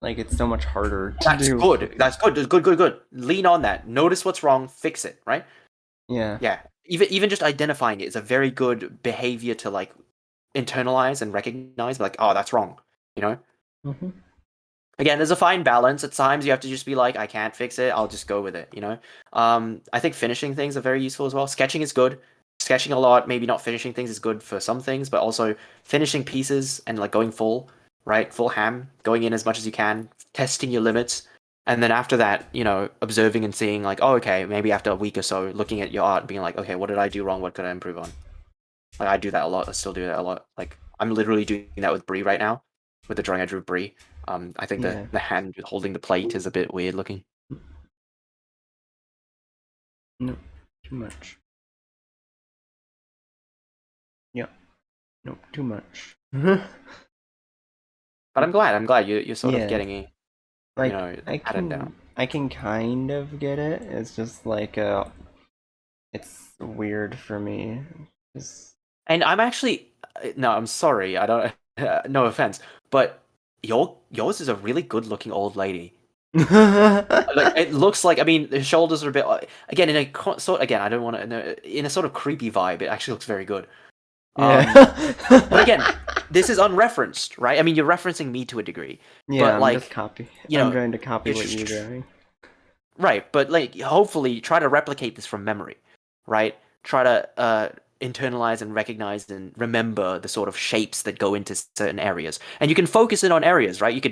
Like it's so much harder to that's do. good. That's good. Good. Good. Good. Lean on that. Notice what's wrong. Fix it. Right. Yeah. Yeah. Even just identifying it is a very good behavior to like internalize and recognize. Like, oh, that's wrong. You know. Hmm. Again, there's a fine balance. At times, you have to just be like, I can't fix it. I'll just go with it. You know. I think finishing things are very useful as well. Sketching is good. Sketching a lot, maybe not finishing things is good for some things, but also finishing pieces and like going full, right? Full ham, going in as much as you can, testing your limits, and then after that, observing and seeing like, oh, okay, maybe after a week or so, looking at your art and being like, okay, what did I do wrong? What could I improve on? Like I do that a lot. I still do that a lot. Like I'm literally doing that with Brie right now, with the drawing I drew of Brie. I think the Yeah. the hand holding the plate is a bit weird looking. No, too much. Yeah. No, too much. But I'm glad you're sort of Yeah. getting it, Like pattern down. I can kind of get it. It's just like it's weird for me. Just And I'm actually no, I'm sorry. I don't. No offense, but yours is a really good looking old lady. Like it looks like. I mean, the shoulders are a bit again in a sort. Again, I don't want to. In a sort of creepy vibe, it actually looks very good. Um, but yeah. again, this is unreferenced, right? I mean, you're referencing me to a degree, Yeah, but I'm just like, copy. you I'm know, trying to copy you're what you're doing. right, but like hopefully try to replicate this from memory, right? Try to internalize and recognize and remember the sort of shapes that go into certain areas. And you can focus in on areas, right? You could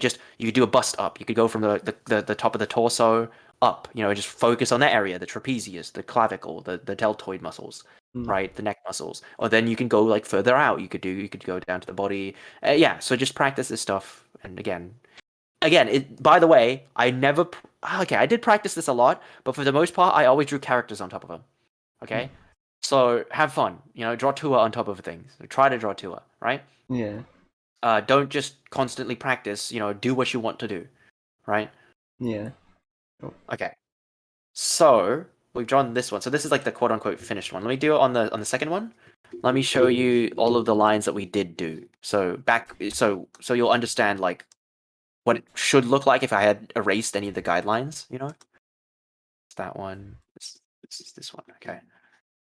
do a bust up. You could go from the top of the torso up, just focus on that area, the trapezius, the clavicle, the deltoid muscles, Mm. right? The neck muscles. Or then you can go like further out. You could go down to the body. Yeah, so just practice this stuff and again, by the way, okay, I did practice this a lot, but for the most part, I always drew characters on top of them. Mm. Okay, so have fun. Draw Tua on top of things. Try to draw Tua, right? Yeah. Don't just constantly practice. Do what you want to do, right? Yeah. Oh. Okay. So we've drawn this one. So this is like the quote unquote finished one. Let me do it on the second one. Let me show you all of the lines that we did do. So you'll understand like what it should look like if I had erased any of the guidelines. It's that one. This is this one. Okay.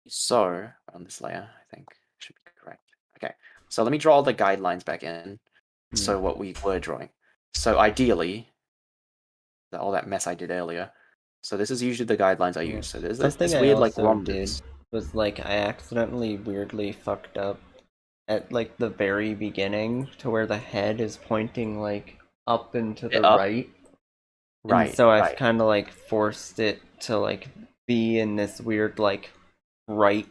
So on this layer, I think should be correct. Okay. So let me draw all the guidelines back in. Mm. So what we were drawing. So ideally, all that mess I did earlier. So this is usually the guidelines I Yeah. use. So there's Something this I weird like also did rhombus. was like I accidentally weirdly fucked up at like the very beginning to where the head is pointing like up and to the Up. right. And Right. so I've Right. kind of like forced it to like be in this weird like right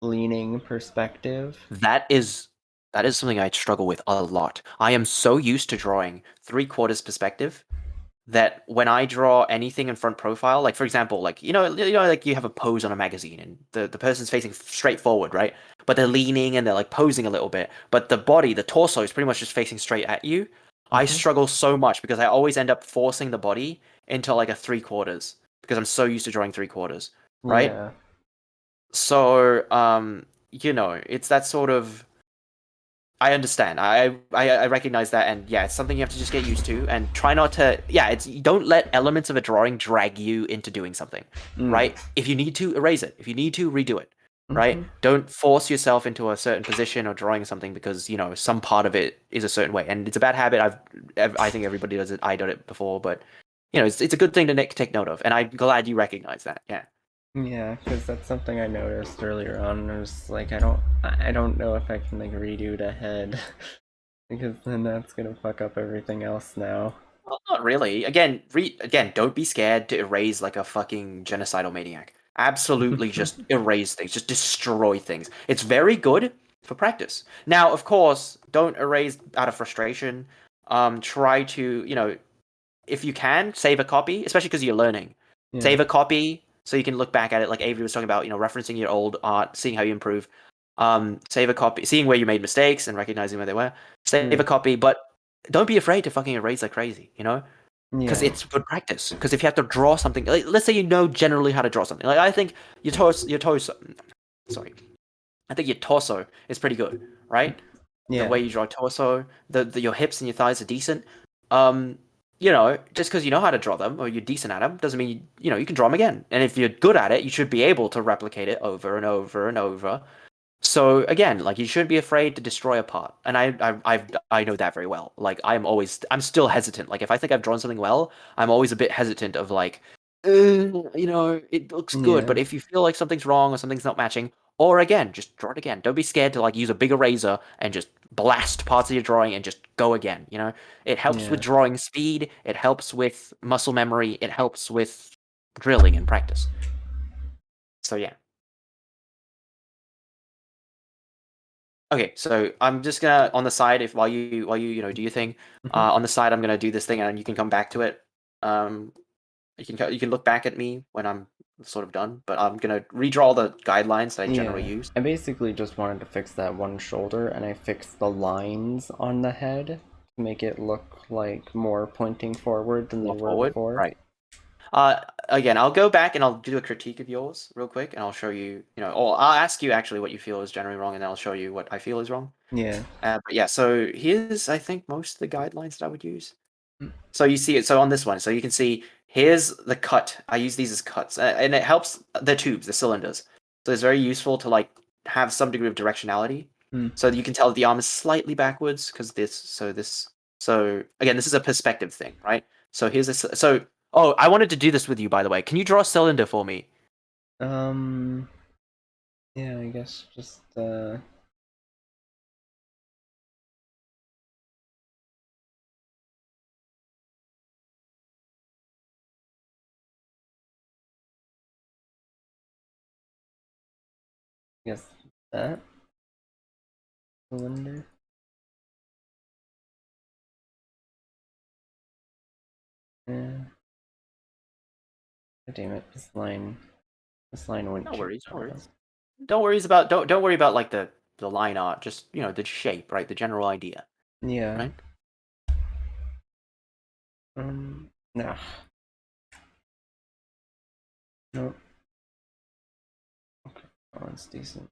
leaning perspective. That is something I struggle with a lot. I am so used to drawing three-quarters perspective that when I draw anything in front profile, like for example, like like you have a pose on a magazine and the person's facing straight forward, right? But they're leaning and they're like posing a little bit, but the body, the torso is pretty much just facing straight at you. I Hmm. struggle so much because I always end up forcing the body into like a three-quarters because I'm so used to drawing three-quarters, right? Yeah. So, it's that sort of I understand. I recognize that, and yeah, it's something you have to just get used to, and try not to. Yeah, it's don't let elements of a drawing drag you into doing something, Mm. right? If you need to erase it, if you need to redo it, right? Hmm. Don't force yourself into a certain position or drawing something because some part of it is a certain way, and it's a bad habit. I think everybody does it. I done it before, but it's a good thing to take note of, and I'm glad you recognize that. Yeah. Yeah, because that's something I noticed earlier on. I was like, I don't know if I can like redo the head because then that's gonna fuck up everything else now. Well, not really. Again, don't be scared to erase like a fucking genocidal maniac. Absolutely, just erase things, just destroy things. It's very good for practice. Now, of course, don't erase out of frustration. Try to, if you can, save a copy, especially because you're learning. Yeah. Save a copy, so you can look back at it, like Avery was talking about, referencing your old art, seeing how you improve. Save a copy, seeing where you made mistakes and recognizing where they were. Save a copy, but don't be afraid to fucking erase like crazy, because Yeah. it's good practice. Because if you have to draw something, like, let's say you know generally how to draw something, like I think sorry, I think your torso is pretty good, right? The Yeah. way you draw torso, your hips and your thighs are decent. Just because you know how to draw them or you're decent at them doesn't mean you can draw them again. And if you're good at it, you should be able to replicate it over and over and over. So again, like you shouldn't be afraid to destroy a part, and I know that very well. Like I'm still hesitant. Like if I think I've drawn something well, I'm always a bit hesitant of like, it looks good, Yeah. but if you feel like something's wrong or something's not matching, or again, just draw it again. Don't be scared to like use a big eraser and just blast parts of your drawing and just go again. It helps with Yeah. drawing speed. It helps with muscle memory. It helps with drilling and practice. So yeah. Okay, so I'm just gonna on the side if while you do your thing, Mhm. on the side I'm gonna do this thing and you can come back to it. Um, you can look back at me when I'm sort of done, but I'm gonna redraw the guidelines that I generally Yeah. use. I basically just wanted to fix that one shoulder, and I fixed the lines on the head to make it look like more pointing forward than they More were forward, before. right? Again, I'll go back and I'll do a critique of yours real quick, and I'll show you, or I'll ask you actually what you feel is generally wrong, and then I'll show you what I feel is wrong. Yeah. But yeah, so here's I think most of the guidelines that I would use. So you see it. So on this one, so you can see here's the cut. I use these as cuts, and it helps the tubes, the cylinders. So it's very useful to like have some degree of directionality. Hmm. So you can tell that the arm is slightly backwards because So again, this is a perspective thing, right? So here's so. Oh, I wanted to do this with you, by the way. Can you draw a cylinder for me? Um. Yeah, I guess just guess that cylinder. Yeah. God damn it! This line wouldn't No keep worries, no drawing. worries. Don't worry about like the line art. Just the shape, right? The general idea, Yeah. right? Nah. Nope. Okay. Oh, it's decent.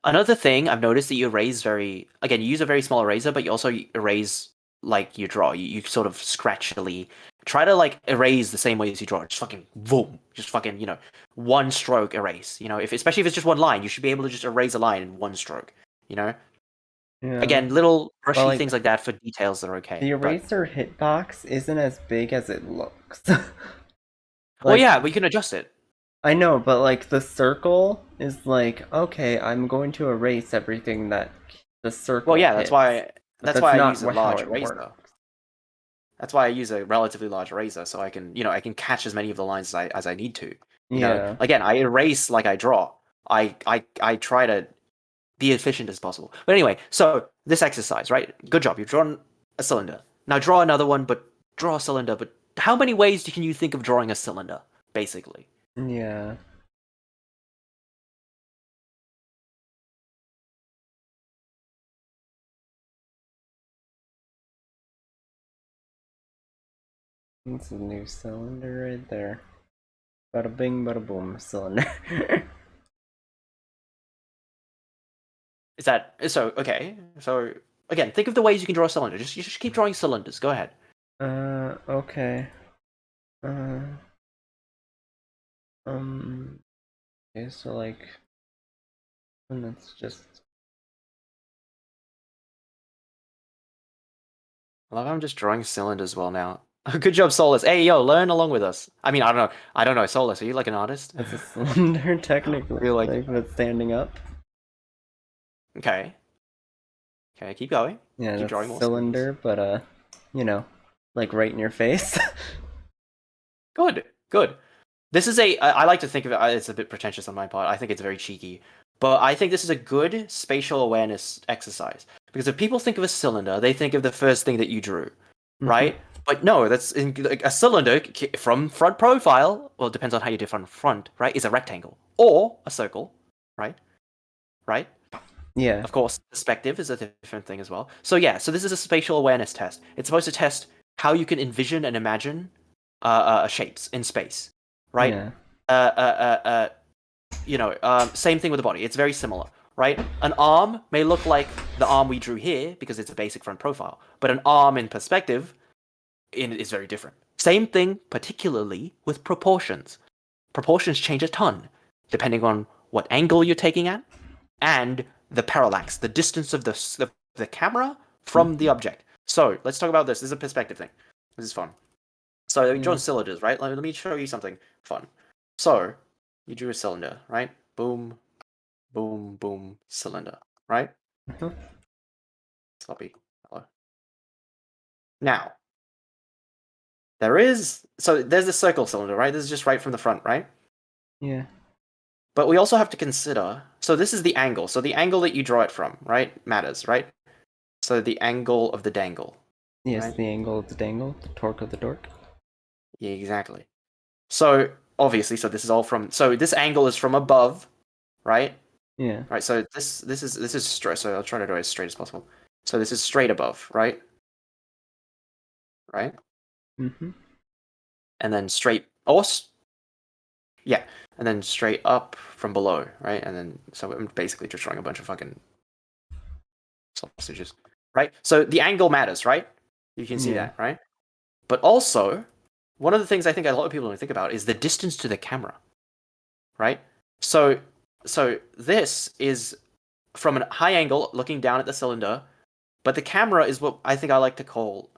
Another thing I've noticed that you erase you use a very small eraser, but you also erase like you draw. You sort of scratchily try to like erase the same way as you draw. Just fucking boom, just fucking one stroke erase. If especially if it's just one line, you should be able to just erase a line in one stroke. You know, Yeah. again, little Well, brushy things like like that for details that are the okay. But eraser hitbox isn't as big as it looks. well, Like yeah, we can adjust it. I know, but like the circle is like, okay, I'm going to erase everything that the Well, circle yeah, hits. But that's that's why I not use a how large it eraser. works. That's why I use a relatively large eraser, so I can, I can catch as many of the lines as I need to. Yeah. Again, I erase like I draw. I try to be efficient as possible. But anyway, so this exercise, right? Good job. You've drawn a cylinder. Now draw another one, but draw a cylinder. But how many ways can you think of drawing a cylinder, basically? Yeah. It's a new cylinder right there. Bada bing, bada boom, cylinder. Is that so? Okay. So again, think of the ways you can draw a cylinder. You just keep drawing cylinders. Go ahead. Okay. Uh, um, okay, so like, and it's just, Well, I'm just drawing cylinders well now. Good job, Solus. Hey, yo, learn along with us. I mean, I don't know. I don't know, Solus. Are you like an artist? that's a cylinder I technically, feel like like if it's standing up. okay. Okay, keep going. Yeah, Keep that's drawing more cylinders. cylinder, but you know, like right in your face. Good, good. This is I like to think of it. It's a bit pretentious on my part. I think it's very cheeky, but I think this is a good spatial awareness exercise because if people think of a cylinder, they think of the first thing that you drew, Mhm. right? But no, that's like, a cylinder from front profile. Well, it depends on how you define front, right? Is a rectangle or a circle, right? Right. Yeah. Of course, perspective is a different thing as well. So yeah, so this is a spatial awareness test. It's supposed to test how you can envision and imagine shapes in space, right? Yeah. Uh, uh, uh, uh, same thing with the body. It's very similar, right? An arm may look like the arm we drew here because it's a basic front profile, but an arm in perspective is very different. Same thing, particularly with proportions. Proportions change a ton depending on what angle you're taking at and the parallax, the distance of the camera from the object. So let's talk about this. This is a perspective thing. This is fun. So we draw cylinders, right? Let me show you something fun. So you drew a cylinder, right? Boom, boom, boom, cylinder, right? Mhm. Sloppy. Hello. Now there's a circle cylinder, right? This is just right from the front, right? Yeah. But we also have to consider. So this is the angle. So the angle that you draw it from, right, matters, right? So the angle of the dangle. Yes, Right? the angle of the dangle, the torque of the dork. Yeah, exactly. So obviously, so this is all from. So this angle is from above, right? Yeah. Right. So this is straight. So I'll try to do it as straight as possible. So this is straight above, right? Right. Mm-hmm. And then straight, yeah, and then straight up from below, right? And then so I'm basically just drawing a bunch of fucking sausages, right? So the angle matters, right? You can see Yeah. that, right? But also, one of the things I think a lot of people don't think about is the distance to the camera, right? So this is from a high angle looking down at the cylinder, but the camera is what I think I like to call.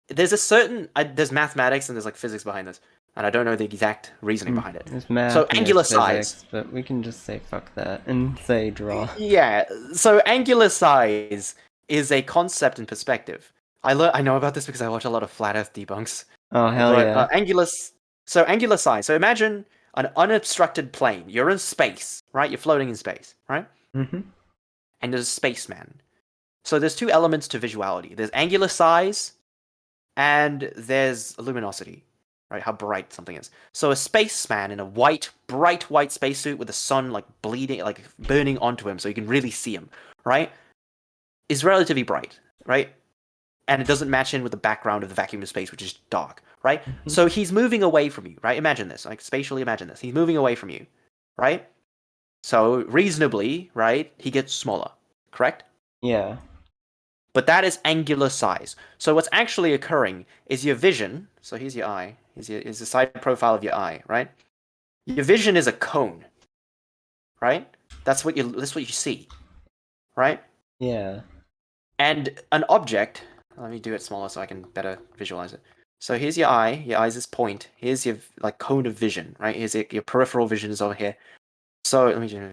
There's a certain there's mathematics and there's like physics behind this, and I don't know the exact reasoning behind it. There's math So and angular there's size. physics, but we can just say fuck that and say draw. Yeah. So angular size is a concept in perspective. I know about this because I watch a lot of flat Earth debunks. Oh hell But yeah. angular size. So imagine an unobstructed plane. You're in space, right? You're floating in space, right? Mm-hmm. And there's a spaceman. So there's two elements to visuality. There's angular size and there's luminosity, right? How bright something is. So a spaceman in a bright white spacesuit with the sun like bleeding, like burning onto him, so you can really see him, right? Is relatively bright, right? And it doesn't match in with the background of the vacuum of space, which is dark, right? Mm-hmm. So he's moving away from you, right? Imagine this, like spatially imagine this. He's moving away from you, right? So reasonably, right, he gets smaller, correct? Yeah. But that is angular size. So what's actually occurring is your vision. So here's your eye. Here's the side profile of your eye, right? Your vision is a cone, right? That's what you see, right? Yeah. And an object. Let me do it smaller so I can better visualize it. So here's your eye. Your eye's this point. Here's your like cone of vision, right? Here's your peripheral vision is over here. So let me do.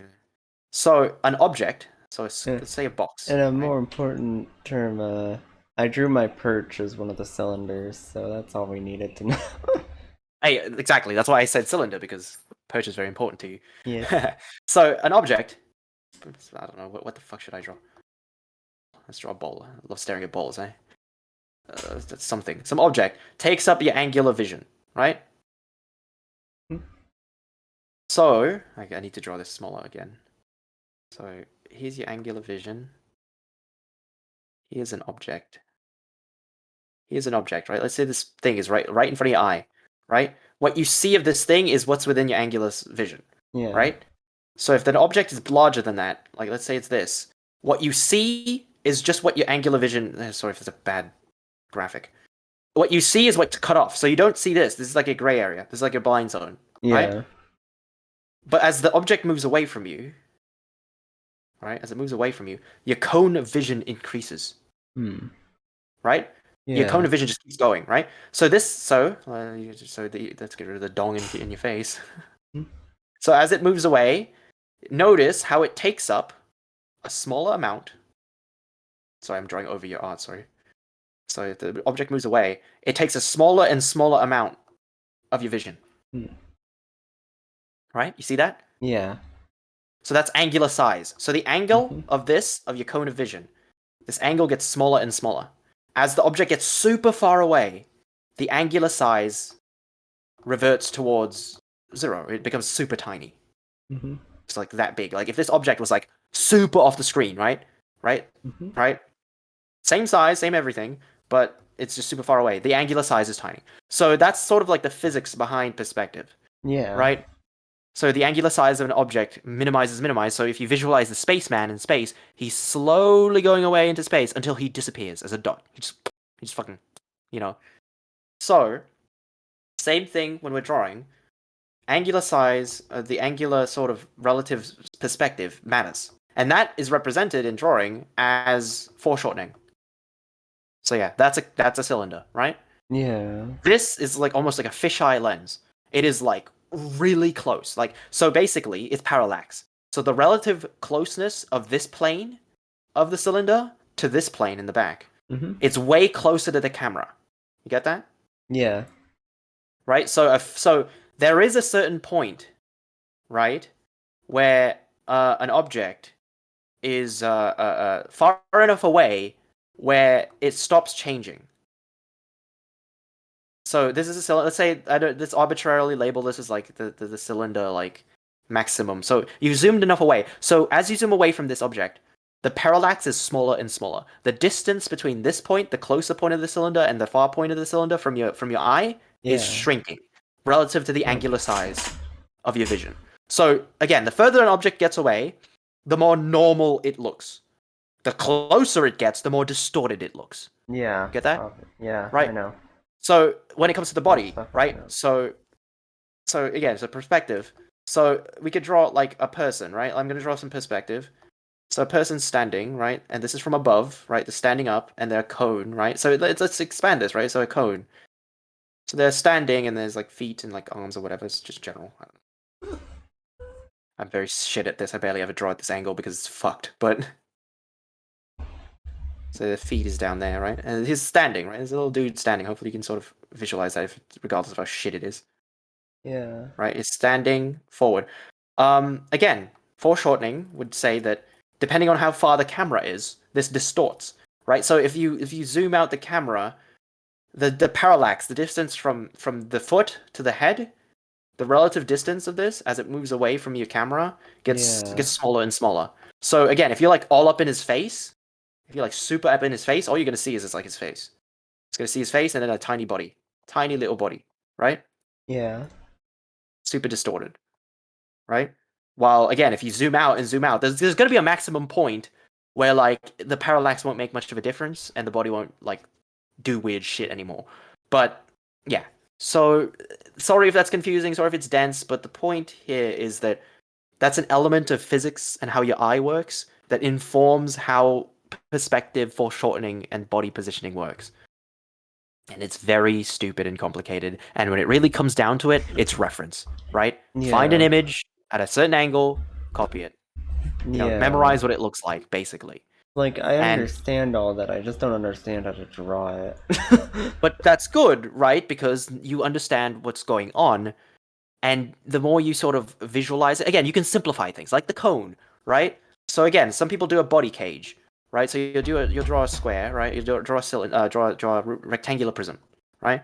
So an object. So let's say a box. And a Right? more important term, I drew my perch as one of the cylinders, so that's all we needed to know. Hey, exactly. That's why I said cylinder because perch is very important to you. Yeah. So an object. I don't know what the fuck should I draw. Let's draw a ball. I love staring at balls, eh? That's something. Some object takes up your angular vision, right? Hmm. So I need to draw this smaller again. So here's your angular vision. Here's an object. Here's an object, right? Let's say this thing is right in front of your eye, right? What you see of this thing is what's within your angular vision, Yeah. right? So if the object is larger than that, like let's say it's this, what you see is just what your angular vision. Sorry if it's a bad graphic. What you see is what's cut off. So you don't see this. This is like a gray area. This is like a blind zone, right? Yeah. But as the object moves away from you, right? As it moves away from you, your cone of vision increases, Hmm. right? Yeah. Your cone of vision just keeps going, right? So let's get rid of the dong in your face. Hmm. So as it moves away, notice how it takes up a smaller amount. Sorry, I'm drawing over your art. Sorry. So if the object moves away, it takes a smaller and smaller amount of your vision. Hmm. Right? You see that? Yeah. So that's angular size. So the angle Mhm. of your cone of vision, this angle gets smaller and smaller. as the object gets super far away, the angular size reverts towards 0. It becomes super tiny. Mm-hmm. It's like that big. Like if this object was like super off the screen, right? Mm-hmm. Right? Same size, same everything, but it's just super far away. The angular size is tiny. So that's sort of like the physics behind perspective, Yeah. right? So the angular size of an object minimizes. So if you visualize the spaceman in space, he's slowly going away into space until he disappears as a dot. He just fucking, you know. So same thing when we're drawing. Angular size, the angular sort of relative perspective matters, and that is represented in drawing as foreshortening. So yeah, that's a cylinder, right? Yeah. This is like almost like a fisheye lens. It is like really close. Like so basically it's parallax. So the relative closeness of this plane of the cylinder to this plane in the back, Mm-hmm. it's way closer to the camera. You get that? Yeah. Right? So there is a certain point, right, where an object is far enough away where it stops changing. So this is a cylinder. Let's say let's arbitrarily label this as like the cylinder like maximum. So you've zoomed enough away. So as you zoom away from this object, the parallax is smaller and smaller. The distance between this point, the closer point of the cylinder, and the far point of the cylinder from your eye is Yeah. shrinking relative to the angular size of your vision. So again, the further an object gets away, the more normal it looks. The closer it gets, the more distorted it looks. Yeah. Get that? Yeah, I Right? know. So when it comes to the body, Stuff like right? that. So again, it's a perspective. So we could draw like a person, right? I'm gonna draw some perspective. So a person's standing, right? And this is from above, right? They're standing up, and they're a cone, right? So let's expand this, right? So a cone. So they're standing, and there's like feet and like arms or whatever. It's just general. I'm very shit at this. I barely ever draw at this angle because it's fucked. But so the feet is down there, right? And he's standing, right? There's a little dude standing. Hopefully you can sort of visualize that, regardless of how shit it is. Yeah. Right? It's standing forward. Again, foreshortening would say that depending on how far the camera is, this distorts, right? So if you zoom out the camera, the parallax, the distance from the foot to the head, the relative distance of this as it moves away from your camera gets smaller and smaller. So again, if you're like all up in his face, if you're like super up in his face, all you're gonna see is like his face. It's gonna see his face and then a tiny body, tiny little body, right? Yeah. Super distorted, right? While again, if you zoom out and zoom out, there's gonna be a maximum point where like the parallax won't make much of a difference and the body won't like do weird shit anymore. But yeah, so sorry if that's confusing, sorry if it's dense, but the point here is that that's an element of physics and how your eye works that informs how perspective, foreshortening, and body positioning works. And it's very stupid and complicated. And when it really comes down to it, it's reference, right? Find an Yeah. image at a certain angle, copy it. You know, Yeah. memorize what it looks like, basically. Like, I And understand all that, I just don't understand how to draw it. but that's good, right? Because you understand what's going on, and the more you sort of visualize it, again, you can simplify things like the cone, right? So again, some people do a body cage, right? So you'll draw a square, right? You draw a cylinder, draw a rectangular prism, right?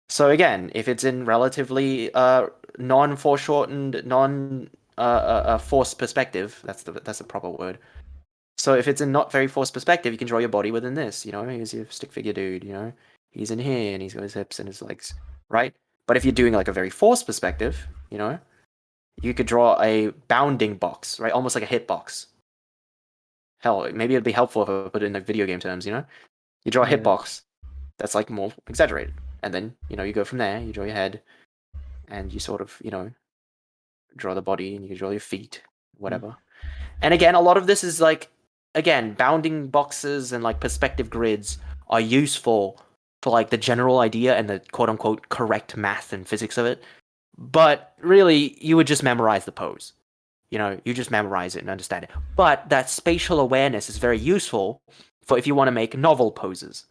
So again, if it's in relatively non-foreshortened, forced perspective, that's the proper word. So if it's in not very forced perspective, you can draw your body within this. You know, here's your stick figure dude. You know, he's in here and he's got his hips and his legs, right? But if you're doing like a very forced perspective, you know, you could draw a bounding box, right? Almost like a hitbox. Hell, maybe it'd be helpful if I put it in like video game terms. You know, you draw a Yeah. hitbox that's like more exaggerated, and then you know you go from there. You draw your head, and you sort of draw the body, and you draw your feet, whatever. And again, a lot of this is like, again, bounding boxes and like perspective grids are useful for like the general idea and the quote unquote correct math and physics of it. But really, you would just memorize the pose. You know, you just memorize it and understand it. But that spatial awareness is very useful for if you want to make novel poses,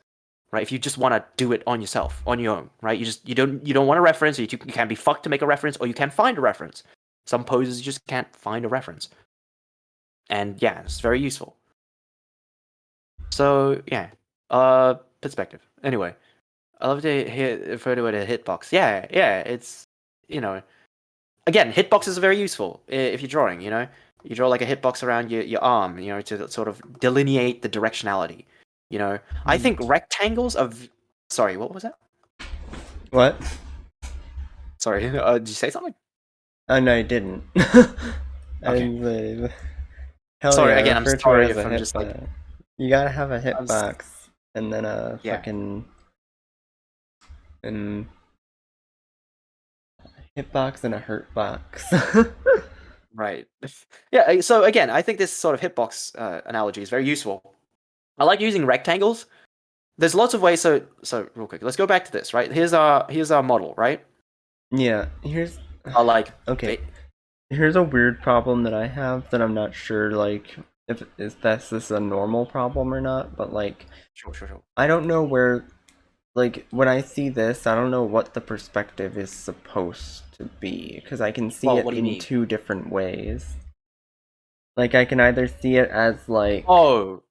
right? If you just want to do it on yourself, on your own, right? You don't want a reference, or you can be fucked to make a reference, or you can find a reference. Some poses you just can't find a reference. And yeah, it's very useful. So yeah, perspective. Anyway, I love to refer to it as a hitbox. Yeah, it's again, hitboxes are very useful if you're drawing. You draw like a hitbox around your arm, to sort of delineate the directionality. I think rectangles of. Sorry, what was that? What? Sorry, did you say something? Oh no, I didn't. I Okay. didn't say. Hell Sorry, yeah, again, I'm refer to it sorry as a if I'm just like hitbox. You gotta have a I'm. hitbox and then a Yeah, fucking and hitbox and a hurtbox. right. Yeah. So again, I think this sort of hitbox analogy is very useful. I like using rectangles. There's lots of ways. So real quick, let's go back to this. Right. Here's our model. Right. Yeah, here's I like. okay. Here's a weird problem that I have that I'm not sure like if this is a normal problem or not, but like Sure. I don't know where like when I see this, I don't know what the perspective is supposed to be because I can see Well, it what do you in mean? two different ways. Like I can either see it as like Oh,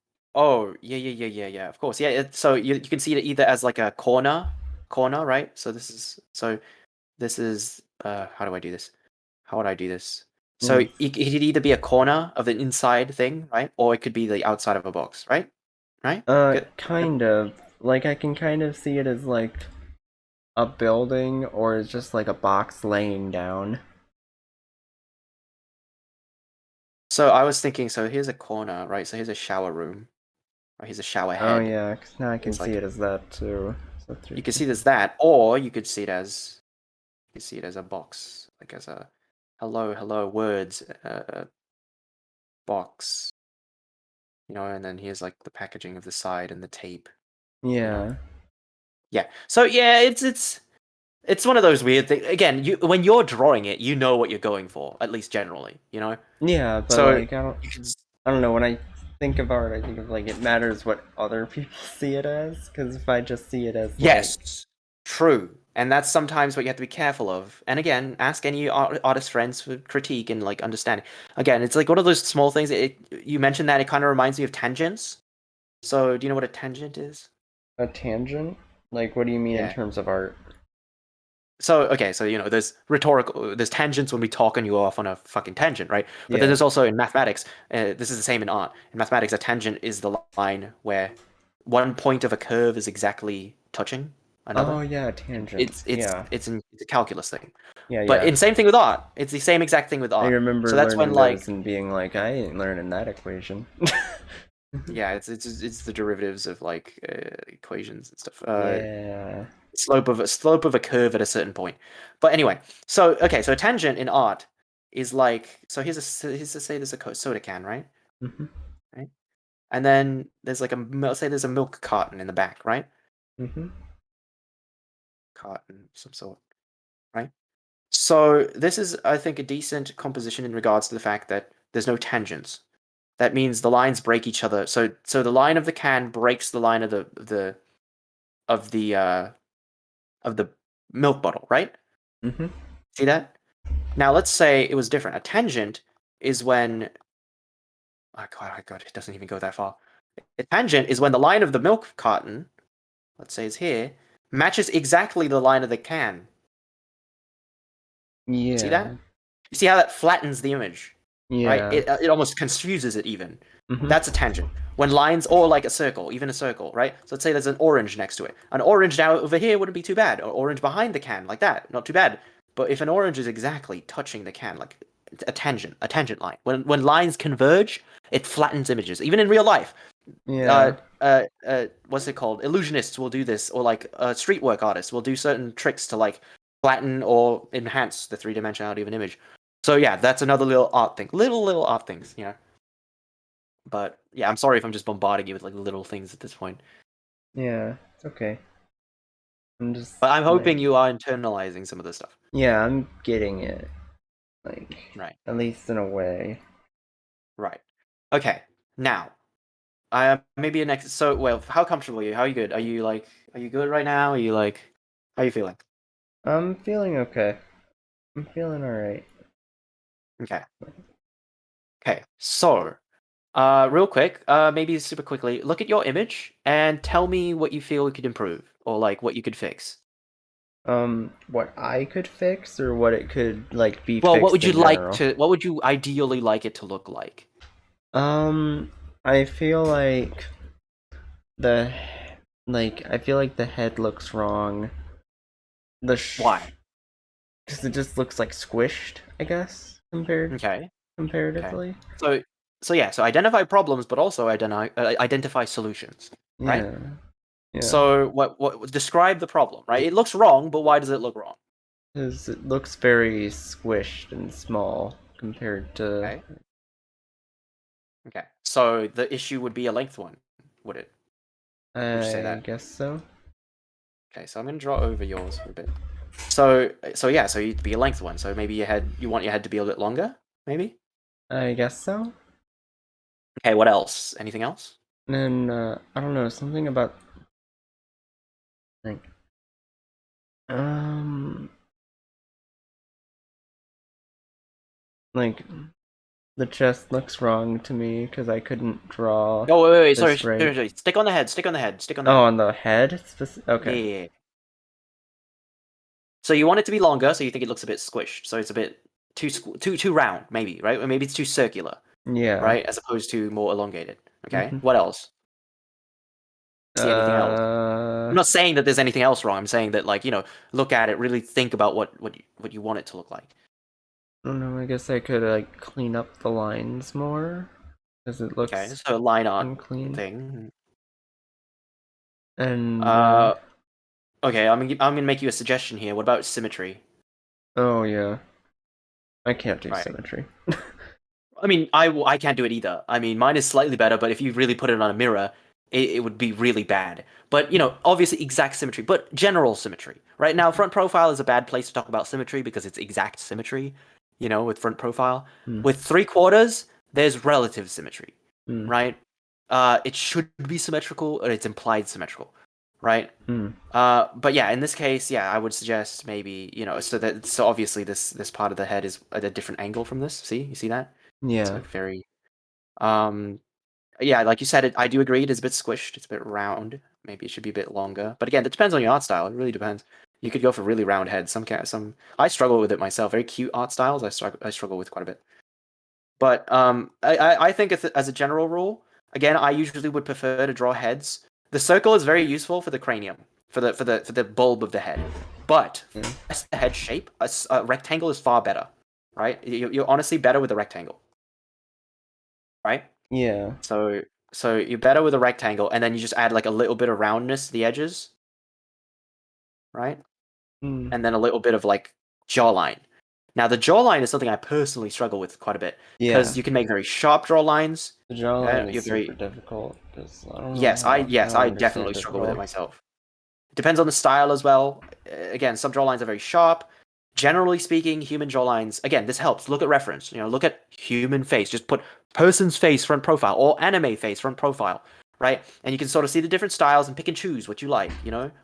yeah. Of course, yeah. So you can see it either as like a corner, right? So this is how do I do this? How would I do this? So is it could either be a corner of an inside thing, right? Or it could be the outside of a box, right? Right? Good. kind of like I can kind of see it as like a building or it's just like a box laying down. So I was thinking, so here's a corner, right? So here's a shower room, or here's a shower Oh head. yeah, 'cause now I can It's see like it as that too. So you three. could see there's that, or you see it as a box, like as a hello words box, and then here's like the packaging of the side and the tape, you know. Yeah. Yeah. So yeah, it's one of those weird things. Again, when you're drawing it, you know what you're going for, at least generally. Yeah, but So like you can. I don't know, when I think of art, I think of like it matters what other people see it as cuz if I just see it as like Yes, true. And that's sometimes what you have to be careful of. And again, ask any artist friends for critique and like understanding. Again, it's like one of those small things. You mentioned that it kind of reminds me of tangents. So do you know what a tangent is? a tangent, like what do you mean in Yeah. terms of art? So okay, so there's tangents when we talk and you go off on a fucking tangent, right? But then Yeah. there's also in mathematics. This is the same in art. In mathematics, a tangent is the line where one point of a curve is exactly touching another. Oh yeah, tangent. It's a calculus thing. Yeah, But yeah. in same thing with art. It's the same exact thing with I art. remember So that's when learning those like and being like, I ain't learning that equation. yeah, it's the derivatives of like equations and stuff. Yeah. Slope of a curve at a certain point. But anyway, so okay, so a tangent in art is like so here's a say there's a soda can, right? Mhm. Right? And then there's like let's say there's a milk carton in the back, right? Mhm. Carton of some sort, right? So this is, I think, a decent composition in regards to the fact that there's no tangents. That means the lines break each other. So the line of the can breaks the line of of the uh of the milk bottle, right? Mhm. See that? Now let's say it was different. A tangent is when oh god, it doesn't even go that far. A tangent is when the line of the milk carton, let's say is here, matches exactly the line of the can. See Yeah. that? You see how that flattens the image, right? Yeah. It almost confuses it even. Mhm. That's a tangent. When lines, or like a circle, even a circle, right? So let's say there's an orange next to it. An orange now over here wouldn't be too bad. Or orange behind the can, like that, not too bad. But if an orange is exactly touching the can, like a tangent line. When lines converge, it flattens images. Even in real life, Yeah. what's it called? Illusionists will do this, or like street work artists will do certain tricks to like flatten or enhance the three dimensionality of an image. So yeah, that's another little art thing. Little art things. But yeah, I'm sorry if I'm just bombarding you with like little things at this point. Yeah. It's okay. I'm just But I'm like hoping you are internalizing some of this stuff. yeah, I'm getting it. Like Right. at least in a way. Right. Okay. Now, maybe a next. So, well, how comfortable are you? How are you good? Are you good right now? Are you like, how are you feeling? I'm feeling okay. I'm feeling alright. Okay. Okay. So, Real quick, maybe super quickly, look at your image and tell me what you feel you could improve or like what you could fix. What I could fix or what it could like be Well, what fixed would you in like general? to? What would you ideally like it to look like? Um, I feel like the I feel like the head looks wrong. Why? Because it just looks like squished, I guess, Okay. Okay. comparatively. So, so identify problems, but also identify solutions, right? Yeah, yeah. So, what describe the problem, right? It looks wrong, but why does it look wrong? Because it looks very squished and small compared to. Okay. Okay. So the issue would be a length one, would it? Would you say I that? guess so. Okay. So I'm gonna draw over yours for a bit. So yeah. So you'd be a length one. So maybe you want your head to be a bit longer, maybe. I guess so. Okay. What else? Anything else? And then I don't know, something about like um like the chest looks wrong to me because I couldn't draw Oh wait. Sorry, this sorry, right. sorry. Stick on the head. Stick on the head. Stick on the Oh, head. on the head? Yeah, Okay. yeah, yeah. So you want it to be longer, so you think it looks a bit squished. So it's a bit too round, maybe, right? Or maybe it's too circular, Yeah. right? As opposed to more elongated. Okay. hmm What else? See anything else? I'm Uh, not saying that there's anything else wrong. I'm saying that, like, look at it, really think about what you want it to look like. I don't know. I guess I could like clean up the lines more because it Okay, looks so line art unclean. thing. And Uh, okay, I'm gonna make you a suggestion here. What about symmetry? oh yeah, I can't do Right. symmetry. I mean, I can't do it either. I mean, mine is slightly better, but if you really put it on a mirror, it would be really bad. But, obviously exact symmetry, but general symmetry. Right now, front profile is a bad place to talk about symmetry because it's exact symmetry, with front profile. Hmm. With three quarters, there's relative symmetry, Hmm. right? It should be symmetrical, or it's implied symmetrical, right? Hmm. But yeah, in this case, yeah, I would suggest maybe, so obviously this part of the head is at a different angle from this. See, you see that? It's Yeah. like very um yeah, like you said, I do agree it is a bit squished, it's a bit round. Maybe it should be a bit longer. But again, it depends on your art style. It really depends. You could go for really round heads. Some I struggle with it myself. Very cute art styles I struggle with quite a bit. But I think as a general rule, again, I usually would prefer to draw heads. The circle is very useful for the cranium, for the bulb of the head. But Yeah. for the head shape, a rectangle is far better, right? You're honestly better with a rectangle, right? Yeah. So so you're better with a rectangle, and then you just add like a little bit of roundness to the edges, right? Hmm. And then a little bit of like jawline. Now the jawline is something I personally struggle with quite a bit because Yeah. you can make very sharp jaw lines. The jawline is You're super very difficult because I don't know yes, how yes, I I understand definitely it at struggle with it all. myself. It depends on the style as well. Again, some jawlines are very sharp. Generally speaking, human jawlines, again, this helps. Look at reference. Look at human face. Just put person's face front profile or anime face front profile, right? And you can sort of see the different styles and pick and choose what you like,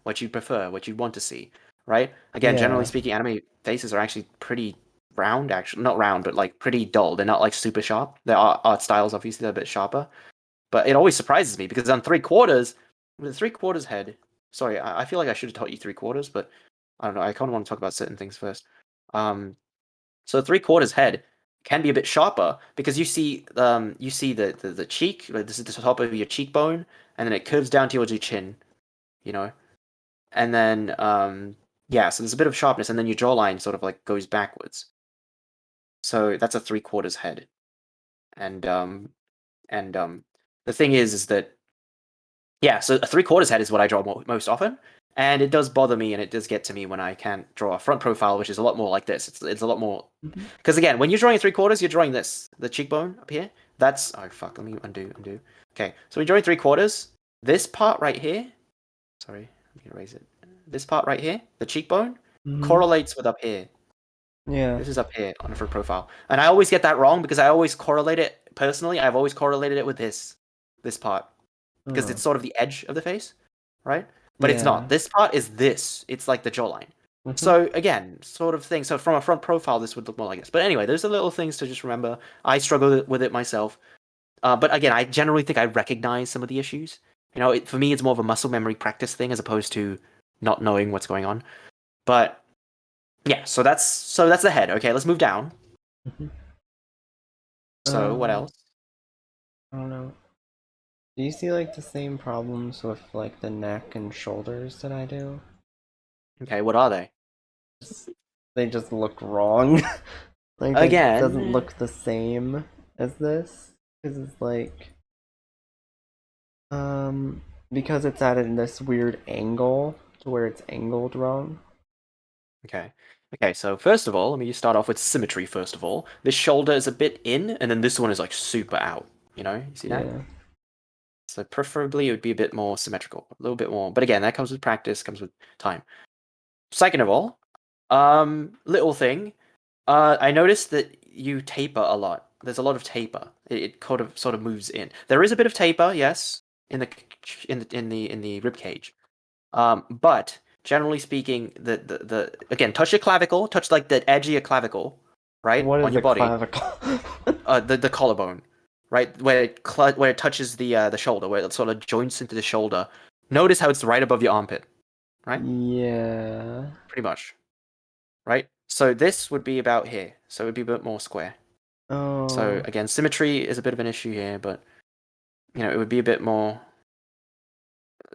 what you prefer, what you want to see, right? Again, generally Yeah. speaking, anime faces are actually pretty round, actually. Not round, but like pretty dull. They're not like super sharp. Their art styles, obviously, they're a bit sharper. But it always surprises me because on three quarters, with a three quarters head, sorry, I feel like I should have taught you three quarters, but I don't know. I kind of want to talk about certain things first. Um, so three quarters head can be a bit sharper because you see the cheek. Like this is the top of your cheekbone, and then it curves down towards your chin. You know, and then yeah, so there's a bit of sharpness, and then your jawline sort of like goes backwards. So that's a three quarters head, and the thing is that yeah, so a three quarters head is what I draw most often, and it does bother me and it does get to me when I can't draw a front profile, which is a lot more like this. It's a lot more hmm because again, when you're drawing a three quarters, you're drawing this, the cheekbone up here. That's oh fuck, let me undo. Okay, so when you're drawing three quarters, this part right here. Sorry, let me erase it. This part right here, the cheekbone, hmm correlates with up here. Yeah. This is up here on a front profile, and I always get that wrong because I always correlate it personally. I've always correlated it with this part because Oh. it's sort of the edge of the face, right? But it's not. Yeah. This part is this. It's like the jawline. hmm So again, sort of thing. So from a front profile, this would look more like this. But anyway, there's the little things to just remember. I struggle with it myself. But again, I generally think I recognize some of the issues. For me, it's more of a muscle memory practice thing as opposed to not knowing what's going on. But yeah, so that's the head. Okay, let's move down. Mhm. So what Um, else? I don't know. Do you see like the same problems with like the neck and shoulders that I do? Okay, what are they? They just look wrong. Like it doesn't Again, look the same as this. Because it's like um because it's at in this weird angle to where it's angled wrong. okay. Okay, so first of all, let me just start off with symmetry first of all. This shoulder is a bit in, and then this one is like super out. You see that? Yeah. So preferably it would be a bit more symmetrical, a little bit more. But again, that comes with practice, comes with time. Second of all, little thing. I noticed that you taper a lot. There's a lot of taper. It sort of moves in. There is a bit of taper, yes, in the rib cage. But generally speaking, the again, touch your clavicle, touch like the edge of your clavicle, right, What on is your a body. clavicle? The collarbone, right, where it touches the shoulder, where it sort of joints into the shoulder. Notice how it's right above your armpit, right? Yeah. Pretty much, right? So this would be about here. So it would be a bit more square. So Oh, again, symmetry is a bit of an issue here, but it would be a bit more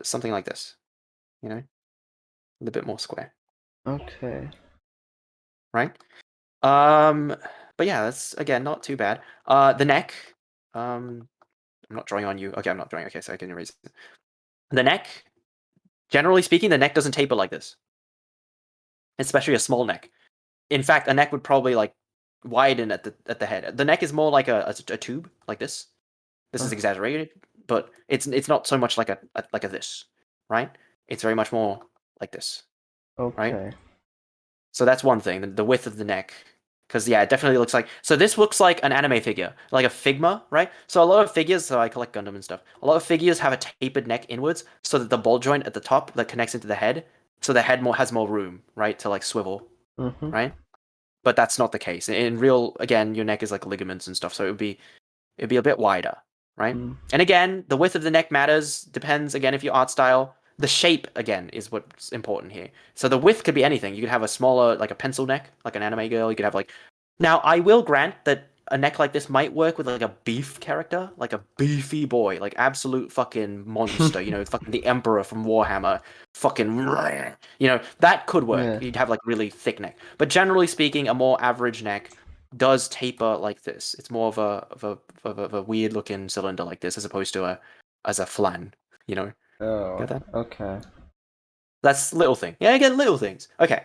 something like this, a little bit more square, okay. right? Um, but yeah, that's again not too bad. The neck. I'm not drawing on you. Okay, I'm not drawing. Okay, so I can erase it. The neck. Generally speaking, the neck doesn't taper like this, especially a small neck. In fact, a neck would probably like widen at the head. The neck is more like a tube like this. This is Uh, exaggerated, but it's not so much like a this, right? It's very much more like this, right? okay. So that's one thing, the width of the neck. Because yeah, it definitely looks like. So this looks like an anime figure, like a Figma, right? So a lot of figures, so I collect Gundam and stuff. A lot of figures have a tapered neck inwards, so that the ball joint at the top that connects into the head, so the head has more room, right, to like swivel, Mm-hmm. right? But that's not the case. In real, again, your neck is like ligaments and stuff, so it'd be a bit wider, right? Mm. And again, the width of the neck matters. Depends again if your art style. The shape again is what's important here. So the width could be anything. You could have a smaller, like a pencil neck, like an anime girl. You could have like. Now I will grant that a neck like this might work with like a beef character, like a beefy boy, like absolute fucking monster. Fucking the Emperor from Warhammer, fucking. That could work. Yeah. You'd have like really thick neck. But generally speaking, a more average neck does taper like this. It's more of a weird looking cylinder like this as opposed to a flan. You know, Oh, get that? okay. That's little thing. Yeah, again, little things. Okay,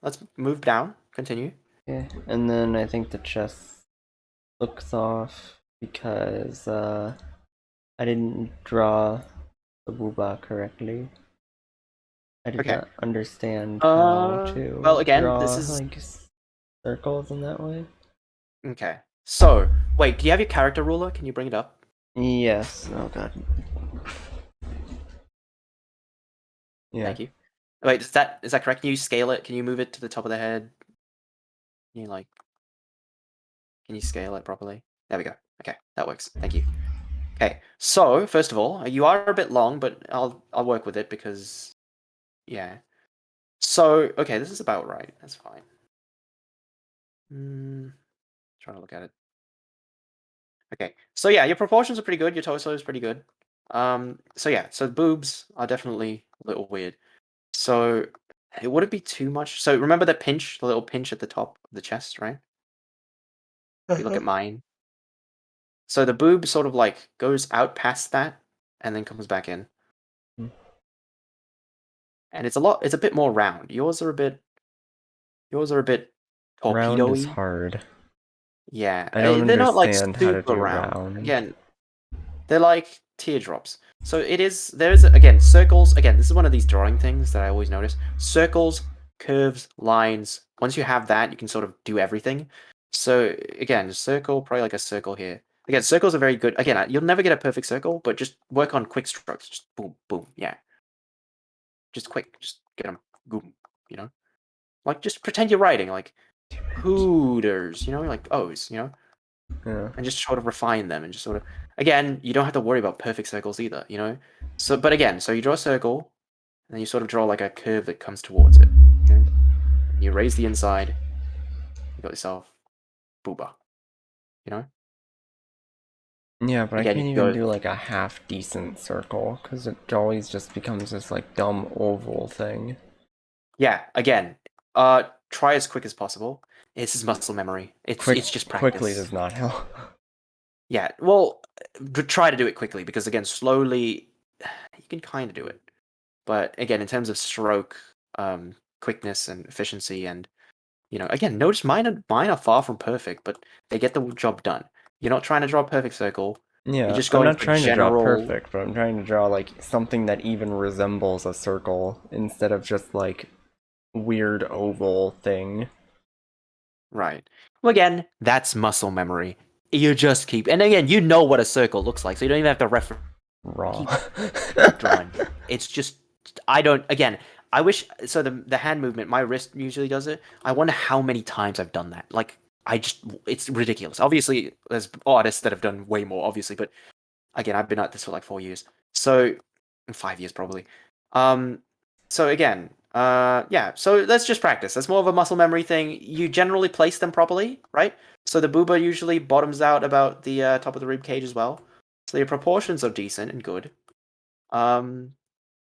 let's move down. Continue. Yeah. And then I think the chest looks off because I didn't draw the booba correctly. I did Okay. not understand how Well, to again, draw this is like circles in that way. okay. So, wait, do you have your character ruler? Can you bring it up? Yes. Oh god. Yeah. Thank you. Wait, is that correct? Can you scale it? Can you move it to the top of the head? Can you like, can you scale it properly? There we go. Okay, that works. Thank you. Okay, so first of all, you are a bit long, but I'll work with it because yeah. So okay, this is about right. That's fine. Trying to look at it. Okay, so yeah, your proportions are pretty good. Your torso is pretty good. So yeah, so boobs are definitely a little weird. So it wouldn't be too much. So remember the pinch, the little pinch at the top of the chest, right? If you look Uh-huh. at mine, so the boob sort of like goes out past that and then comes back in, and it's a bit more round. Yours are a bit Round is torpedo-y. hard. Yeah, I don't they're not like understand how to super do round. round. Again, they're like teardrops. So there's again circles. Again, this is one of these drawing things that I always notice. Circles, curves, lines. Once you have that, you can sort of do everything. So again, circle, probably like a circle here. Again, circles are very good. Again, you'll never get a perfect circle, but just work on quick strokes. Just boom, boom. Yeah, just quick. Just get them. Boom. You know, like just pretend you're writing like Hooters. Like O's. Yeah. and just sort of refine them and just sort of again, you don't have to worry about perfect circles either, you know. So, but again, so you draw a circle, and then you sort of draw like a curve that comes towards it. Okay? And you raise the inside. You got yourself booba. You know. Yeah, but I Again, you can't can even go. do like a half decent circle because it always just becomes this like dumb oval thing. Yeah. Again, try as quick as possible. This is muscle memory. It's just Quickly practice. does not help. Yeah. Well, but try to do it quickly because again, slowly, you can kind of do it. But again, in terms of stroke, quickness and efficiency, and again, notice mine are far from perfect, but they get the job done. You're not trying to draw a perfect circle. You're Yeah, just I'm going not for trying to draw general. perfect, but I'm trying to draw like something that even resembles a circle instead of just like weird oval thing. Right. Well, again, that's muscle memory. You just keep, and again, you know what a circle looks like, so you don't even have to reference. Raw. Keep drawing. It's just, I don't. Again, I wish. So the hand movement, my wrist usually does it. I wonder how many times I've done that. Like, it's ridiculous. Obviously, there's artists that have done way more, obviously, but again, I've been at this for like 4 years, so 5 years probably. Um, so again, yeah. So let's just practice. That's more of a muscle memory thing. You generally place them properly, right? So the booba usually bottoms out about the top of the rib cage as well. So your proportions are decent and good. Um,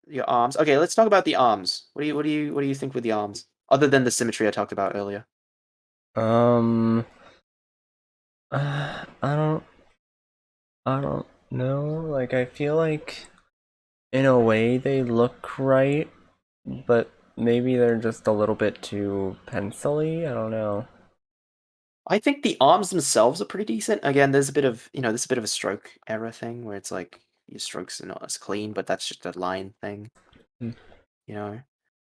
your arms. Okay, let's talk about the arms. What do you think with the arms? Other than the symmetry I talked about earlier. um, I don't know. Like I feel like in a way they look right, but maybe they're just a little bit too pencily. I don't know. I think the arms themselves are pretty decent. Again, there's a bit of a stroke error thing where it's like your strokes are not as clean, but that's just a line thing, Hmm. you know.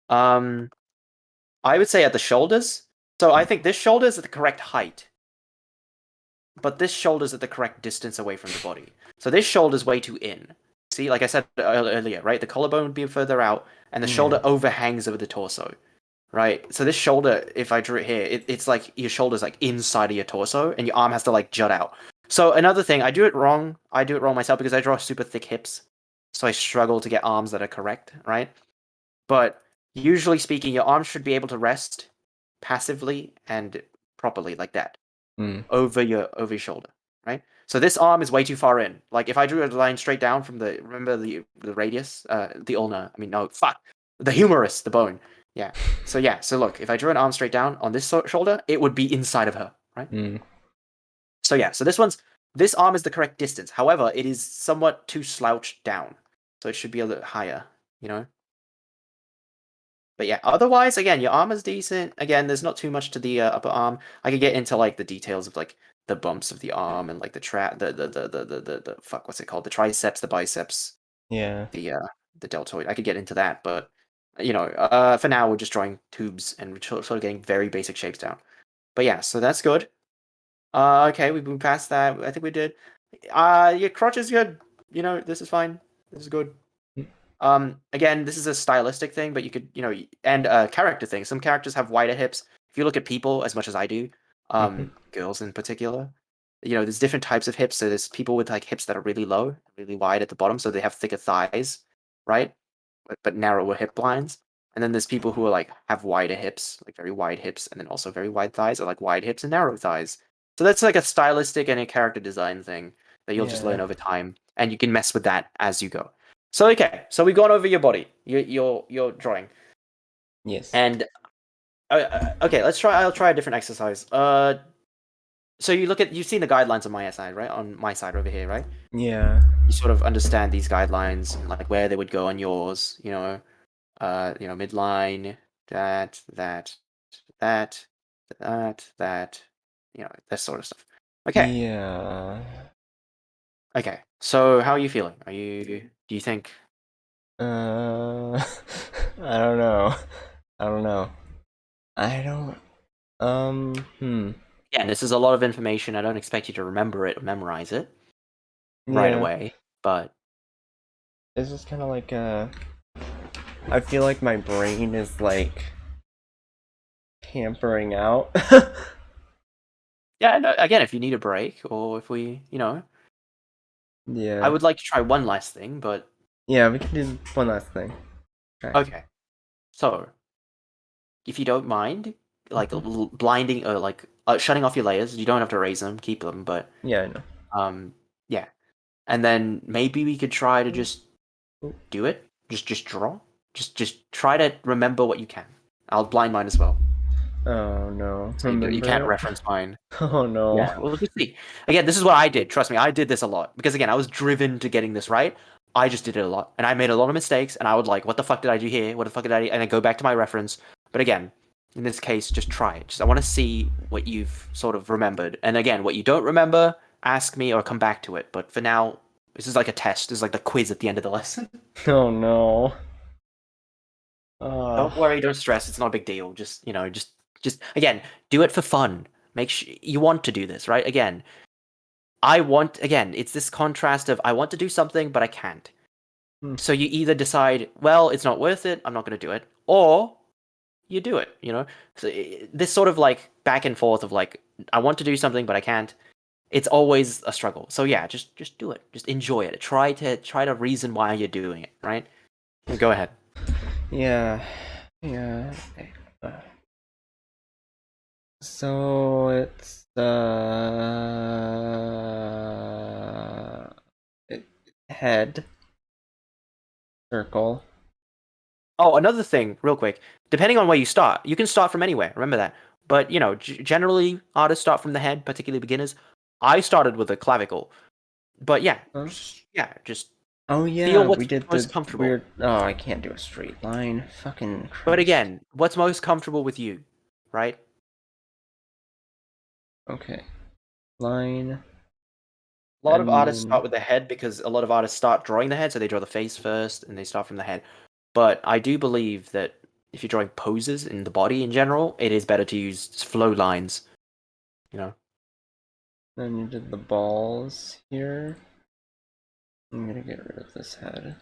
Um, I would say at the shoulders. So I think this shoulder is at the correct height, but this shoulder's at the correct distance away from the body. So this shoulder's way too in. See, like I said earlier, right? The collarbone would be further out, and the Yeah. shoulder overhangs over the torso. Right. So this shoulder, if I drew it here, it's like your shoulder's like inside of your torso, and your arm has to like jut out. So another thing, I do it wrong. I do it wrong myself because I draw super thick hips, so I struggle to get arms that are correct. Right. But usually speaking, your arms should be able to rest passively and properly like that Mm. over your shoulder. Right. So this arm is way too far in. Like if I drew a line straight down from the radius, the ulna. I mean no, fuck, the humerus, the bone. Yeah. So yeah. So look, if I drew an arm straight down on this shoulder, it would be inside of her. Right. Mm. So yeah. So this arm is the correct distance. However, it is somewhat too slouched down, so it should be a little higher. You know. But yeah, otherwise, again, your arm is decent. Again, there's not too much to the upper arm. I could get into like the details of like the bumps of the arm and like the fuck, what's it called? The triceps, the biceps, Yeah. the deltoid. I could get into that, but for now we're just drawing tubes and we're sort of getting very basic shapes down. But yeah, so that's good. Okay, we moved past that. I think we did. Your crotch is good. This is fine. This is good. Again, this is a stylistic thing, but you could, and a character thing. Some characters have wider hips. If you look at people as much as I do, Mm-hmm. girls in particular, there's different types of hips. So there's people with like hips that are really low, really wide at the bottom, so they have thicker thighs, right? But narrower hip lines. And then there's people who are like have wider hips, like very wide hips, and then also very wide thighs, or like wide hips and narrow thighs. So that's like a stylistic and a character design thing that you'll just Yeah. learn over time, and you can mess with that as you go. So okay, so we've gone over your body, your drawing, Yes. and okay, let's try. I'll try a different exercise. So you've seen the guidelines on my side, right? On my side over here, right? Yeah. You sort of understand these guidelines and like where they would go on yours. Midline, that, that, that, that. That sort of stuff. Okay, Yeah. okay. So how are you feeling? Do you think? I don't know. I don't know. I don't. Hmm. Yeah, this is a lot of information. I don't expect you to remember it or memorize it right Yeah. away, but It's just kind of like I feel like my brain is like tampering out. Yeah, and again, if you need a break, or if we, I Yeah. would like to try one last thing, but Yeah, we can do one last thing. Okay. okay. So, if you don't mind, like blinding or like shutting off your layers, you don't have to erase them, keep them, but Yeah, I know. yeah. And then maybe we could try to just Oh, do it. Just draw. Just try to remember what you can. I'll blind mine as well, oh no. so you can't Remember it? reference mine. Oh no. Yeah, well, just see. Again, this is what I did. Trust me, I did this a lot because again, I was driven to getting this right. I just did it a lot, and I made a lot of mistakes. And I would like, what the fuck did I do here? What the fuck did I do? And then go back to my reference. But again, in this case, just try it. Just I want to see what you've sort of remembered. And again, what you don't remember, ask me or come back to it. But for now, this is like a test. This is like the quiz at the end of the lesson. Oh no. Don't worry, don't stress. It's not a big deal. Just just again, do it for fun. Make sure you want to do this, right? Again, it's this contrast of I want to do something, but I can't. Hmm. So you either decide, well, it's not worth it, I'm not going to do it, or you do it. So this sort of like back and forth of like, I want to do something, but I can't. It's always a struggle. So yeah, just do it. Just enjoy it. Try to reason why you're doing it, right? Go ahead. Yeah. Yeah. Okay. So it's head circle. Oh, another thing, real quick. Depending on where you start, you can start from anywhere. Remember that. But generally, artists start from the head, particularly beginners. I started with a clavicle, but yeah, Huh? just Oh feel yeah, we what's did most the comfortable. weird. Oh, I can't do a straight line. Fucking But Christ. again, what's most comfortable with you, right? Okay, line, A lot of and artists then start with the head because a lot of artists start drawing the head, so they draw the face first and they start from the head. But I do believe that if you're drawing poses in the body in general, it is better to use flow lines, you know. then you did the balls here. I'm gonna get rid of this head.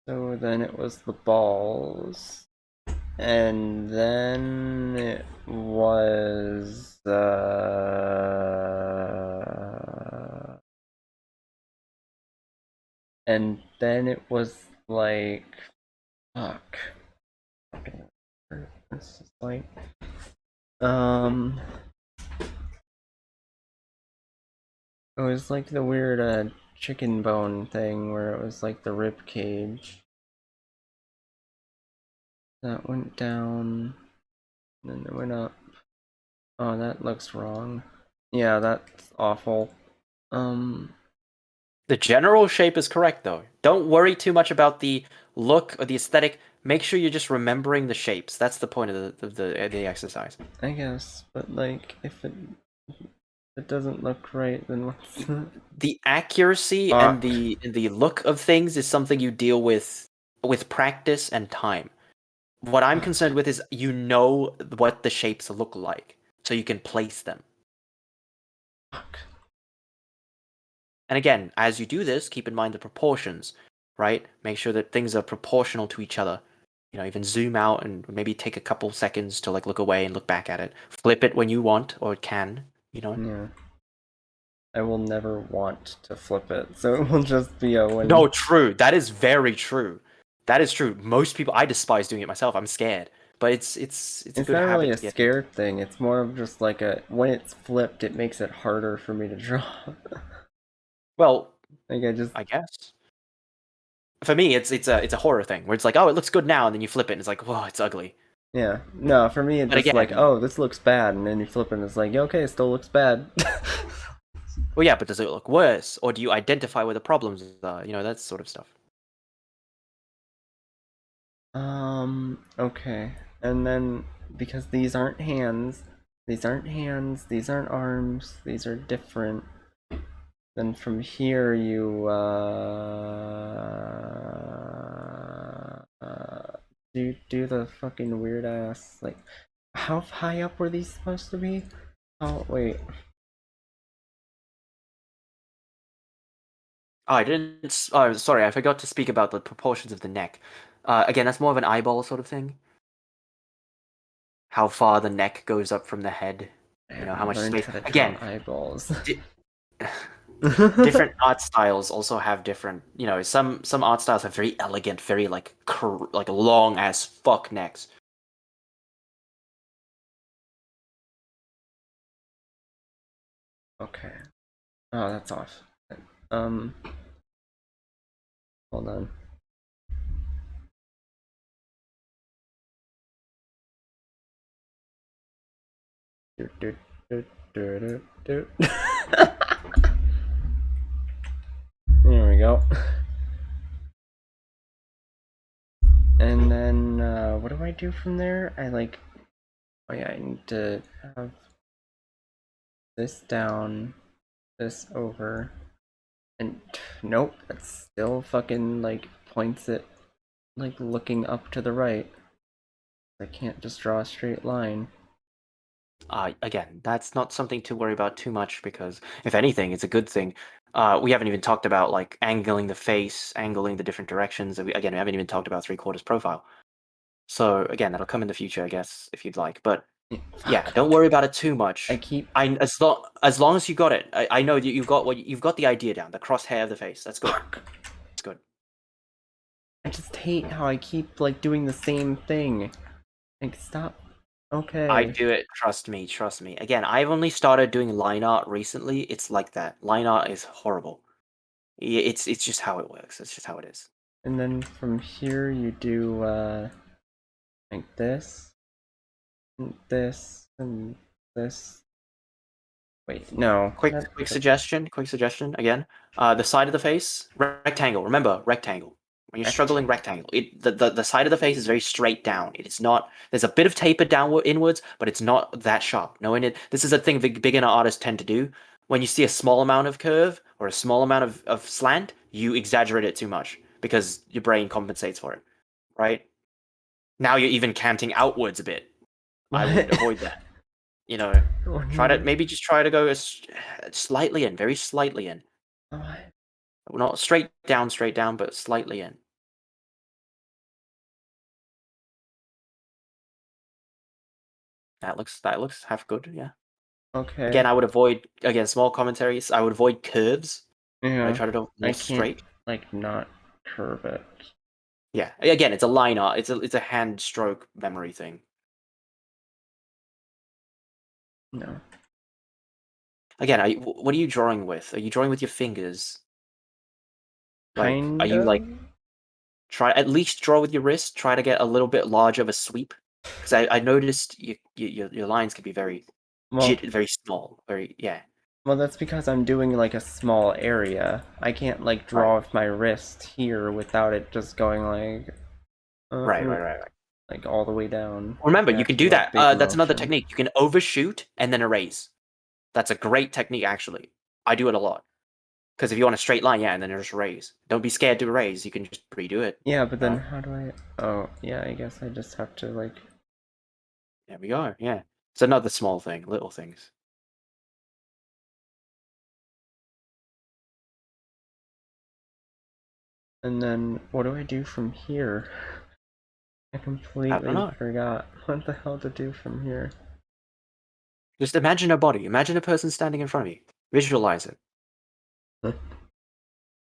So then it was the balls, and then it was and then it was like fuck. This is like um it was like the weird chicken bone thing where it was like the rib cage. That went down, and then it went up. Oh, that looks wrong. Yeah, that's awful. Um, The general shape is correct though. Don't worry too much about the look or the aesthetic. Make sure you're just remembering the shapes. That's the point of the exercise. I guess, but like, if it doesn't look right, then what's The accuracy and fuck? the look of things is something you deal with practice and time. What I'm Fuck. concerned with is you know what the shapes look like, so you can place them. Fuck. And again, as you do this, keep in mind the proportions, right? Make sure that things are proportional to each other. Even zoom out and maybe take a couple seconds to like look away and look back at it. Flip it when you want or can. Yeah. I will never want to flip it, so it will just be a No, when. true. That is very true. That is true. Most people, I despise doing it myself. I'm scared, but it's a It's good not really habit a to get into. scared thing. It's more of just like a when it's flipped, it makes it harder for me to draw. Well, Like I just I guess for me, it's a horror thing where it's like, oh, it looks good now, and then you flip it, and it's like, whoa, it's ugly. yeah. No, for me it's But just like, again, oh, this looks bad, and then you flip it and it's like, okay, it still looks bad. well, yeah, but does it look worse, or do you identify where the problems are? That sort of stuff. Okay. And then because these aren't arms, these are different. Then from here you do the fucking weird ass like how high up were these supposed to be? Oh wait. Oh, I didn't. Oh, sorry, I forgot to speak about the proportions of the neck. Again, that's more of an eyeball sort of thing. how far the neck goes up from the head. I You know, how much learned space. how to draw Again, eyeballs. di- different art styles also have different. You know, some art styles have very elegant, very like like long as fuck necks. Okay. Oh, that's off. Um, hold on. Do, do, do, do, do, do. There we go. And then, what do I do from there? Oh yeah, I need to have this down, this over, and nope, that's still fucking, like, points it, like, looking up to the right. I can't just draw a straight line. Again, that's not something to worry about too much because, if anything, it's a good thing. We haven't even talked about like angling the face, angling the different directions. Again, we haven't even talked about three-quarters profile. So again, that'll come in the future, I guess, if you'd like. But yeah, Fuck. don't worry about it too I much. keep As long as you got it, I know that you've got the idea down, the crosshair of the face. That's good. fuck. That's good. I just hate how I keep, like, doing the same thing. Like, stop. I Okay. do it. Trust me. Trust me. Again, I've only started doing line art recently. It's like that. Line art is horrible. It's just how it works. It's just how it is. And then from here you do, like this, and this. Wait, no. Quick suggestion. Quick suggestion. Again, the side of the face, rectangle. Remember, rectangle. When you're struggling, Rectangle. rectangle. The side of the face is very straight down. It is not. There's a bit of taper downward inwards, but it's not that sharp. Knowing it, this is a thing beginner artists tend to do. When you see a small amount of curve or a small amount of slant, you exaggerate it too much because your brain compensates for it. Right? Now you're even canting outwards a bit. I would What? avoid that. You know, What? maybe just try to go slightly in, very slightly in. What? Not straight down, but slightly in. That looks half good, yeah. Again, Okay. I would avoid again small commentaries. I would avoid curves. Right, Yeah. try to go I more can't, straight. like, not curve it. Yeah, again, it's a line art. It's a hand stroke memory thing. No. Again, what are you drawing with? Are you drawing with your fingers? Like, are Kind you like of? try at least draw with your wrist? Try to get a little bit larger of a sweep, because I noticed your lines can be very Well, very small, very yeah. well, that's because I'm doing, like, a small area. I can't, like, Right, draw with my wrist here without it just going, right, uh, right, right, right. like, all the way down. Remember, I you have can to do do a that. big That's another motion. technique. You can overshoot and then erase. That's a great technique, actually. I do it a lot. Because if you want a straight line, yeah, and then just erase. Don't be scared to erase. You can just redo it. Yeah, but then Right? how do I... Oh, yeah, I guess I just have to, like... There we go. Yeah, it's another small thing, little things. And then, what do I do from here? I I don't completely know. forgot what the hell to do from here. Just imagine a body. Imagine a person standing in front of you. Visualize it.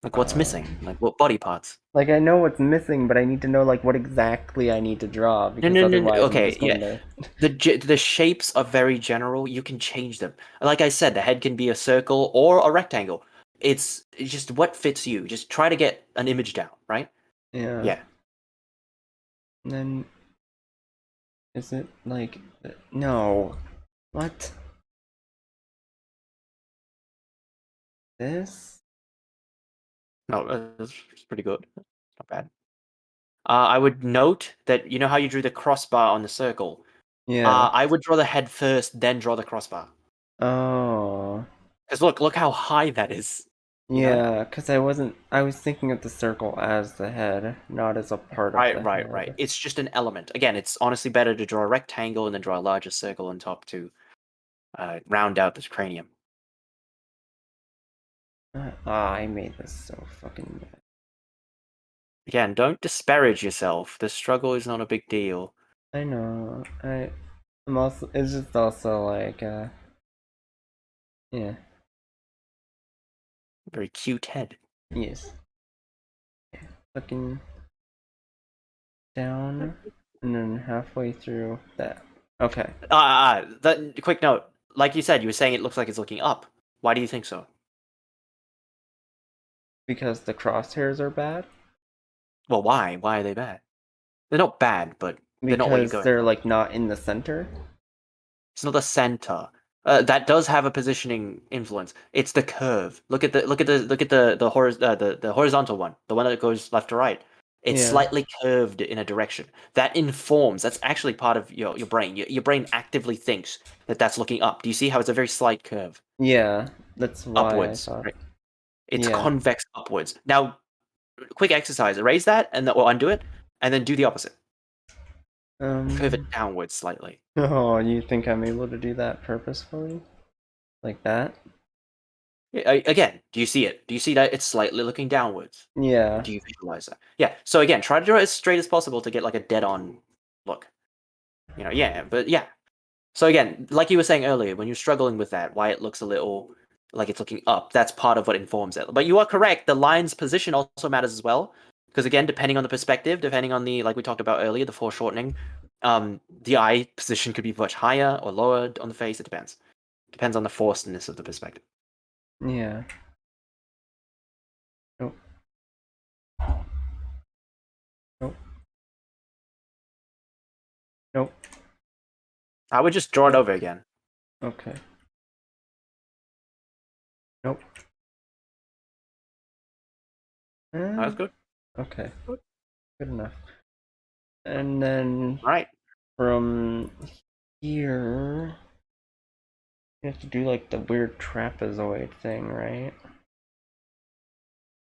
Like what's missing? Um, Like what body parts? like, I know what's missing, but I need to know, like, what exactly I need to draw, No, because no, no, no. otherwise I'm Okay, just yeah. going to... The shapes are very general. You can change them. Like I said, the head can be a circle or a rectangle. It's just what fits you. Just try to get an image down, right? Yeah. Yeah. And then, is it, like... No. What? This? No, that's pretty good. Not bad. I would note that you know how you drew the crossbar on the circle. Yeah. I would draw the head first, then draw the crossbar. Oh. Because look how high that is. You know? Yeah, because I was thinking of the circle as the head, not as a part of Right, the right, right. head. It's just an element. Again, it's honestly better to draw a rectangle and then draw a larger circle on top to round out this cranium. I made this so fucking bad. Again, don't disparage yourself. The struggle is not a big deal. I know. It's just also like, yeah, Very cute head. yes. Looking down, and then halfway through that. Okay. Quick note. Like you said, you were saying it looks like it's looking up. Why do you think so? Because the crosshairs are bad? Well, why? Why are they bad? They're not bad, but they're not what you're Because going they're for. like not in the center? It's not the center. That does have a positioning influence. It's the curve. Look at the horizontal one, the one that goes left to right. It's Yeah. slightly curved in a direction. That informs. That's actually part of your brain. Your brain actively thinks that that's looking up. Do you see how it's a very slight curve Yeah. That's why I upwards? thought. Right? It's Yeah. convex upwards. Now, quick exercise: erase that or undo it, and then do the opposite. Curve it Um. downwards slightly. Oh, you think I'm able to do that purposefully? Like that? Again, do you see it? Do you see that it's slightly looking downwards? Yeah. Do you visualize that? Yeah. So again, try to draw it as straight as possible to get like a dead-on look. Yeah, but yeah. So again, like you were saying earlier, when you're struggling with that, why it looks a little like it's looking up, that's part of what informs it. But you are correct, the line's position also matters as well. Because again, depending on the perspective, depending on the like we talked about earlier, the foreshortening, the eye position could be much higher or lower on the face. It depends. Depends on the forcedness of the perspective. Yeah. Nope. Nope. Nope. I would just draw it Nope. over again. Okay. Nope. That's good. Okay. Good. Good enough. And then All right. from here, you have to do like the weird trapezoid thing, right?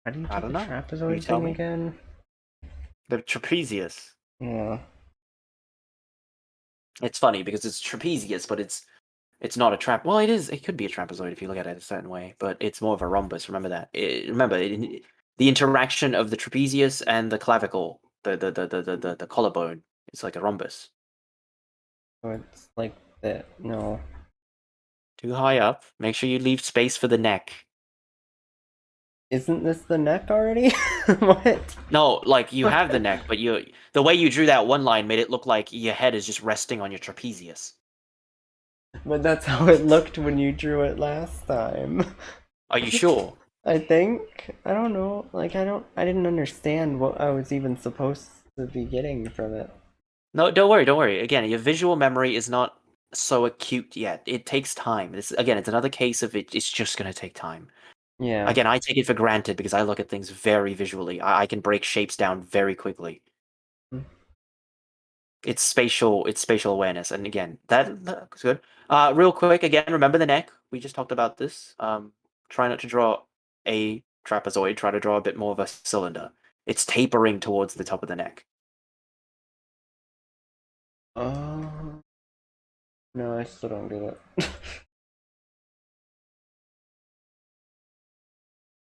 How do you I do don't the know. You trapezoid tell thing me. again? The trapezius. Yeah. It's funny because it's trapezius, but it's not a trap. Well, it is. It could be a trapezoid if you look at it a certain way, but it's more of a rhombus. Remember that. The interaction of the trapezius and the clavicle, the collarbone, it's like a rhombus. So it's like that. No. Too high up. Make sure you leave space for the neck. Isn't this the neck already? What? No, like you have the neck, but the way you drew that one line made it look like your head is just resting on your trapezius. But that's how it looked when you drew it last time. Are you sure? I think. I don't know. Like I didn't understand what I was even supposed to be getting from it. No, don't worry, don't worry. Again, your visual memory is not so acute yet. It takes time. It's another case of it. It's just gonna take time. Yeah. Again, I take it for granted because I look at things very visually. I can break shapes down very quickly. It's spatial awareness, and again, that's good. Real quick, again, remember the neck. We just talked about this. Try not to draw a trapezoid. Try to draw a bit more of a cylinder. It's tapering towards the top of the neck. Uh, no, I still don't get it.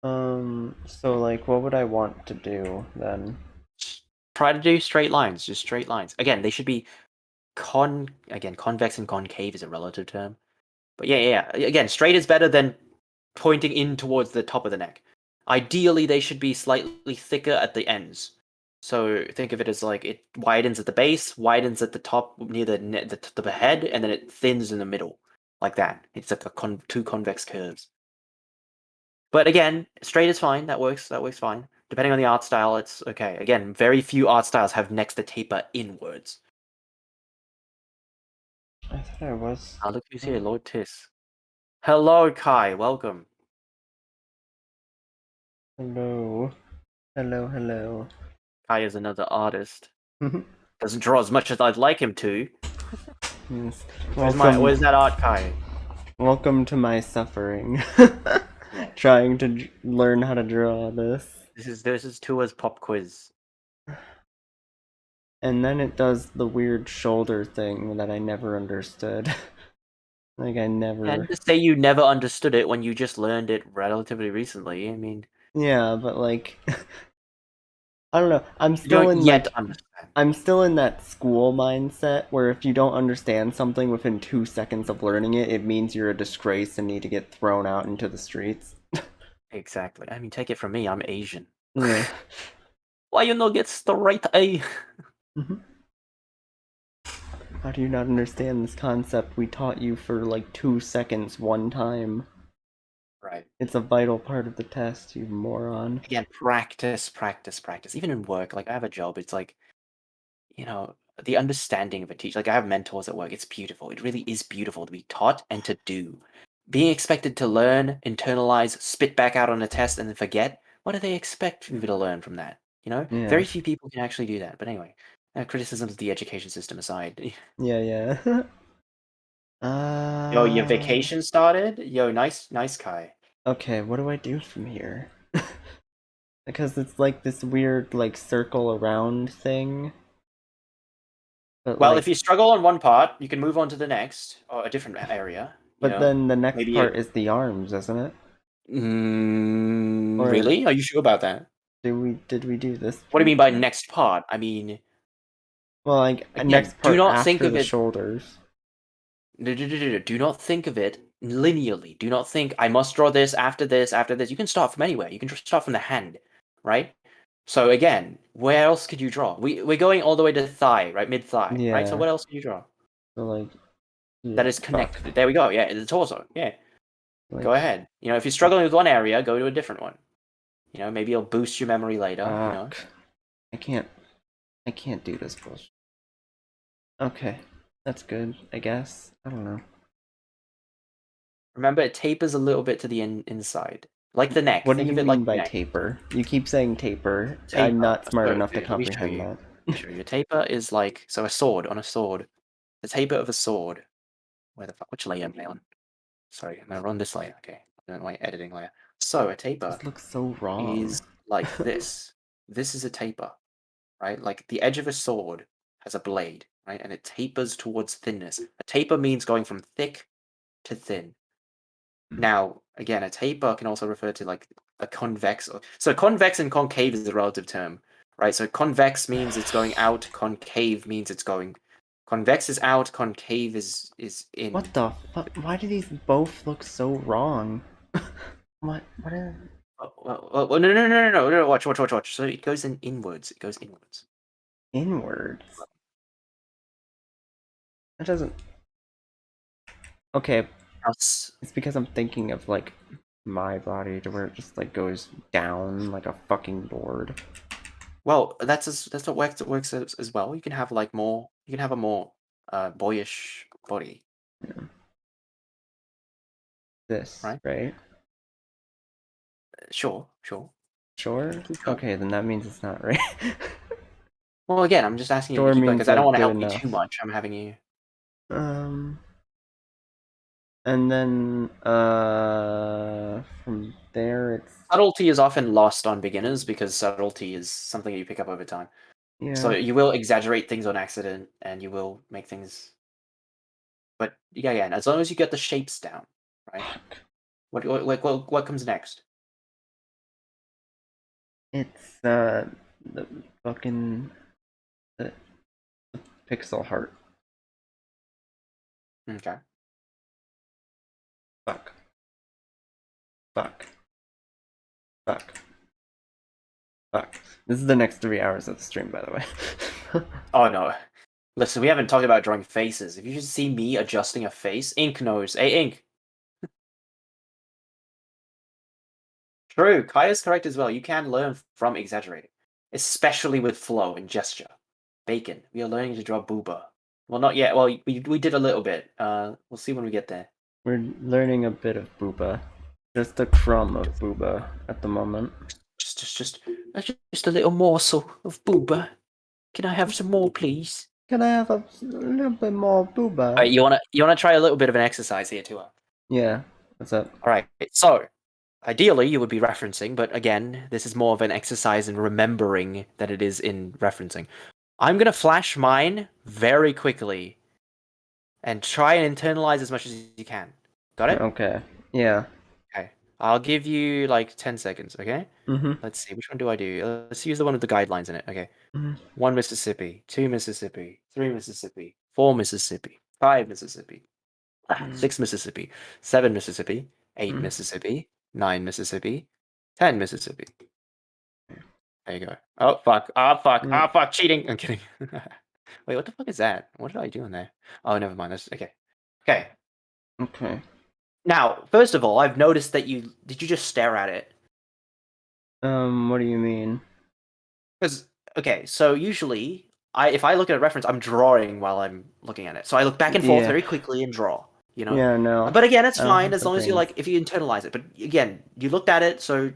So like what would I want to do then? Try to do straight lines, just straight lines. Again, they should be convex and concave is a relative term. But yeah. Again, straight is better than pointing in towards the top of the neck. Ideally, they should be slightly thicker at the ends. So think of it as like it widens at the base, widens at the top near the head, and then it thins in the middle, like that. It's like two convex curves. But again, straight is fine. That works. That works fine. Depending on the art style, it's okay. Again, very few art styles have necks that taper inwards. I thought I was. Look who's here, Lord Tiss. Hello, Kai. Welcome. Hello. Hello, hello. Kai is another artist. Doesn't draw as much as I'd like him to. Yes. Where's that art, Kai? Welcome to my suffering. Yeah. Trying to learn how to draw this. This is Tua's pop quiz. And then it does the weird shoulder thing that I never understood. Like I never. And to say you never understood it when you just learned it relatively recently, I mean, Yeah, but like I don't know. You don't yet understand. I'm still in that school mindset where if you don't understand something within 2 seconds of learning it, it means you're a disgrace and need to get thrown out into the streets. Exactly. I mean, take it from me. I'm Asian. Yeah. Why you not get straight A? Mhm. How do you not understand this concept we taught you for like 2 seconds one time? Right. It's a vital part of the test, you moron. Again, practice, practice, practice. Even in work, like I have a job, it's like, you know, the understanding of a teacher. Like I have mentors at work. It's beautiful. It really is beautiful to be taught and to do. Being expected to learn, internalize, spit back out on a test, and then forget. What do they expect you to learn from that? You know, Yeah. very few people can actually do that. But anyway, criticisms of the education system aside. Yeah, yeah. Yo, your uh vacation started? Yo, nice, nice, Kai. okay, what do I do from here? Because it's like this weird like circle around thing. But Well, like if you struggle on one part, you can move on to the next or a different area. You but know, then the next maybe. part is the arms, isn't it? Or Really? Are you sure about that? did we do this What do you part? mean by next part? I mean, Well, like again, next do part not think after of the it. shoulders. Do not think of it linearly. Do not think I must draw this after this after this. You can start from anywhere. You can just start from the hand, right? So again, where else could you draw? We're going all the way to thigh, right? Mid thigh, right? So Yeah. what else could you draw? So like That yeah, is fuck. connected. There we go. Yeah, the torso. Yeah, go Like ahead. You know, if you're struggling with one area, go to a different one. You know, maybe it'll boost your memory later. You know, fuck. I can't I can't do this bullshit. Okay. That's good, I guess. I don't know. remember it tapers a little bit to the inside, like the neck. What do Think you of it like mean the by neck. taper? You keep saying taper. I'm Taper. not smart So enough to let me show comprehend you. that. Let me show you. A taper is like so a sword on a sword. The taper of a sword. Where the fuck? Which layer am I on? Sorry, I'm on this layer. Okay, I'm on my editing layer. So a taper This looks so wrong. is like this. This is a taper, right? Like the edge of a sword has a blade, right? And it tapers towards thinness. A taper means going from thick to thin. Now, again, a taper can also refer to like a convex. So convex and concave is a relative term, right? So convex means it's going out. Concave means it's going. Convex is out. Concave is in. What the fuck? Why do these both look so wrong? What is Well, no. Watch. So it goes inwards. It goes inwards. inwards? That doesn't. Okay, Us. it's because I'm thinking of like my body to where it just like goes down like a fucking board. Well, that's what works as well. You can have like more. You can have a more boyish body, Yeah. This, right? right? Sure, sure. Sure? Keep going. Okay, then that means it's not right. Well, again, I'm just asking you to Sure keep going means because I don't like want to good help you too enough. much. I'm having you. Um, and then from there it's Subtlety is often lost on beginners because subtlety is something that you pick up over time. So yeah. you will exaggerate things on accident, and you will make things. But yeah, again, as long as you get the shapes down, right? Fuck. What comes next? It's the fucking the pixel heart. Okay. Fuck. Fuck. Fuck. Fuck. This is the next 3 hours of the stream, by the way. Oh no. Listen, we haven't talked about drawing faces. If you just see me adjusting a face, Ink knows. Hey, Ink. True. Kaya's correct as well. You can learn from exaggerating, especially with flow and gesture. Bacon. We are learning to draw booba. Well, not yet. Well, we did a little bit. We'll see when we get there. We're learning a bit of booba. Just a crumb of booba at the moment. Just a little morsel of booba. Can I have some more, please? Can I have a little bit more booba? All right, you wanna try a little bit of an exercise here too? Yeah. What's up? All right. So, ideally, you would be referencing, but again, this is more of an exercise in remembering that it is in referencing. I'm gonna flash mine very quickly and try and internalize as much as you can. Got it? Okay. Yeah. Okay. I'll give you like 10 seconds, okay? Mm-hmm. Let's see, which one do I do? Let's use the one with the guidelines in it. Okay. Mm-hmm. 1 Mississippi, 2 Mississippi, 3 Mississippi, 4 Mississippi, 5 Mississippi, 6 Mississippi, 7 Mississippi, 8 Mississippi, 9 Mississippi, 10 Mississippi. There you go. Oh fuck. Oh fuck. Yeah. Oh fuck. Cheating. I'm kidding. Wait, what the fuck is that? What did I do in there? Oh, never mind. That's okay. Okay. Okay. Now, first of all, I've noticed that you just stare at it? What do you mean? Because okay, so usually if I look at a reference, I'm drawing while I'm looking at it. So I look back and forth Yeah. very quickly and draw. You know. Yeah, no. But again, it's I don't fine have as the long as you things. like if you internalize it. But again, you looked at it, so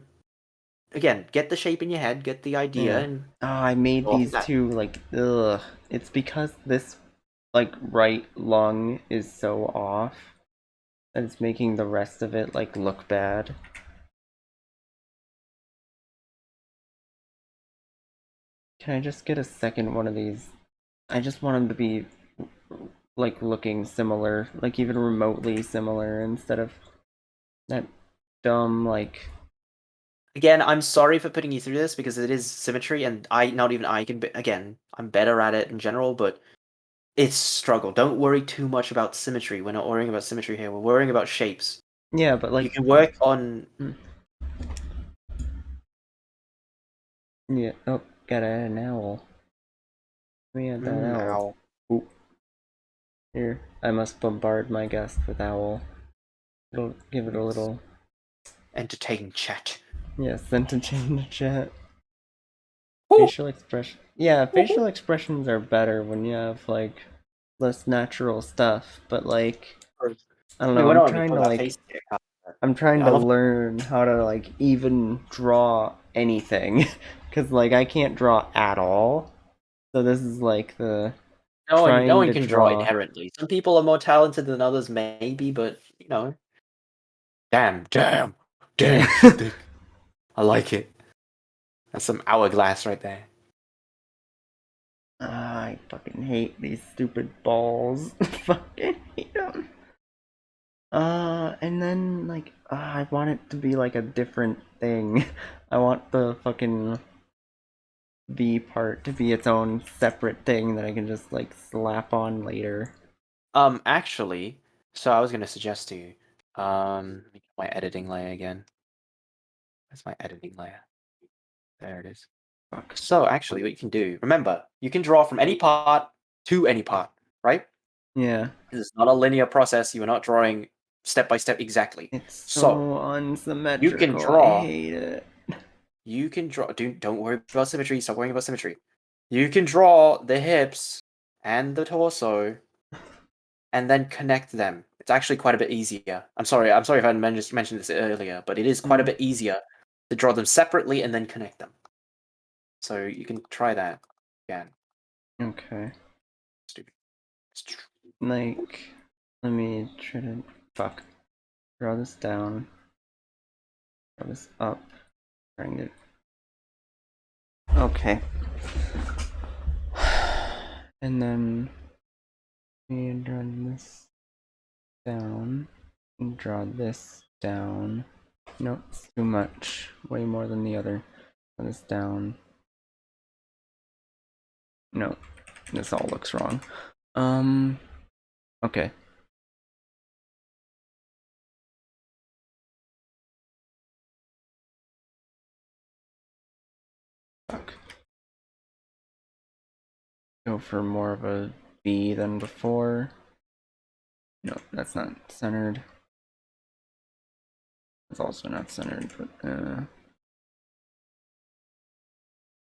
again, get the shape in your head, get the idea, Yeah. and Oh, I made go off of these that. two, like, ugh. It's because this, like, right lung is so off that it's making the rest of it, like, look bad. Can I just get a second one of these? I just want them to be, like, looking similar, like, even remotely similar, instead of that dumb, like... Again, I'm sorry for putting you through this because it is symmetry, and not even I can. Again, I'm better at it in general, but it's struggle. Don't worry too much about symmetry. We're not worrying about symmetry here. We're worrying about shapes. Yeah, but, You like... can work on. Yeah, oh, gotta add an owl. Let me add that owl. Ow. Oop. Here, I must bombard my guest with owl. It'll give it a little... Entertaining chat. Yeah, sent to change the chat. Woo! Facial expression. Yeah, facial expressions are better when you have, like, less natural stuff, but, like, I don't I mean, know, we're I'm not even trying talking to, about like, face here. I'm trying Yeah, I to love. learn how to, like, even draw anything. Because, like, I can't draw at all. So this is, like, the No trying one to can draw draw. inherently. Some people are more talented than others, maybe, but you know. Damn, she's thick. I like it. That's some hourglass right there. I fucking hate these stupid balls. Fucking hate them. And then, like, I want it to be, like, a different thing. I want the fucking V part to be its own separate thing that I can just, like, slap on later. Actually, so I was gonna suggest to you, let me get my editing layer again. Where's my editing layer? There it is. Fuck. So actually, what you can do, remember, you can draw from any part to any part, right? Yeah. It's not a linear process. You are not drawing step by step exactly. It's So so you can unsymmetrical. I draw. hate it. You can draw. Don't worry about symmetry. Stop worrying about symmetry. You can draw the hips and the torso, and then connect them. It's actually quite a bit easier. I'm sorry. I'm sorry if I mentioned this earlier, but it is quite a bit easier to draw them separately and then connect them. So you can try that again. Okay. Stupid. Like, let me try to... Fuck. Draw this down. Draw this up. Bring it... Okay. And then... me draw this down. And draw this down. Nope, it's too much. Way more than the other. Draw this down. No, this all looks wrong. Okay. Fuck. Go for more of a V than before. No, that's not centered. It's also not centered, but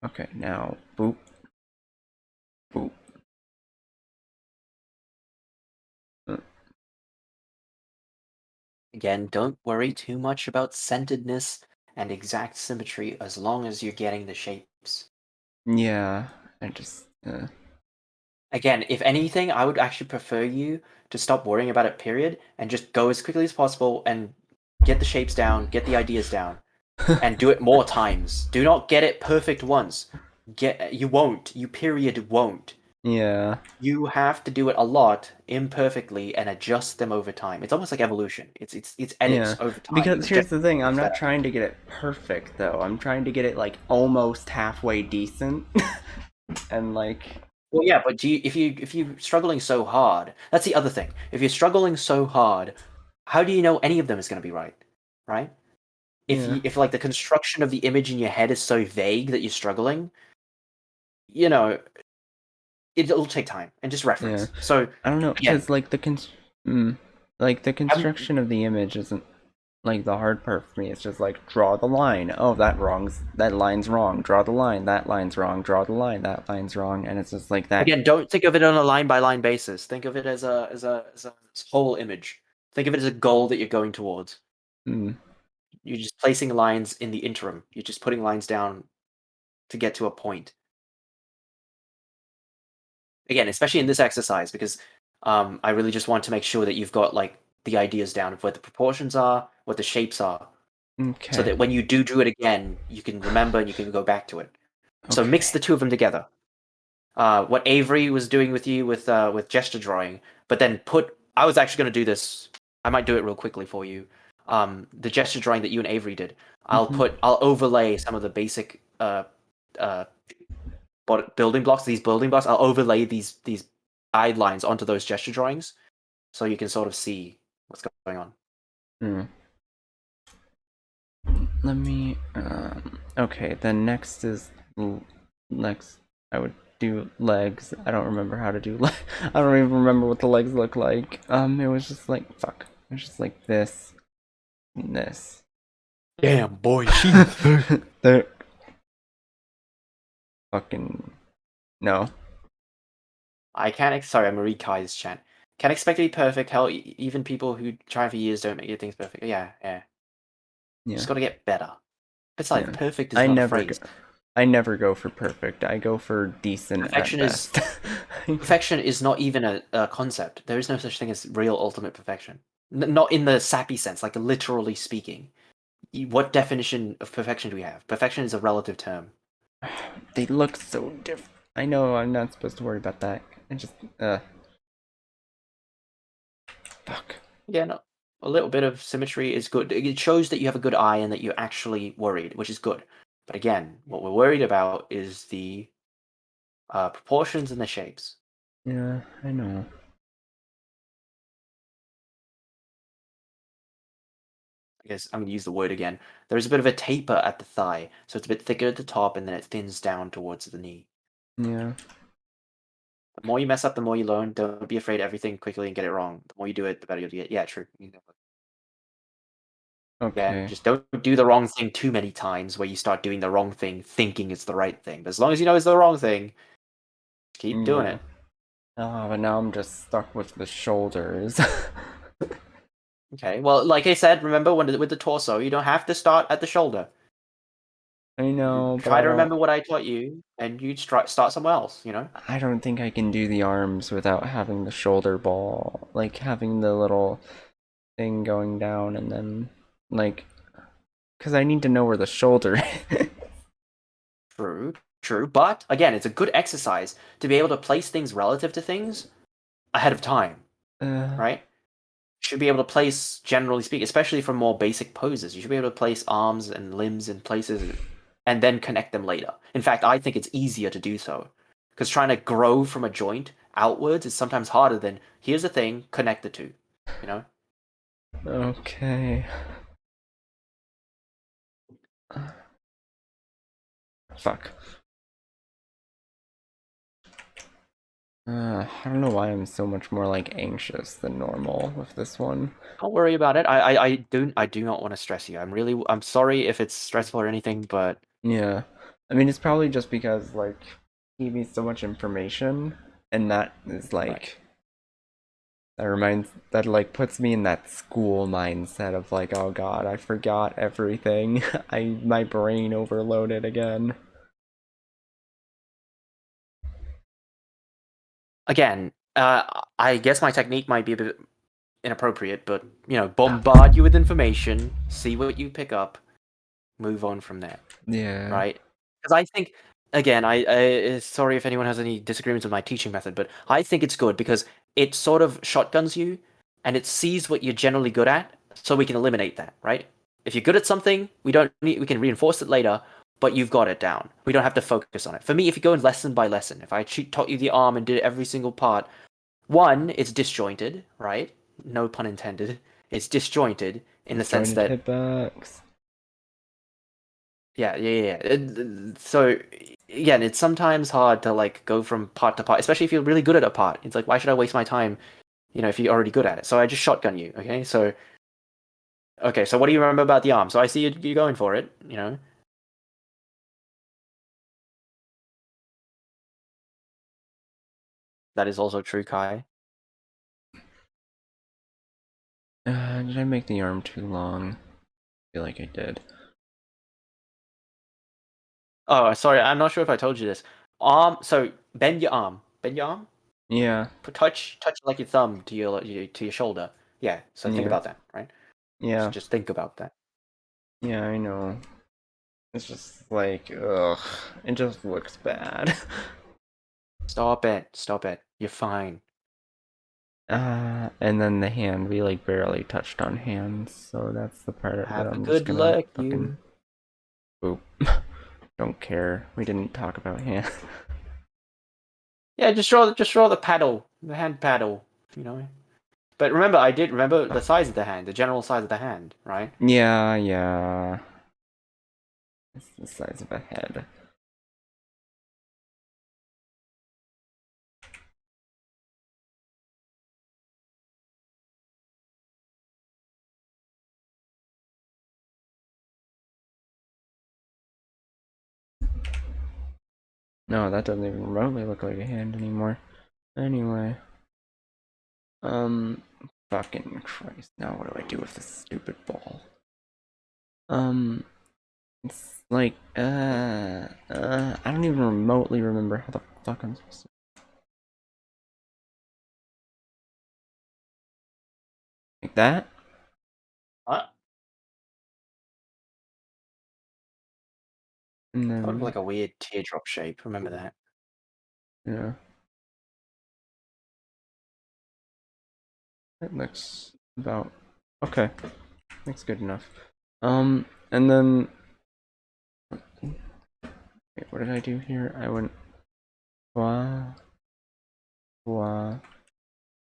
okay, now boop. Boop. Again, don't worry too much about centeredness and exact symmetry as long as you're getting the shapes. Yeah, I just Again, if anything, I would actually prefer you to stop worrying about it, period, and just go as quickly as possible and get the shapes down, get the ideas down, and do it more times. Do not get it perfect once. You won't. You period won't. Yeah. You have to do it a lot, imperfectly, and adjust them over time. It's almost like evolution. It's edits Yeah. over time. Because You here's adjust the thing, I'm things not better. trying to get it perfect though. I'm trying to get it like almost halfway decent. And like Well, yeah, but if you're struggling so hard, that's the other thing. If you're struggling so hard, how do you know any of them is going to be right? Right? yeah. If like the construction of the image in your head is so vague that you're struggling, you know, it'll take time and just Yeah. reference. So I don't know, again, because like like the I'm construction of the image isn't like the hard part for me. It's just like draw the line. Oh, that line's wrong. Draw the line. That line's wrong. Draw the line. That line's wrong. And it's just like that. again, don't think of it on a line by line basis. Think of it as a whole image. Think of it as a goal that you're going towards. Mm, You're just placing lines in the interim. You're just putting lines down to get to a point. Again, especially in this exercise, because I really just want to make sure that you've got like the ideas down of what the proportions are, what the shapes are, so okay. that when you do it again, you can remember and you can go back to it. So mix Okay. the two of them together. What Avery was doing with you with gesture drawing, but then I was actually going to do this. I might do it real quickly for you. The gesture drawing that you and Avery did. Mm-hmm. I'll overlay some of the basic uh building blocks. These building blocks. I'll overlay these guidelines onto those gesture drawings, so you can sort of see what's going on. Mm. Let me. Okay. Then next is next. I would do legs. I don't remember how to do I don't even remember what the legs look like. It was just like fuck. It was just like this and this. Damn boy, she. The fucking no. I can't. Sorry, I'm Marie Kai's chat. Can't expect to be perfect. Hell, even people who try for years don't make things perfect. Yeah, yeah. Yeah. Just got to get better. Besides, Yeah. perfect is I not a never go. phrase. I never go for perfect. I go for decent at Perfection is best. perfection is not even a concept. There is no such thing as real ultimate perfection. Not in the sappy sense, like literally speaking. What definition of perfection do we have? Perfection is a relative term. They look so different. I know I'm not supposed to worry about that. I just fuck. Yeah, no, a little bit of symmetry is good. It shows that you have a good eye and that you're actually worried, which is good. But again, what we're worried about is the proportions and the shapes. Yeah, I know. I guess I'm going to use the word again. There's a bit of a taper at the thigh, so it's a bit thicker at the top and then it thins down towards the knee. Yeah. The more you mess up, the more you learn. Don't be afraid of everything quickly and get it wrong. The more you do it, the better you'll get. Yeah, true. Yeah, Okay. just don't do the wrong thing too many times where you start doing the wrong thing thinking it's the right thing. But as long as you know it's the wrong thing, keep doing Yeah. it. But now I'm just stuck with the shoulders. Okay, well, like I said, remember with the torso, you don't have to start at the shoulder. I You know, but try to remember what I taught you, and you start somewhere else. I don't think I can do the arms without having the shoulder ball, like having the little thing going down and then like cuz I need to know where the shoulder is. True, true. But again, it's a good exercise to be able to place things relative to things ahead of time, uh, right? Should be able to place, generally speaking, especially for more basic poses, you should be able to place arms and limbs in places and then connect them later. In fact, I think it's easier to do so. Because trying to grow from a joint outwards is sometimes harder than here's a thing, connect the two. You know? okay. Fuck. I don't know why I'm so much more like anxious than normal with this one. Don't worry about it. I do not want to stress you. I'm sorry if it's stressful or anything, but Yeah. I mean, it's probably just because, like, he gave me so much information, and that is right. like, that, like, puts me in that school mindset of, like, oh god, I forgot everything. My brain overloaded again. Again, I guess my technique might be a bit inappropriate, but bombard you with information, see what you pick up, move on from there, Yeah. right? Because I think again, I sorry if anyone has any disagreements with my teaching method, but I think it's good because it sort of shotguns you, and it sees what you're generally good at, so we can eliminate that, right? If you're good at something, we can reinforce it later, but you've got it down. We don't have to focus on it. For me, if you go in lesson by lesson, if I taught you the arm and did every single part, one, it's disjointed, right? No pun intended. It's disjointed in the sense Disjointed that hitbox. yeah. So again, it's sometimes hard to like go from part to part, especially if you're really good at a part. It's like, why should I waste my time, if you're already good at it? So I just shotgun you, okay? So what do you remember about the arm? So I see you going for it, That is also true, Kai. Did I make the arm too long? I feel like I did. Oh, sorry, I'm not sure if I told you this. So bend your arm. Bend your arm. Yeah, Touch like your thumb to your shoulder. Yeah. So think yeah, about that, right? Just yeah, just think about that. yeah, I know. It's just like, ugh, it just looks bad. Stop it. Stop it. You're fine. And then the hand, we like barely touched on hands, so that's the part that Have a I'm just good gonna luck, fucking you. boop. Don't care. We didn't talk about hands. Yeah, just draw the paddle, the hand paddle, you know. But remember, I did remember the size of the hand, the general size of the hand, right? Yeah, yeah. It's the size of a head. No, that doesn't even remotely look like a hand anymore. Anyway. Um, fucking Christ. Now what do I do with this stupid ball? It's like, I don't even remotely remember how the fuck I'm supposed to. Like that? What? And That would look then, like a weird teardrop shape. Remember that. yeah, that looks about okay. Looks good enough. And then, wait, what did I do here? I went, wah, wah,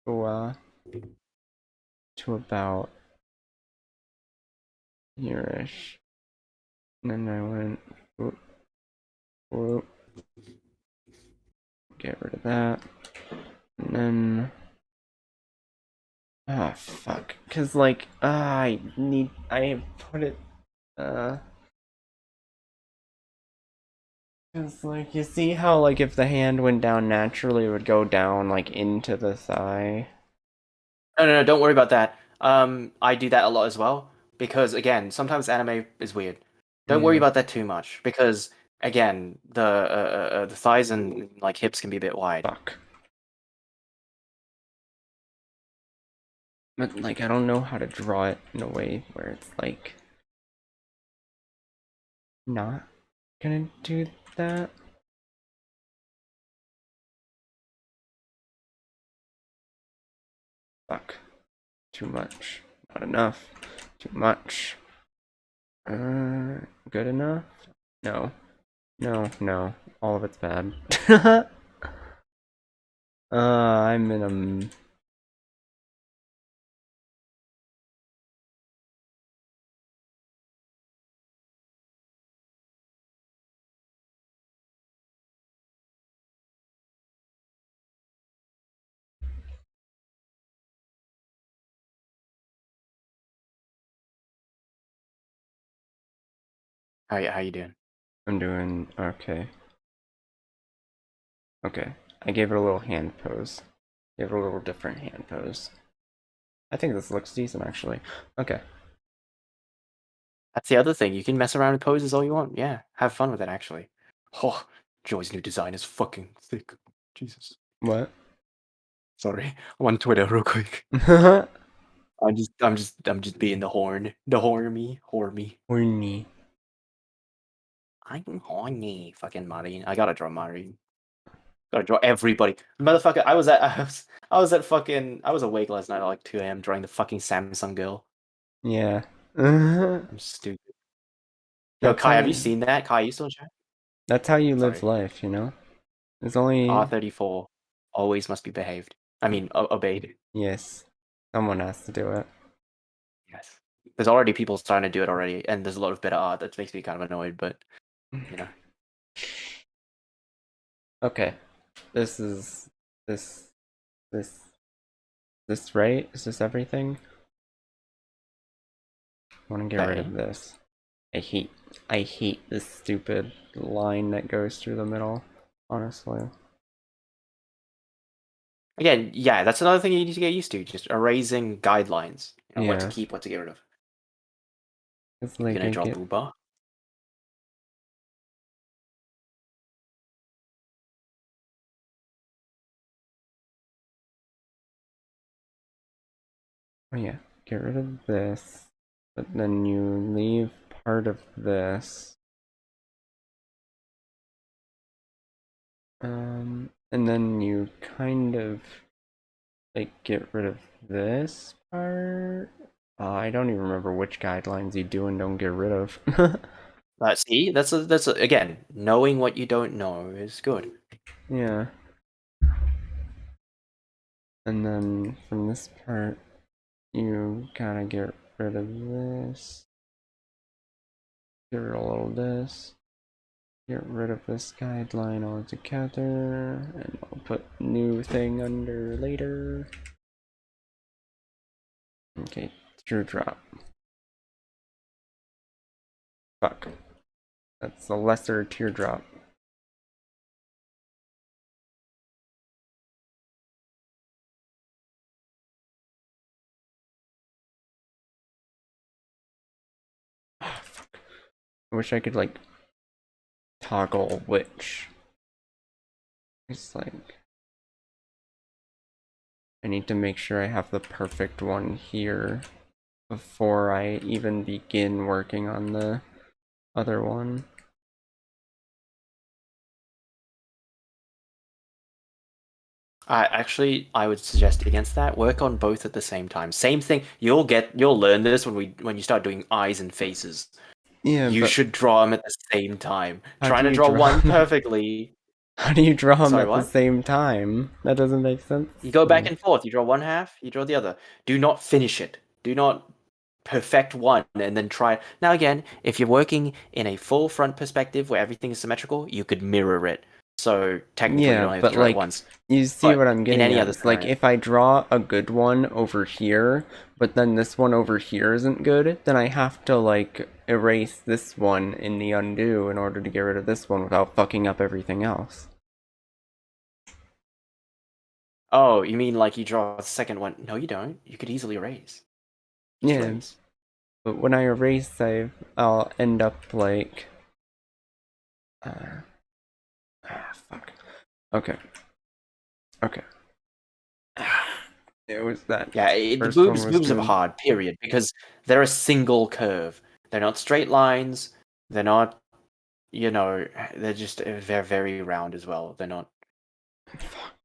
wah, to about here-ish. And then I went, whoop, whoop, get rid of that. And then, ah, fuck. Cause like, I put it, uh, cause like, you see how like if the hand went down naturally, it would go down like into the thigh? No, don't worry about that. I do that a lot as well because again, sometimes anime is weird. Don't worry Yeah, about that too much because again, the thighs and like hips can be a bit wide. fuck. But like, I don't know how to draw it in a way where it's like, not gonna do that. Fuck. Too much. Not enough. Too much. Good enough? No. No, no. All of it's bad. I'm in a. How you doing? I'm doing okay. Okay. I gave it a little hand pose. Gave it a little different hand pose. I think this looks decent actually. Okay. That's the other thing. You can mess around with poses all you want. Yeah, have fun with it actually. Oh, Joy's new design is fucking thick. Jesus. What? Sorry, I'm on Twitter real quick. I'm just being the horn, the horny. Horny. I'm horny, fucking Marine. I gotta draw Marine. Gotta draw everybody, motherfucker. I was at fucking. I was awake last night at like 2 a.m. drawing the fucking Samsung girl. Yeah. I'm stupid. Yo, That's how Kai, have you you seen that? Kai, you still in chat? that's how you live Sorry. life, you know? There's only R34 always must be behaved. I mean, obeyed. yes. Someone has to do it. Yes. There's already people starting to do it already, and there's a lot of better art that makes me kind of annoyed, but you know. Okay. This is this this this right? Is this everything? I want to get rid Okay. of this. I hate this stupid line that goes through the middle, honestly. Again, yeah, that's another thing you need to get used to. Just erasing guidelines. You know, what to Yeah. keep, what to get rid of. It's You're like gonna I draw get Booba. oh yeah, get rid of this. But then you leave part of this. And then you kind of like get rid of this part. I don't even remember which guidelines you do and don't get rid of. See, again, knowing what you don't know is good. Yeah. And then from this part, you gotta get rid of this. Get rid of all this. Get rid of this guideline altogether. And I'll put new thing under later. Okay, teardrop. Fuck. That's the lesser teardrop. Oh, fuck. I wish I could, like, toggle which. It's like. I need to make sure I have the perfect one here before I even begin working on the other one. I would suggest against that. Work on both at the same time. Same thing. You'll learn this when you start doing eyes and faces. Yeah, You but should draw them at the same time. how do Trying to you draw draw one them? perfectly. How do you draw them Sorry, at the what? same time? That doesn't make sense You go to back me. and forth. You draw one half, you draw the other. Do not finish it. Do not perfect one and then try. Now, again, if you're working in a full front perspective where everything is symmetrical, you could mirror it. So technically, you Yeah, only have to but draw it like, once. you see But what I'm in getting any at. other It's like scenario, if I draw a good one over here, but then this one over here isn't good, then I have to like erase this one in the undo in order to get rid of this one without fucking up everything else. oh, you mean like you draw a second one? No, you don't. You could easily erase. Just Yeah, erase. but when I erase, I'll end up like, fuck. Okay, okay. It was that Yeah, the first one was boobs are doing. hard, period, because they're a single curve. They're not straight lines. They're not, you know, they're very round as well. They're not.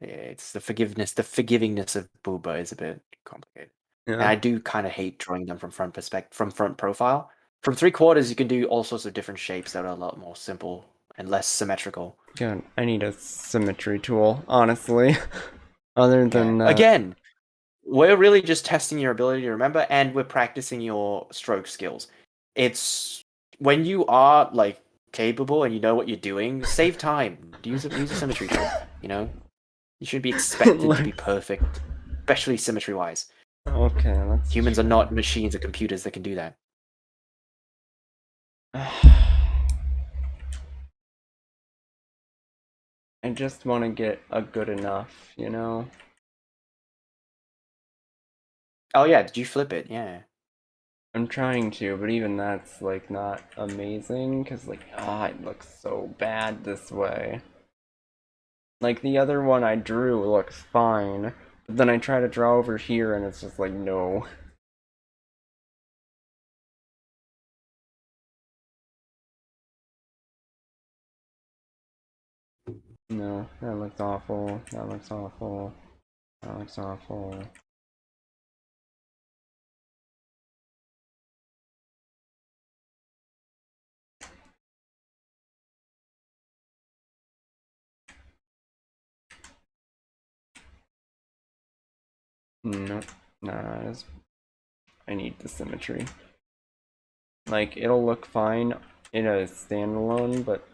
It's the forgivingness of booba is a bit complicated, and Yeah, I do kind of hate drawing them from front profile. From 3/4, you can do all sorts of different shapes that are a lot more simple and less symmetrical. God, I need a symmetry tool, honestly. Other Yeah. than that, Again, we're really just testing your ability to remember, and we're practicing your stroke skills. It's when you are like capable and you know what you're doing, save time. Use a symmetry tool. You know, you shouldn't be it expected to be looks. perfect, especially symmetry wise. Okay, let's Humans are try. not machines or computers that can do that. I just want to get a good enough, you know? Oh yeah, did you flip it? Yeah. I'm trying to, but even that's like not amazing because like it looks so bad this way. Like the other one I drew looks fine, but then I try to draw over here and it's just like no. No, that looks awful. That looks awful. That looks awful. Nope. Nah, I need the symmetry. Like, it'll look fine in a standalone, but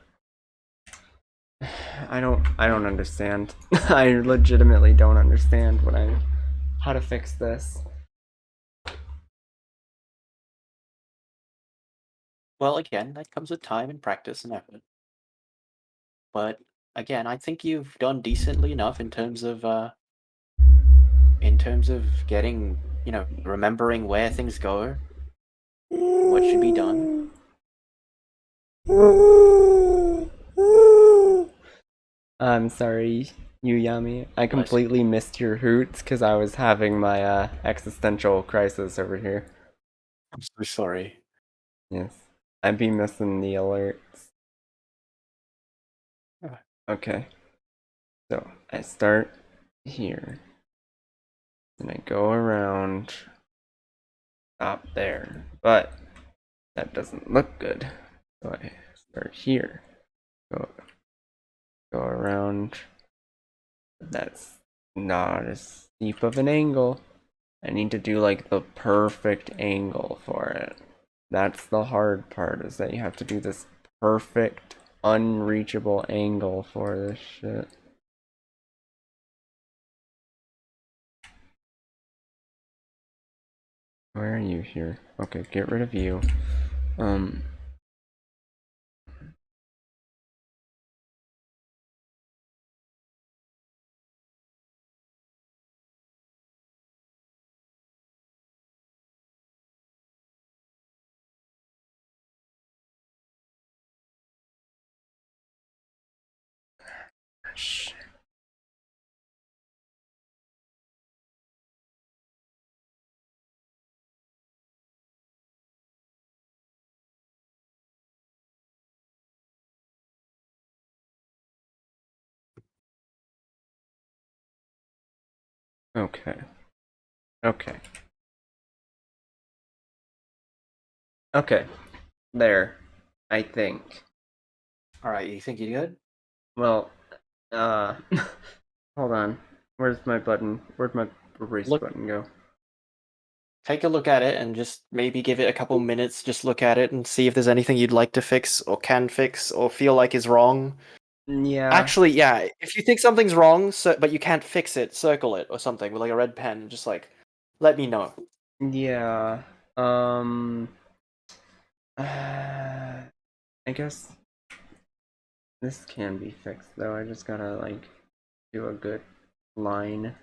I don't understand. I legitimately don't understand how to fix this. Well, again, that comes with time and practice and effort. But again, I think you've done decently enough in terms of getting, remembering where things go and what should be done. I'm sorry, Yami. I Bless you. completely missed your hoots because I was having my existential crisis over here. I'm so sorry. Yes. I'd be missing the alerts. Uh, Okay. So I start here. And I go around up there. But that doesn't look good. So I start here. Go around. That's not as steep of an angle. I need to do like the perfect angle for it. That's the hard part, is that you have to do this perfect, unreachable angle for this shit. Where are you here? Okay, get rid of you. Um. Shit. Okay. Okay. Okay. There. I think. All right, you think you're good? Well, uh. hold on. Where's my button? Where'd my erase Look, button go? take a look at it and just maybe give it a couple minutes. Just look at it and see if there's anything you'd like to fix or can fix or feel like is wrong. Yeah. Actually, yeah, if you think something's wrong, but you can't fix it, circle it or something with like a red pen. Just like, let me know. Yeah. Um. I guess this can be fixed though. I just gotta like do a good line,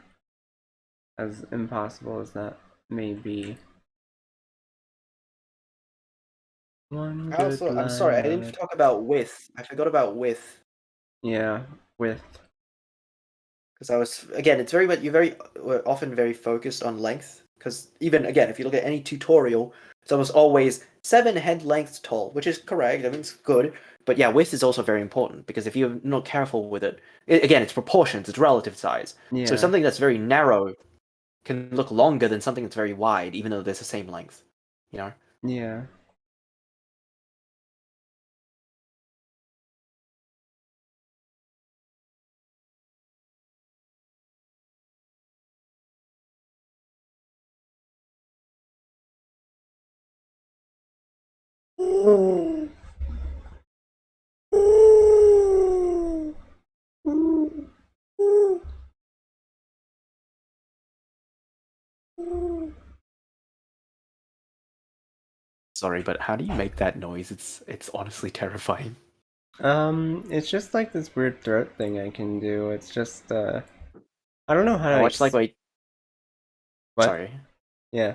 as impossible as that may be. One good Also, I'm sorry, I line of didn't it. talk about width. I forgot about width Yeah, with because I was again, it's very much you're very often very focused on length. Because even again, if you look at any tutorial, it's almost always 7 head lengths tall, which is correct. I mean, it's good. But yeah, width is also very important because if you're not careful with it, again, it's proportions, it's relative size. So yeah, something that's very narrow can look longer than something that's very wide, even though they're the same length. You know? yeah. Sorry, but how do you make that noise? It's honestly terrifying. It's just like this weird throat thing I can do. It's just I don't know how I to watched like wait, what? sorry. Yeah.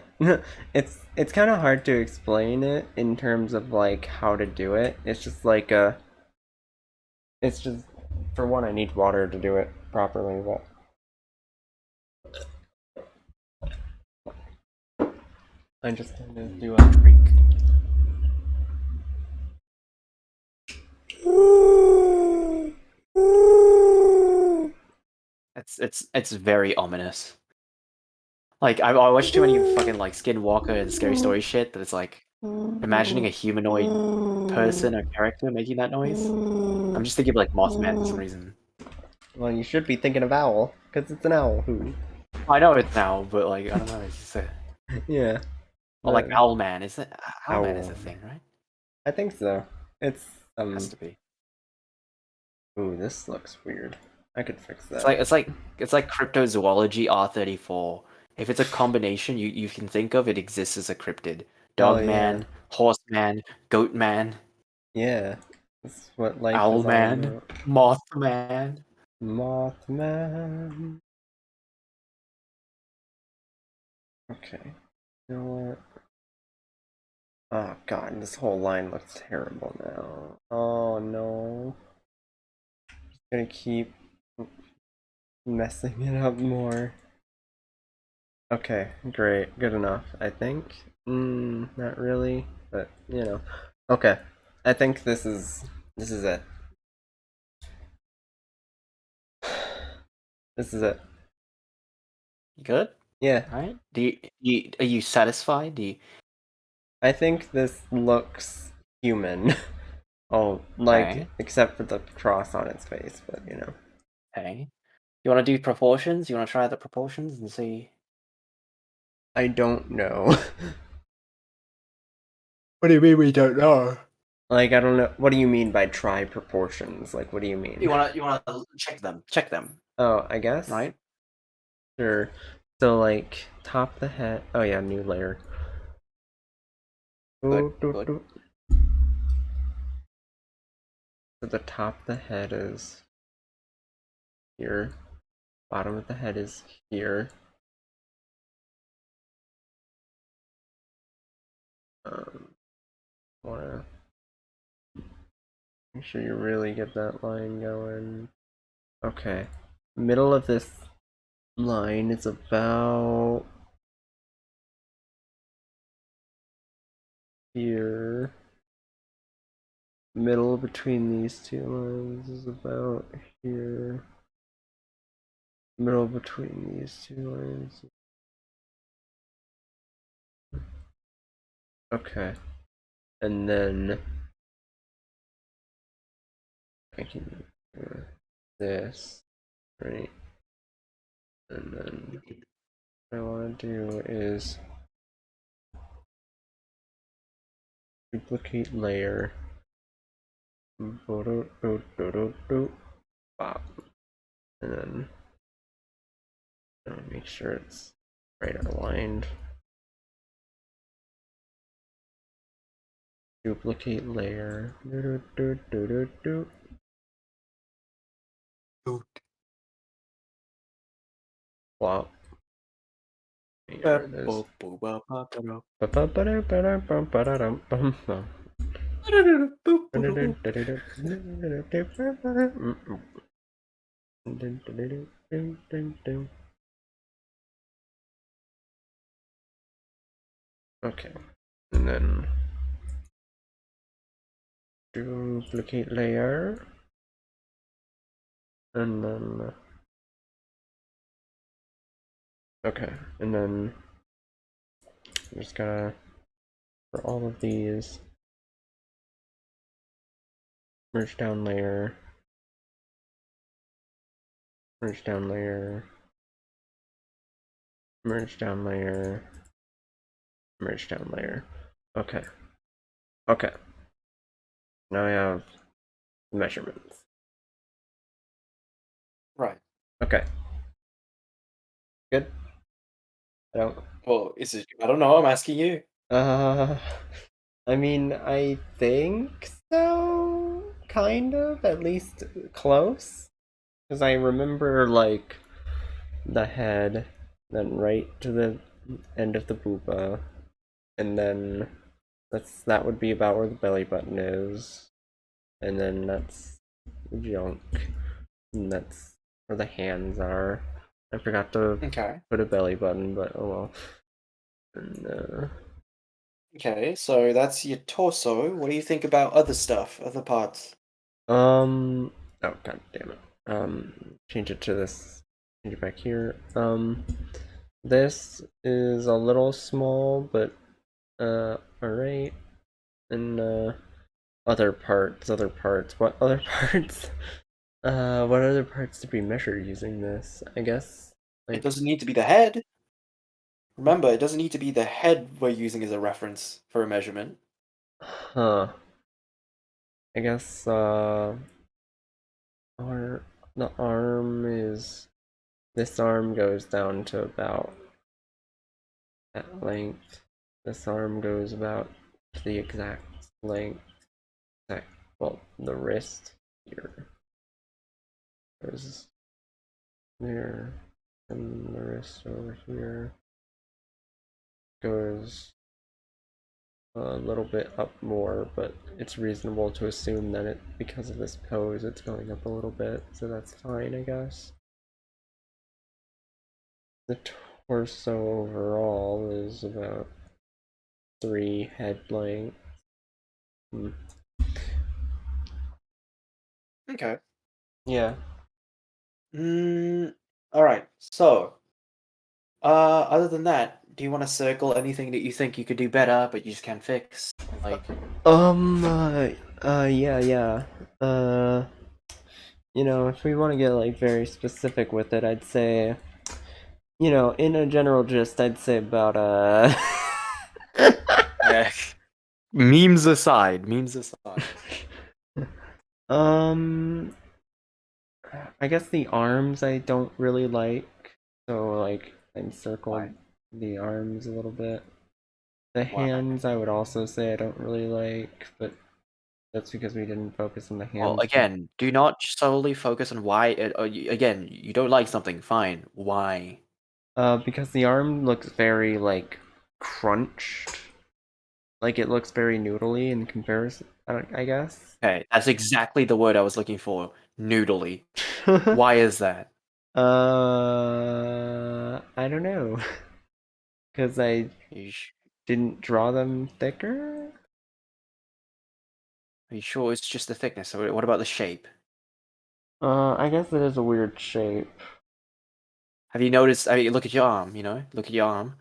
It's kind of hard to explain it in terms of like how to do it. It's just like it's just, for one, I need water to do it properly, but I just kind of do a freak. it's very ominous. Like I watch too many fucking like Skinwalker and Scary Story shit that it's like imagining a humanoid person or character making that noise. I'm just thinking of like Mothman for some reason. Well, you should be thinking of owl, because it's an owl. Who? I know it now, but like I don't know. It's just a Yeah. or like But Owlman. Is it Owlman is owl. a thing, right? I think so. It's Has to be. Ooh, this looks weird. I could fix It's that. like it's like it's like cryptozoology R34. If it's a combination you can think of, it exists as a cryptid. Hell yeah. Dogman, Horseman, Goatman, Yeah. That's what life is all Owlman, about. Mothman. Mothman. Okay. You know what? Oh god, this whole line looks terrible now. Oh no. Just gonna keep messing it up more. Okay, great. Good enough, I think. Not really, but you know. Okay. I think this is it. This is it. Good? Yeah. Alright. Are you satisfied? I think this looks human. Oh, like Okay. except for the cross on its face, but you know. Okay. You wanna do proportions? You wanna try the proportions and see? I don't know. What do you mean we don't know? Like I don't know. What do you mean by try proportions? Like what do you mean? You wanna check them. Check them. Oh, I guess. Right? Sure. So like top the head. Oh yeah, new layer. Good, Doo, doo, good. doo. So the top of the head is here. Bottom of the head is here. Wanna make sure you really get that line going. Okay. Middle of this line is about here. Middle between these two lines is about here. Middle between these two lines. Okay. And then I can do this, right? And then what I want to do is duplicate layer. Pop. And then make sure it's right aligned. Duplicate layer. Plop. There it is. Okay, and then duplicate layer, and then okay, and then I'm just gonna for all of these merge down layer, merge down layer, merge down layer, merge down layer. Okay, okay. Now I have measurements. Right. Okay, good. I don't. Well, is it? I don't know. I'm asking you. Uh, I mean, I think so. Kind of, at least close. Because I remember, like, the head, then right to the end of the booba, and then that would be about where the belly button is, and then that's the junk, and that's where the hands are. I forgot to Okay. put a belly button, but oh well. And, Okay, so that's your torso. What do you think about other stuff, other parts? oh god damn it. Change it to this Get back here. This is a little small, but alright. And other parts. What other parts? What other parts did we measure using this? I guess It like doesn't need to be the head. Remember, it doesn't need to be the head we're using as a reference for a measurement. huh. I guess our the arm is this arm goes down to about that length. This arm goes about to the exact length. Well, the wrist here goes there, and the wrist over here goes a little bit up more, but it's reasonable to assume that because of this pose, it's going up a little bit, so that's fine, I guess. The torso overall is about 3 head length. Okay. Yeah. All right. So, other than that, do you want to circle anything that you think you could do better, but you just can't fix? Like, Yeah. Uh, if we want to get like very specific with it, I'd say, in a general gist, I'd say about eh, memes aside, memes aside. um, I guess the arms I don't really like, so like I circled Why? the arms a little bit. The Why? hands I would also say I don't really like, but that's because we didn't focus on the Well, hands. again, do not solely focus on why it. Again, you don't like something. Fine. Why? Because the arm looks very like crunched. Like it looks very noodly in comparison, I guess. Okay, that's exactly the word I was looking for. Noodly. Why is that? I don't know. Because I Are didn't draw them thicker? you sure it's just the thickness? So what about the shape? I guess it is a weird shape. Have you noticed? I mean, look at your arm. You know, look at your arm.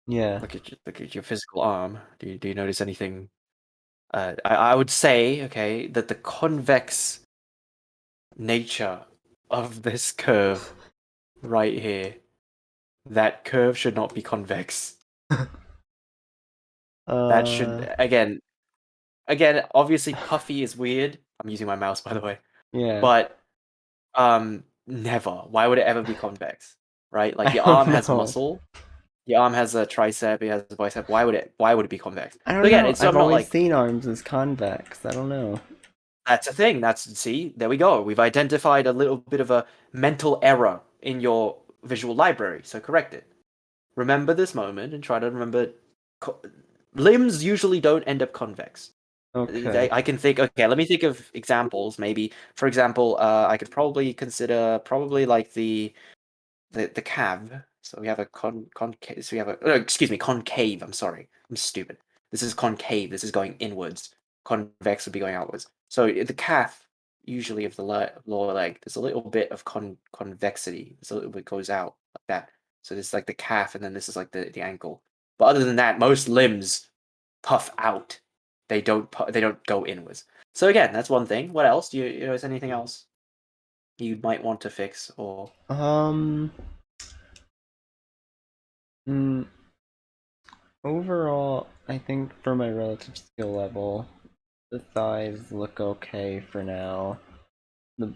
Yeah. Look at your physical arm. Do you notice anything? I would say, okay, that the convex nature of this curve right here, that curve should not be convex. That should Uh, again, obviously puffy is weird. I'm using my mouse by the way, yeah. but never. Why would it ever be convex? Right? Like I your don't arm has know. muscle. Your arm has a tricep. It has a bicep. Why would it be convex? I So don't again, know. it's I've I'm not always like seen arms as convex. I don't know. that's a thing. See, there we go. We've identified a little bit of a mental error in your visual library. So correct it. Remember this moment and try to remember. Co- Limbs usually don't end up convex. Okay. I can think. Okay, let me think of examples. Maybe, for example, I could probably consider like the cave. So we have a concave. So we have a excuse me, concave. I'm sorry, I'm stupid. This is concave. This is going inwards. Convex would be going outwards. So the calf usually of the lower leg, there's a little bit of convexity. There's a little bit goes out like that. So this is like the calf, and then this is like the ankle. But other than that, most limbs puff out. They don't go inwards. So again, that's one thing. What else? Is anything else you might want to fix or? Um, mm, Overall, I think for my relative skill level, the thighs look okay for now. The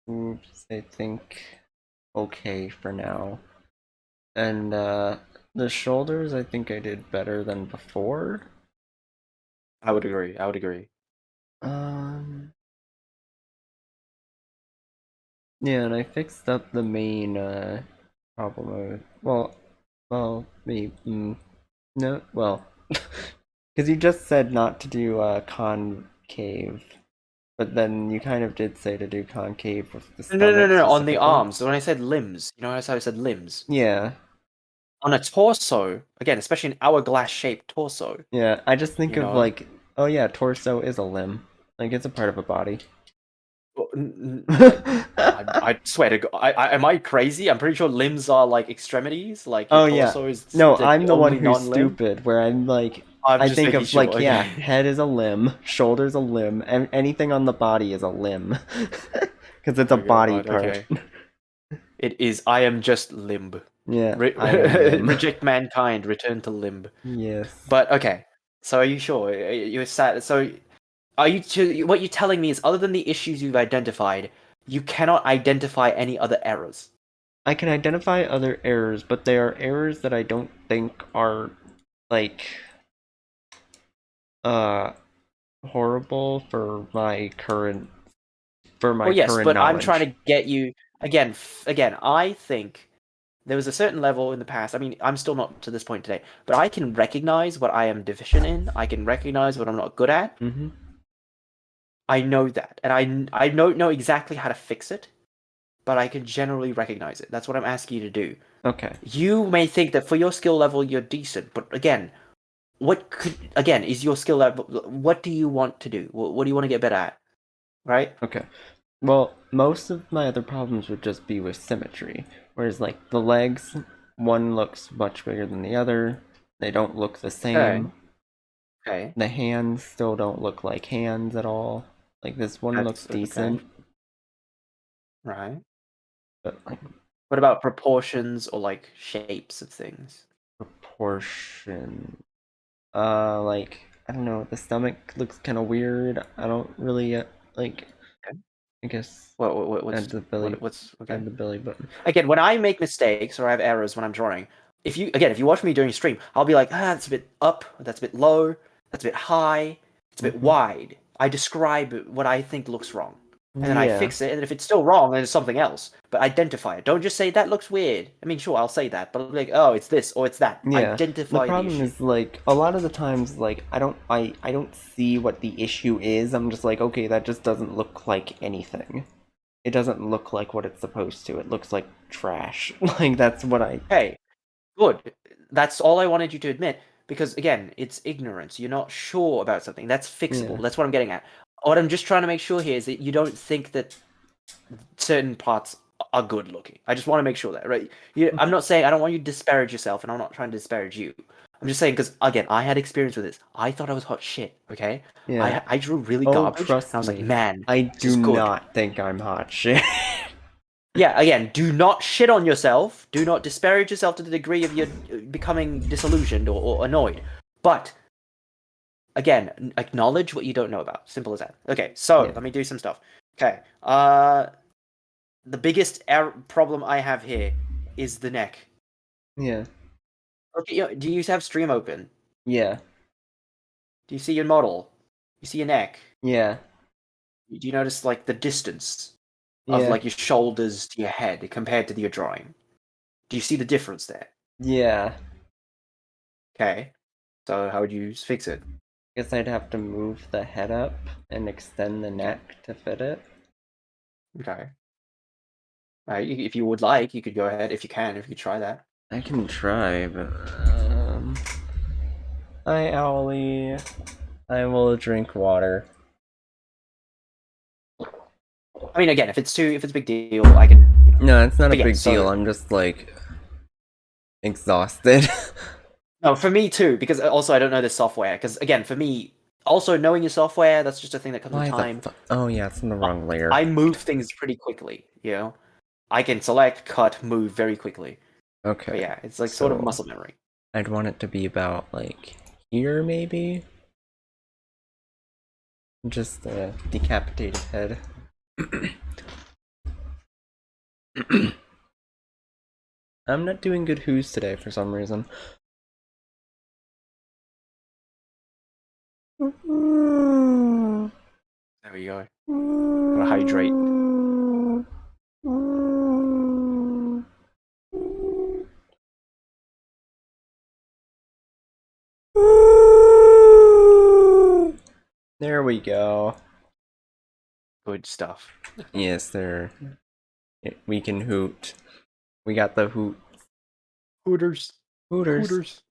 boobs, I think, okay for now. And the shoulders, I think I did better than before. I would agree. I would agree. Um, yeah, and I fixed up the main problem of maybe no, well, because you just said not to do concave, but then you kind of did say to do concave with the No, no, no, stomach no. On the specifically. arms. When I said limbs, you know how I said limbs. Yeah, On a torso, again, especially an hourglass-shaped torso. yeah. I just think You of know. like, oh yeah, torso is a limb. Like it's a part of a body. I swear to God, am I crazy? I'm pretty sure limbs are like extremities, like your Oh yeah. torso is No, the I'm the one only who's non-limb. stupid, where I'm like, I'm I just think making of like, sure. yeah, Okay. head is a limb, shoulders a limb, and anything on the body is a limb. Because it's a Oh body God. part. Okay. It is. I am just limb. Yeah, I am limb. Reject mankind. Return to limb. Yes. But okay. So are you sure? You're sad. So are you? What you're telling me is, other than the issues you've identified, you cannot identify any other errors. I can identify other errors, but they are errors that I don't think are like uh horrible for my current Well, yes, but I'm trying knowledge. to get you again. Again, I think there was a certain level in the past. I mean, I'm still not to this point today, but I can recognize what I am deficient in. I can recognize what I'm not good at. Mm-hmm. I know that, and I don't know exactly how to fix it, but I can generally recognize it. That's what I'm asking you to do. Okay. You may think that for your skill level you're decent, but again, is your skill level? What do you want to do? What do you want to get better at? Right? Okay. Well, most of my other problems would just be with symmetry. Whereas, like, the legs, one looks much bigger than the other. They don't look the Okay. same. Okay. The hands still don't look like hands at all. Like, this one looks That's okay. decent, Right. but, like, What about proportions or like shapes of things? proportion. Like, I don't know, the stomach looks kind of weird. I don't really, like, Okay. I guess What's add the belly, what's okay? add the belly button. Again, when I make mistakes or I have errors when I'm drawing, if you watch me during stream, I'll be like, that's a bit up, that's a bit low, that's a bit high, it's a bit Mm-hmm. wide. I describe what I think looks wrong. And then I Yeah. fix it, and if it's still wrong, then it's something else. But identify it. Don't just say that looks weird. I mean, sure, I'll say that, but I'll be like, oh, it's this or it's that. Yeah, the Identify the problem issue. is like a lot of the times like I don't see what the issue is. I'm just like, okay, that just doesn't look like anything. It doesn't look like what it's supposed to. It looks like trash. Like that's what I Hey, good. That's all I wanted you to admit. Because again, it's ignorance. You're not sure about something. That's yeah. fixable. That's what I'm getting at. What I'm just trying to make sure here is that you don't think that certain parts are good looking. I just want to make sure that, right? I'm not saying I don't want you to disparage yourself, and I'm not trying to disparage you. I'm just saying because again, I had experience with this. I thought I was hot shit. Okay, Yeah. I drew really Oh, garbage, and I trust was like, me. man, I this is do good. not think I'm hot shit. Yeah, again, do not shit on yourself. Do not disparage yourself to the degree of you becoming disillusioned or annoyed. But again, acknowledge what you don't know about. Simple as that. Okay, so Yeah. let me do some stuff. Okay, the biggest problem I have here is the neck. Yeah. Okay, do you have stream open? Yeah. Do you see your model? You see your neck? Yeah. Do you notice like the distance of Yeah. like your shoulders to your head compared to your drawing? Do you see the difference there? Yeah. Okay, so how would you fix it? Guess I'd have to move the head up and extend the Okay, neck to fit it. okay. If you would like, you could go ahead. If you can, if you could try that. I can try, but hi Owly. I will drink water. I mean, again, if it's a big deal, I can. No, it's not a But yeah, big deal. so I'm just like exhausted. no, for me too, because also I don't know this software. Because again, for me, also knowing your software, that's just a thing that comes with Why the time. Oh yeah, it's in the wrong layer. I move things pretty quickly, you know? I can select, cut, move very quickly. But Okay, yeah, it's like sort of so muscle memory. I'd want it to be about like here maybe? Just a decapitated head. I'm not doing good who's today for some reason. There we go. Gotta hydrate. There we go. Good stuff. Yes, there. We can hoot. We got the hoot. Hooters. Hooters. Hooters.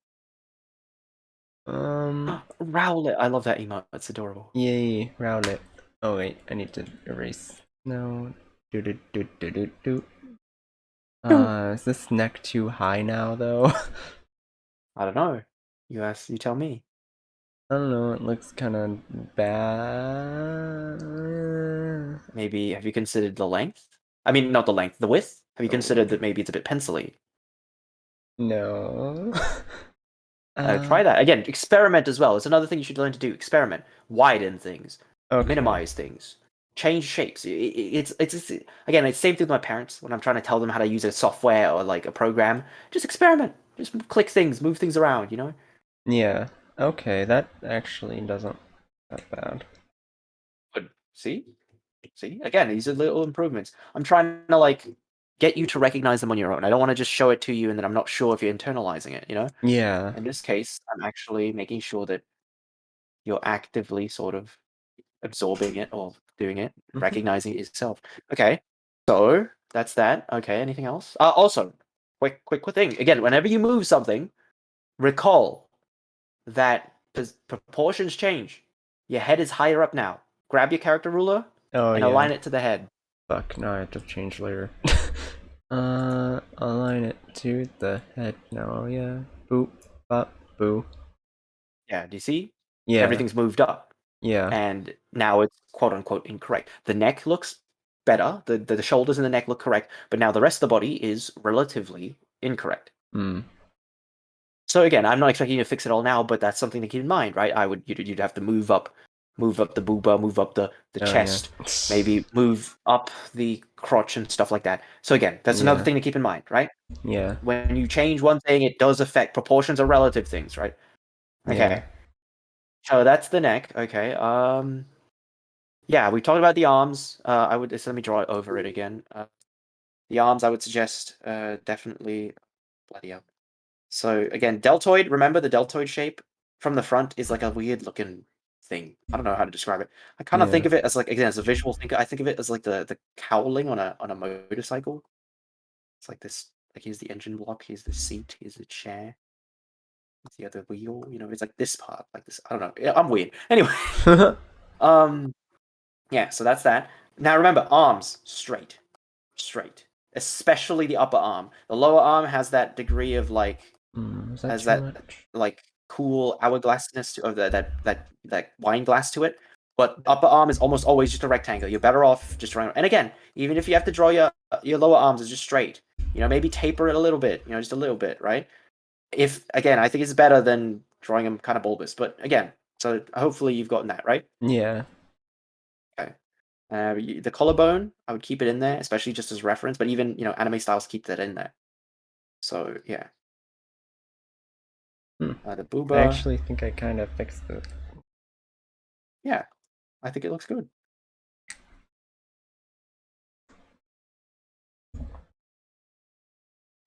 Rowlet. I love that emote. It's adorable. Yay, round it. Oh wait, I need to erase. No. Do do do do do do. I Is this neck too high now though? don't know. You tell me. I don't know, it looks kind of bad. Maybe have you considered the length? I mean, not the length, the width. Have you Oh, considered that maybe it's a bit pencily? no. Try that again. Experiment as well. It's another thing you should learn to do. Experiment. Widen things. Okay. Minimize things. Change shapes. It's again. It's the same thing with my parents when I'm trying to tell them how to use a software or like a program. Just experiment. Just click things, move things around. You know. Yeah. Okay, that actually doesn't that bad. But see again. These are little improvements. I'm trying to like get you to recognize them on your own. I don't want to just show it to you and then I'm not sure if you're internalizing it. You know. Yeah. In this case, I'm actually making sure that you're actively sort of absorbing it or doing it, Mhm. recognizing it yourself. Okay, so that's that. Okay, anything else? Also, quick thing. Again, whenever you move something, recall that proportions change. Your head is higher up now. Grab your character ruler Oh and yeah. align it to the head. Fuck, now I have to change later. Align it to the head now, yeah. Boop, bop, boo. Yeah, do you see? Yeah, Everything's moved up, yeah. and now it's quote unquote incorrect. The neck looks better. The shoulders and the neck look correct, but now the rest of the body is relatively incorrect. Hmm. So again, I'm not expecting you to fix it all now, but that's something to keep in mind, right? You'd have to move up the booba, move up the Oh yeah. chest, maybe move up the crotch and stuff like that. So again, that's another Yeah, thing to keep in mind, right? yeah, When you change one thing, it does affect proportions are relative things, right? yeah. Okay. So that's the neck. Okay. Yeah, we talked about the arms. I would just let me draw it over it again. The arms, I would suggest, definitely bloody hell. So again, deltoid, remember the deltoid shape from the front is like a weird looking thing. I don't know how to describe it. I kind of Yeah. think of it as like again as a visual thinker. I think of it as like the cowling on a motorcycle. It's like this. Like here's the engine block. Here's the seat. Here's the chair. Here's the other wheel. You know, it's like this part, like this. I don't know. Yeah, I'm weird. Anyway, um, yeah. So that's that. Now remember, arms straight, straight. Especially the upper arm. The lower arm has that degree of like Is that has too that much? like cool hourglassness to, or that wine glass to it. But upper arm is almost always just a rectangle. You're better off just drawing. And again, even if you have to draw your lower arms as just straight, you know, maybe taper it a little bit, you know, just a little bit, right? If again, I think it's better than drawing them kind of bulbous. But again, so hopefully you've gotten that right. Yeah. Okay. The collarbone, I would keep it in there, especially just as reference. But even anime styles keep that in there. So yeah, Hmm. the I booba, actually think I kind of fixed it. yeah, I think it looks good.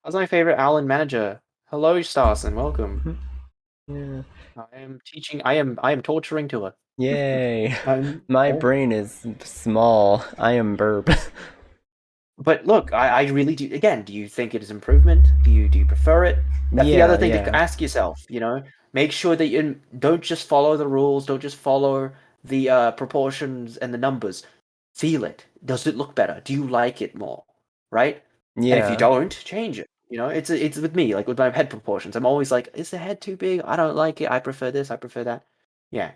How's my favorite Alan manager? Hello, Starson. Welcome. Yeah. I am torturing to her. Yay. Um, My oh. brain is small. I am burp. But look, I really do. Again, do you think it is improvement? Do you prefer it? That's the other Yeah, thing to yeah. ask yourself. Make sure that you don't just follow the rules. Don't just follow the proportions and the numbers. Feel it. Does it look better? Do you like it more? Right? And if you Yeah. don't, change it. It's with me, like with my head proportions. I'm always like, is the head too big? I don't like it. I prefer this. I prefer that. Yeah.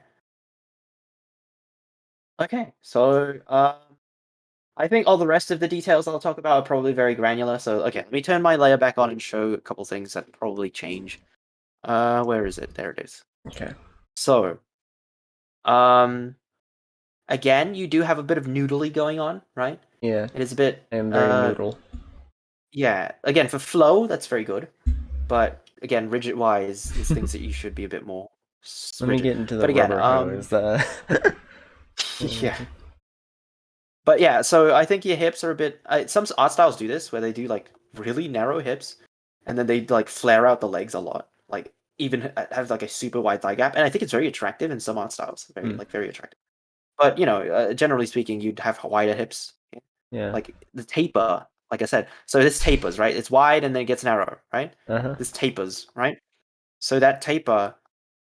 Okay. So, I think all the rest of the details I'll talk about are probably very granular. So, okay, let me turn my layer back on and show a couple things that probably change. Where is it? There it is. Okay. So, um, again, you do have a bit of noodly going on, right? Yeah. It is a bit, I am very noodle. yeah. Again, for flow, that's very good. But again, rigid wise, there's things that you should be a bit more Let me rigid. get into the But again, rubber hose. yeah. But yeah, so I think your hips are a bit. Some art styles do this where they do like really narrow hips, and then they like flare out the legs a lot, like even have like a super wide thigh gap, and I think it's very attractive in some art styles, Hmm. very attractive. But generally speaking, you'd have wider hips, Yeah. like the taper. Like I said, so this tapers, right? It's wide and then it gets narrow, right? Uh-huh. This tapers, right? So that taper,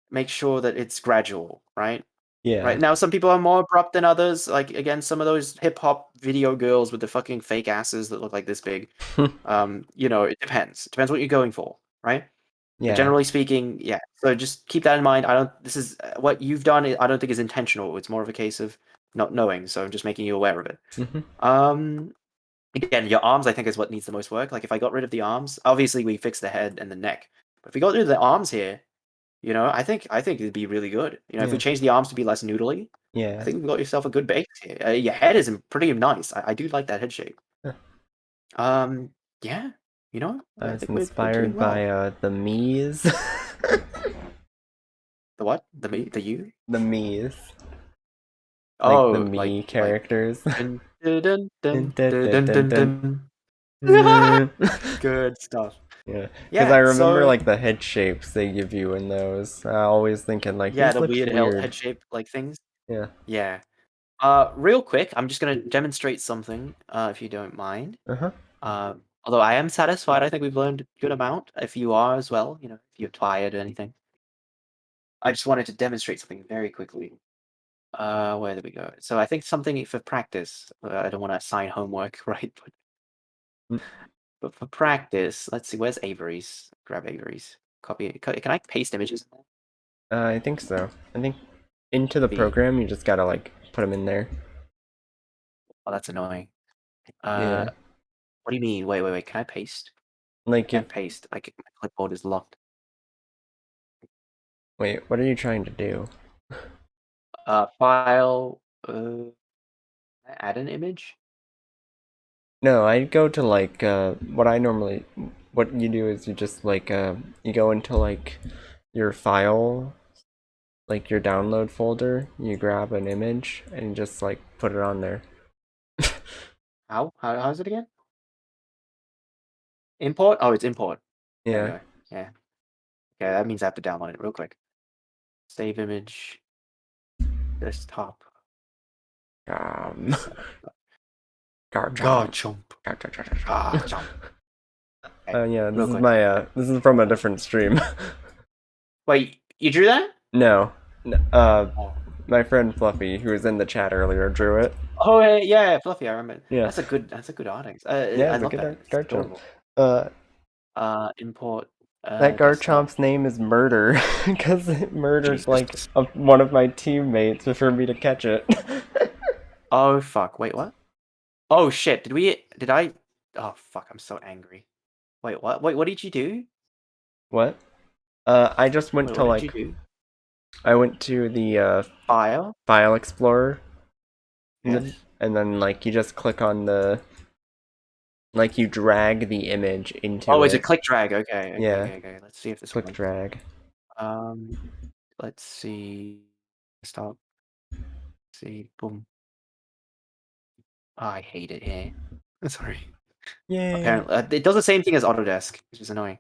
make sure that it's gradual, right? Yeah. Right now, some people are more abrupt than others. Like again, some of those hip hop video girls with the fucking fake asses that look like this big. It depends. It depends what you're going for, right? But Yeah. generally speaking, yeah. So just keep that in mind. I don't. This is what you've done. I don't think is intentional. It's more of a case of not knowing. So I'm just making you aware of it. Hmm. Again, your arms I think is what needs the most work. Like if I got rid of the arms, obviously we fixed the head and the neck. But if we got rid of the arms here, I think it'd be really good. If we Yeah. change the arms to be less noodly, I Yeah. think we've got yourself a good base here. Your head is pretty nice. I do like that head shape. Huh. Um, yeah, I I was think we're doing inspired by well. the Mii's. The what? The me? The you? The Mii's. Like the Oh, Mii like characters. dun dun Dun, dun dun, dun dun, dun dun, dun dun. dun. Yeah, Good stuff. because I Yeah. remember So like the head shapes they give you in those. I always thinking like yeah, these the look weird weird. head shape like things. Yeah. Yeah. Real quick, I'm just gonna demonstrate something, if you don't mind. Uh huh. Although I am satisfied, I think we've learned a good amount. If you are as well, if you're tired or anything. I just wanted to demonstrate something very quickly. Where did we go? So I think something for practice. I don't want to assign homework, right? But for practice, let's see. Where's Avery's? Grab Avery's. Copy. Can I paste images? I think so. I think into the Be. program you just gotta like put them in there. Oh, that's annoying. Yeah. What do you mean? Wait. Can I paste? I Like if can't paste. My clipboard is locked. wait, what are you trying to do? File. Add an image. No, I go to like what you do is you just like you go into like your file, like your download folder, you grab an image and you just like put it on there. How's it again? Import? Oh, it's import. There we Yeah. go. Yeah. Okay, that means I have to download it real quick. Save image. Desktop. Um Garchomp. Garchomp. Garchomp. Garchomp. Okay, Yeah, real quick. this is from a different stream. Wait, you drew that? No. Oh. My friend Fluffy, who was in the chat earlier, drew it. Oh yeah, Fluffy. I remember. Yeah. That's a good artist. Yeah, I it's a love good that. It's Garchomp. adorable. Uh, Import. that Desktop. Garchomp's name is Murder, because it murdered like Jesus. one of my teammates for me to catch it. Oh fuck. Wait, what? Oh shit. Did I? Oh fuck. I'm so angry. Wait, what? Wait, what did you do? What? I just went Wait, to what did you like do? I went to the File. file explorer, Yes. and then like you just click on the like you drag the image into Oh, it's a it. click drag. Okay. Yeah, Let's see if this click works. drag. Um, let's see. Stop. See. Boom. Oh, I hate it here. Sorry. Yay, Apparently, it does the same thing as Autodesk, which is annoying.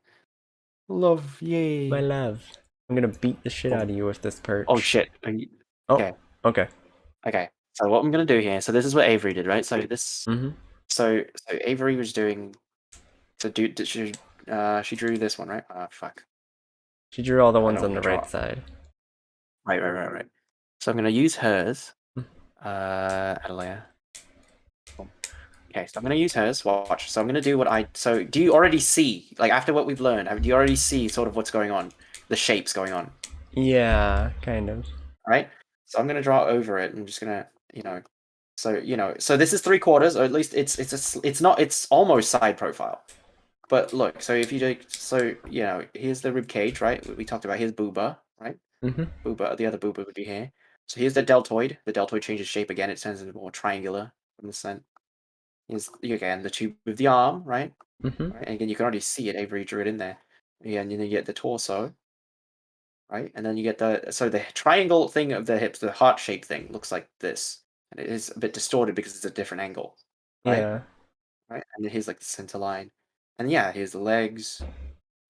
Love, my yay. love. I'm gonna beat the shit out Boom. of you with this Oh perch. shit. Oh, Okay. okay. Okay. So what I'm gonna do here. So this is what Avery did, right? So this. Mm-hmm. So Avery was doing. So she drew this one, right? Fuck. She drew all the I ones don't on want the to draw. right side. Right. So I'm gonna use hers. Add a layer. Boom. Okay, so I'm gonna use hers. Watch. So I'm gonna do what I. So do you already see, like after what we've learned, do you already see sort of what's going on, the shapes going on, Yeah, kind of. right? So I'm gonna draw over it. I'm just gonna, so this is 3/4, or at least it's not, it's almost side profile. But look, so if you do, so here's the rib cage, right? We talked about, here's booba, right? Mm-hmm. Booba, the other booba would be here. So here's the deltoid. The deltoid changes shape again. It turns into more triangular from the center. Here's again the tube with the arm, right? Mm-hmm. Right? And again, you can already see it. Avery drew it in there. Yeah, and then you get the torso, right? And then you get the triangle thing of the hips, the heart shaped thing looks like this, and it is a bit distorted because it's a different angle, right? Yeah. Right. And then here's like the center line, and yeah, here's the legs.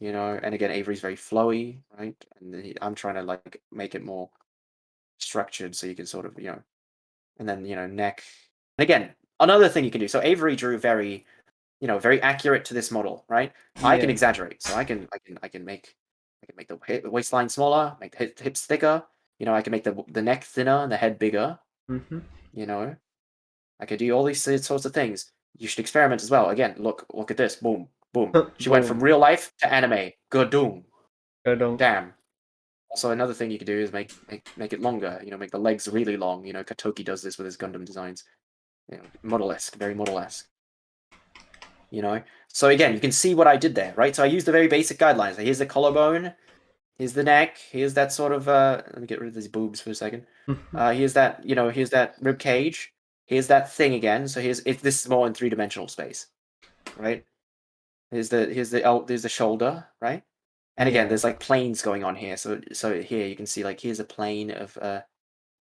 And again, Avery's very flowy, right? And then I'm trying to like make it more structured so you can sort of, and then neck. And again, another thing you can do. So Avery drew very accurate to this model, right? I can Yeah. exaggerate, so I can make the waistline smaller, make the hips thicker, You know, I can make the neck thinner and the head bigger. Mm-hmm. You know, I could do all these sorts of things. You should experiment as well. Again, look at this. Boom, boom. She went from Boom. real life to anime. Good doom. Good on. Damn. Also, another thing you could do is make it longer. You know, make the legs really long. You know, Katoki does this with his Gundam designs. You know, model-esque, very model-esque. You know, so again, you can see what I did there, right? So I used the very basic guidelines. So here's the collarbone, here's the neck, here's that sort of let me get rid of these boobs for a second. Here's that, you know, here's that rib cage. Here's that thing again. So here's this is more in three-dimensional space, right? There's the shoulder, right? And again, Yeah. there's like planes going on here. So here you can see like here's a plane of the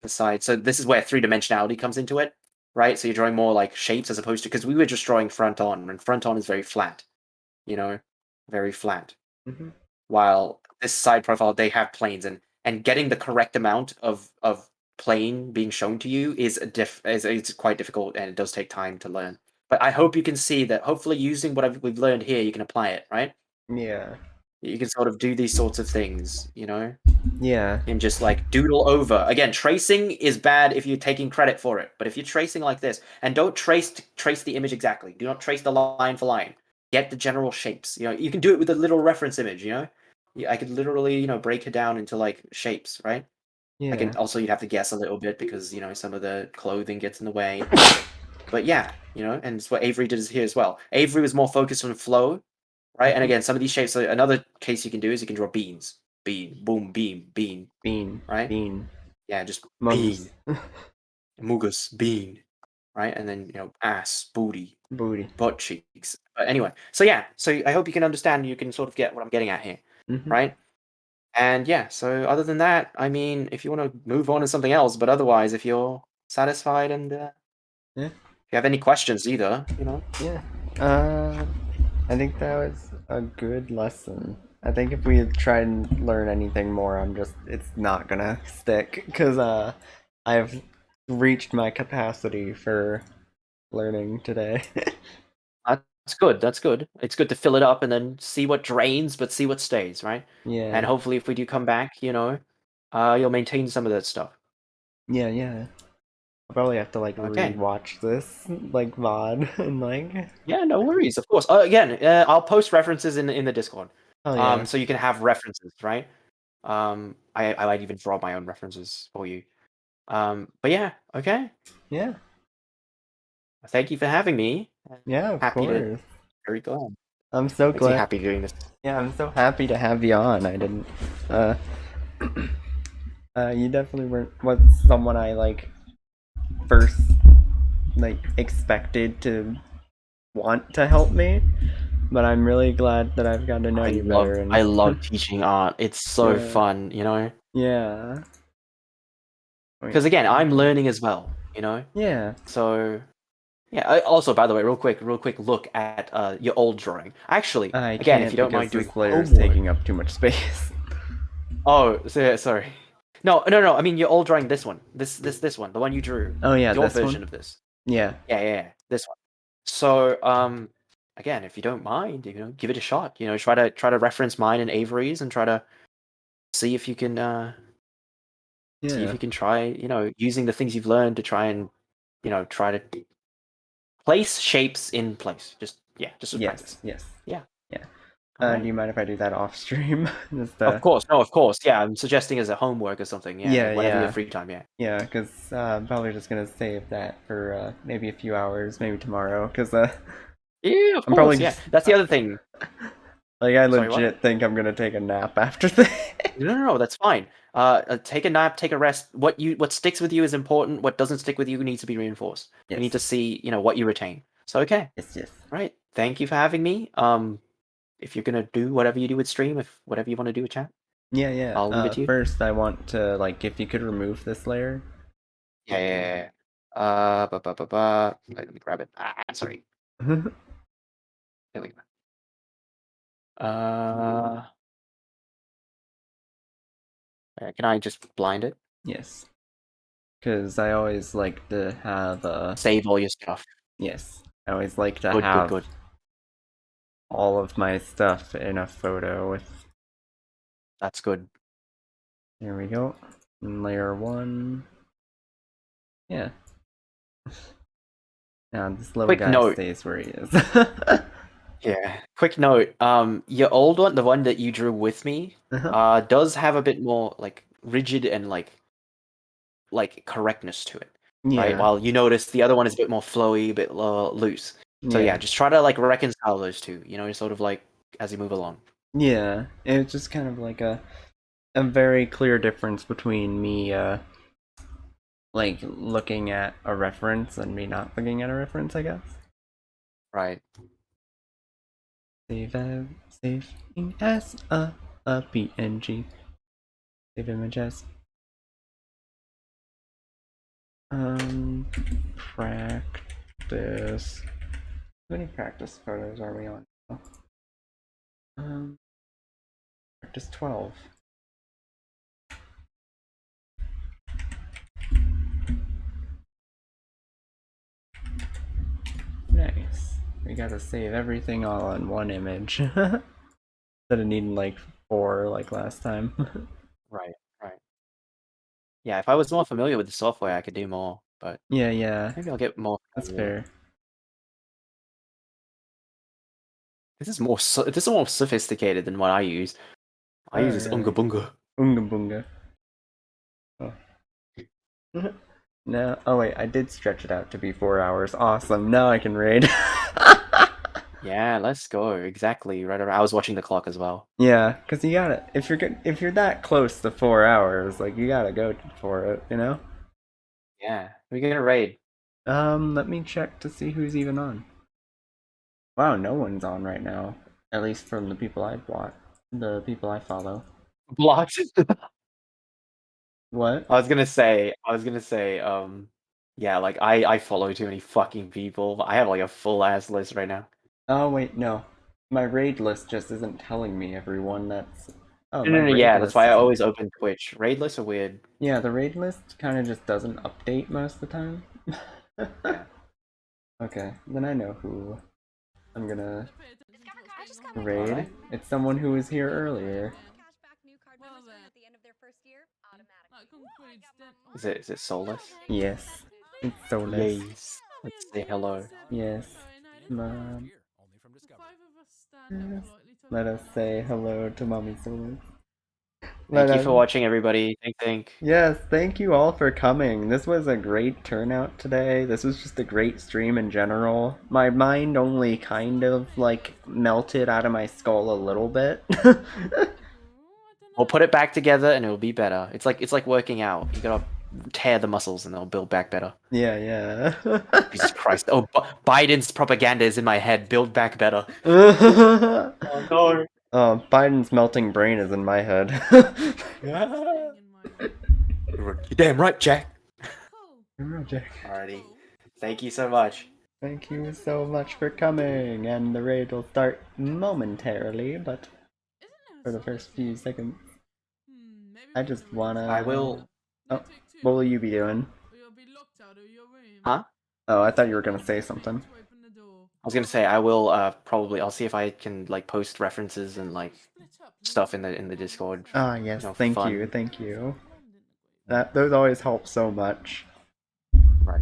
side. So this is where three-dimensionality comes into it, right? So you're drawing more like shapes as opposed to because we were just drawing front on, and front on is very flat, you know, very flat. Mm-hmm. While this side profile, they have planes, and getting the correct amount of plane being shown to you is it's quite difficult, and it does take time to learn. But I hope you can see that. Hopefully, using what we've learned here, you can apply it, right? Yeah. You can sort of do these sorts of things, you know, Yeah. and just like doodle over. Again, tracing is bad if you're taking credit for it, but if you're tracing like this, and don't trace the image exactly. Do not trace the line for line. Get the general shapes. You know, you can do it with a little reference image. You know, I could literally, you know, break it down into like shapes, right? I Yeah. can also you'd have to guess a little bit because you know some of the clothing gets in the way. But yeah, you know, and it's what Avery did here as well. Avery was more focused on flow, right? And Mm-hmm. again, some of these shapes. So another case you can do is you can draw beans. Bean, boom, beam, bean, Bean. right? Bean. Yeah, just Mugs. bean, mugus, bean, right? And then, you know, ass, booty, Booty. butt cheeks. But anyway, so yeah, so I hope you can understand, you can sort of get what I'm getting at here, Mm-hmm. right? And yeah, so other than that, I mean, if you want to move on to something else, but otherwise, if you're satisfied and Yeah. if you have any questions either, you know. Yeah. I think that was a good lesson. I think if we try and learn anything more, it's not gonna stick because I've reached my capacity for learning today. That's good. That's good. It's good to fill it up and then see what drains, but see what stays, right? And Yeah. hopefully, if we do come back, you know, you'll maintain some of that stuff. Yeah, yeah. I'll probably have to like Okay. rewatch this like VOD and like Yeah, no worries. Of course. Again, I'll post references in the Discord, oh yeah. so you can have references, right? I might even draw my own references for you. But yeah, okay. Yeah. Thank you for having me. Yeah, of Happy to, course. very glad. I'm so Makes me glad. happy doing this. Yeah, I'm so happy to have you on. I didn't uh you definitely weren't was someone I like first like expected to want to help me, but I'm really glad that I've got to know you better and I love teaching art. It's so yeah. fun, you know. Yeah. Wait, Because again, I'm okay. learning as well, you know. Yeah. So yeah. Also, by the way, real quick look at your old drawing. Actually, I again, if can't you don't because mind doing this layer is homework. taking up too much space. Oh, sorry. No. I mean, you're all drawing this one. This one, the one you drew. Oh yeah, Your this version one? of this. Yeah. Yeah. This one. So, again, if you don't mind, you know, give it a shot. You know, try to reference mine and Avery's, and try to see if you can Yeah. try, you know, using the things you've learned to try and, you know, try to place shapes in place. Just to Yes, practice. yes. Yeah. Yeah. All Do right. you mind if I do that off stream? Just Of course. No, of course. Yeah, I'm suggesting as a homework or something. Yeah, yeah, whenever you have yeah. free time. Yeah. Yeah, because I'm probably just gonna save that for maybe a few hours, maybe tomorrow. Because Yeah, of I'm probably course. Yeah, just that's the other thing. like I Sorry, what? legit think I'm gonna take a nap after this. No, that's fine. Take a nap, take a rest. What sticks with you is important. What doesn't stick with you needs to be reinforced. We need Yes, to see, you know, what you retain. So okay, yes, yes. right. Thank you for having me. If you're gonna do whatever you do with stream, if whatever you want to do with chat, Yeah, yeah. I'll leave it to you. First I want to like if you could remove this layer. Yeah. Let me grab it. Sorry. There we go. Can I just blind it? Yes, because I always like to have Save all your stuff. yes, I always like to Good, good, have good. all of my stuff in a photo with. That's good. There we go. And layer 1. Yeah. Now this little Quick guy note. stays where he is. Yeah. Quick note. Your old one, the one that you drew with me, Uh-huh. does have a bit more like rigid and like correctness to it, right? Yeah. While you notice the other one is a bit more flowy, a bit loose. So yeah, Yeah. just try to like reconcile those two. Sort of like as you move along. Yeah. It's just kind of like a very clear difference between me like looking at a reference and me not looking at a reference, I guess. Right. Saving as a PNG. Save image as practice. How many practice photos are we on? Um practice 12. Nice. We gotta save everything all in one image. Instead of needing like 4 like last time. Right. Right. Yeah, if I was more familiar with the software, I could do more, but Yeah, maybe I'll get more that's familiar. fair. This is this is more sophisticated than what I use. I Oh, use this Unga really? Bunga. Unga bunga. Oh. No, oh wait, I did stretch it out to be 4 hours. Awesome. Now I can raid. Yeah, let's go. Exactly. Right around. I was watching the clock as well. Yeah, cause you gotta if you're good if you're that close to 4 hours, like you gotta go for it, you know. Yeah, we're gonna raid. Let me check to see who's even on. Wow, no one's on right now. At least from the people I watch, the people I follow. Blocked. What? I was gonna say, yeah, like I follow too many fucking people. I have like a full ass list right now. Oh wait, no. My raid list just isn't telling me everyone that's. Oh, No, my no, no, raid yeah, that's list why I isn't. always open Twitch. Raid lists are weird. Yeah, the raid list kind of just doesn't update most of the time. Yeah. Okay, then I know who I'm gonna All raid. right. It's someone who was here earlier. Is it soulless? Yes, it's Solus. Yes. Let's say hello. Yes, Mom. Yes. Let us say hello to Mommy Solus. Let Thank you us. for watching, everybody. Think. Yes, thank you all for coming. This was a great turnout today. This was just a great stream in general. My mind only kind of like melted out of my skull a little bit. We'll put it back together and it'll be better. It's like working out. You gotta tear the muscles and they'll build back better. Yeah. Jesus Christ. Oh, Biden's propaganda is in my head. Build back better. Oh No. Biden's melting brain is in my head. You're damn right, Jack. Jack. Alrighty. Thank you so much. Thank you so much for coming, and the raid will start momentarily, but for the first few seconds. I just wanna. I will. Oh, what will you be doing? Huh? Oh, I thought you were gonna say something. I was gonna say I will probably I'll see if I can like post references and like stuff in the Discord. Ah, yes, thank you, Fun. thank you. Those always help so much. Right.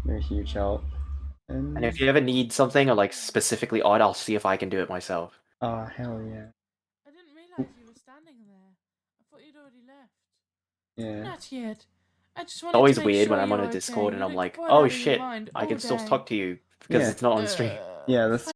They're a huge help. And if you ever need something or like specifically odd, I'll see if I can do it myself. Oh, hell yeah. I didn't realize you were standing there. I thought you'd already left. Yeah. Not yet. I just It's wanted always to make weird sure when I'm on you're a Discord okay. and You I'm looked like, bored oh out of your shit, mind I all can still day. talk to you because Yeah. it's not on stream. Yeah, this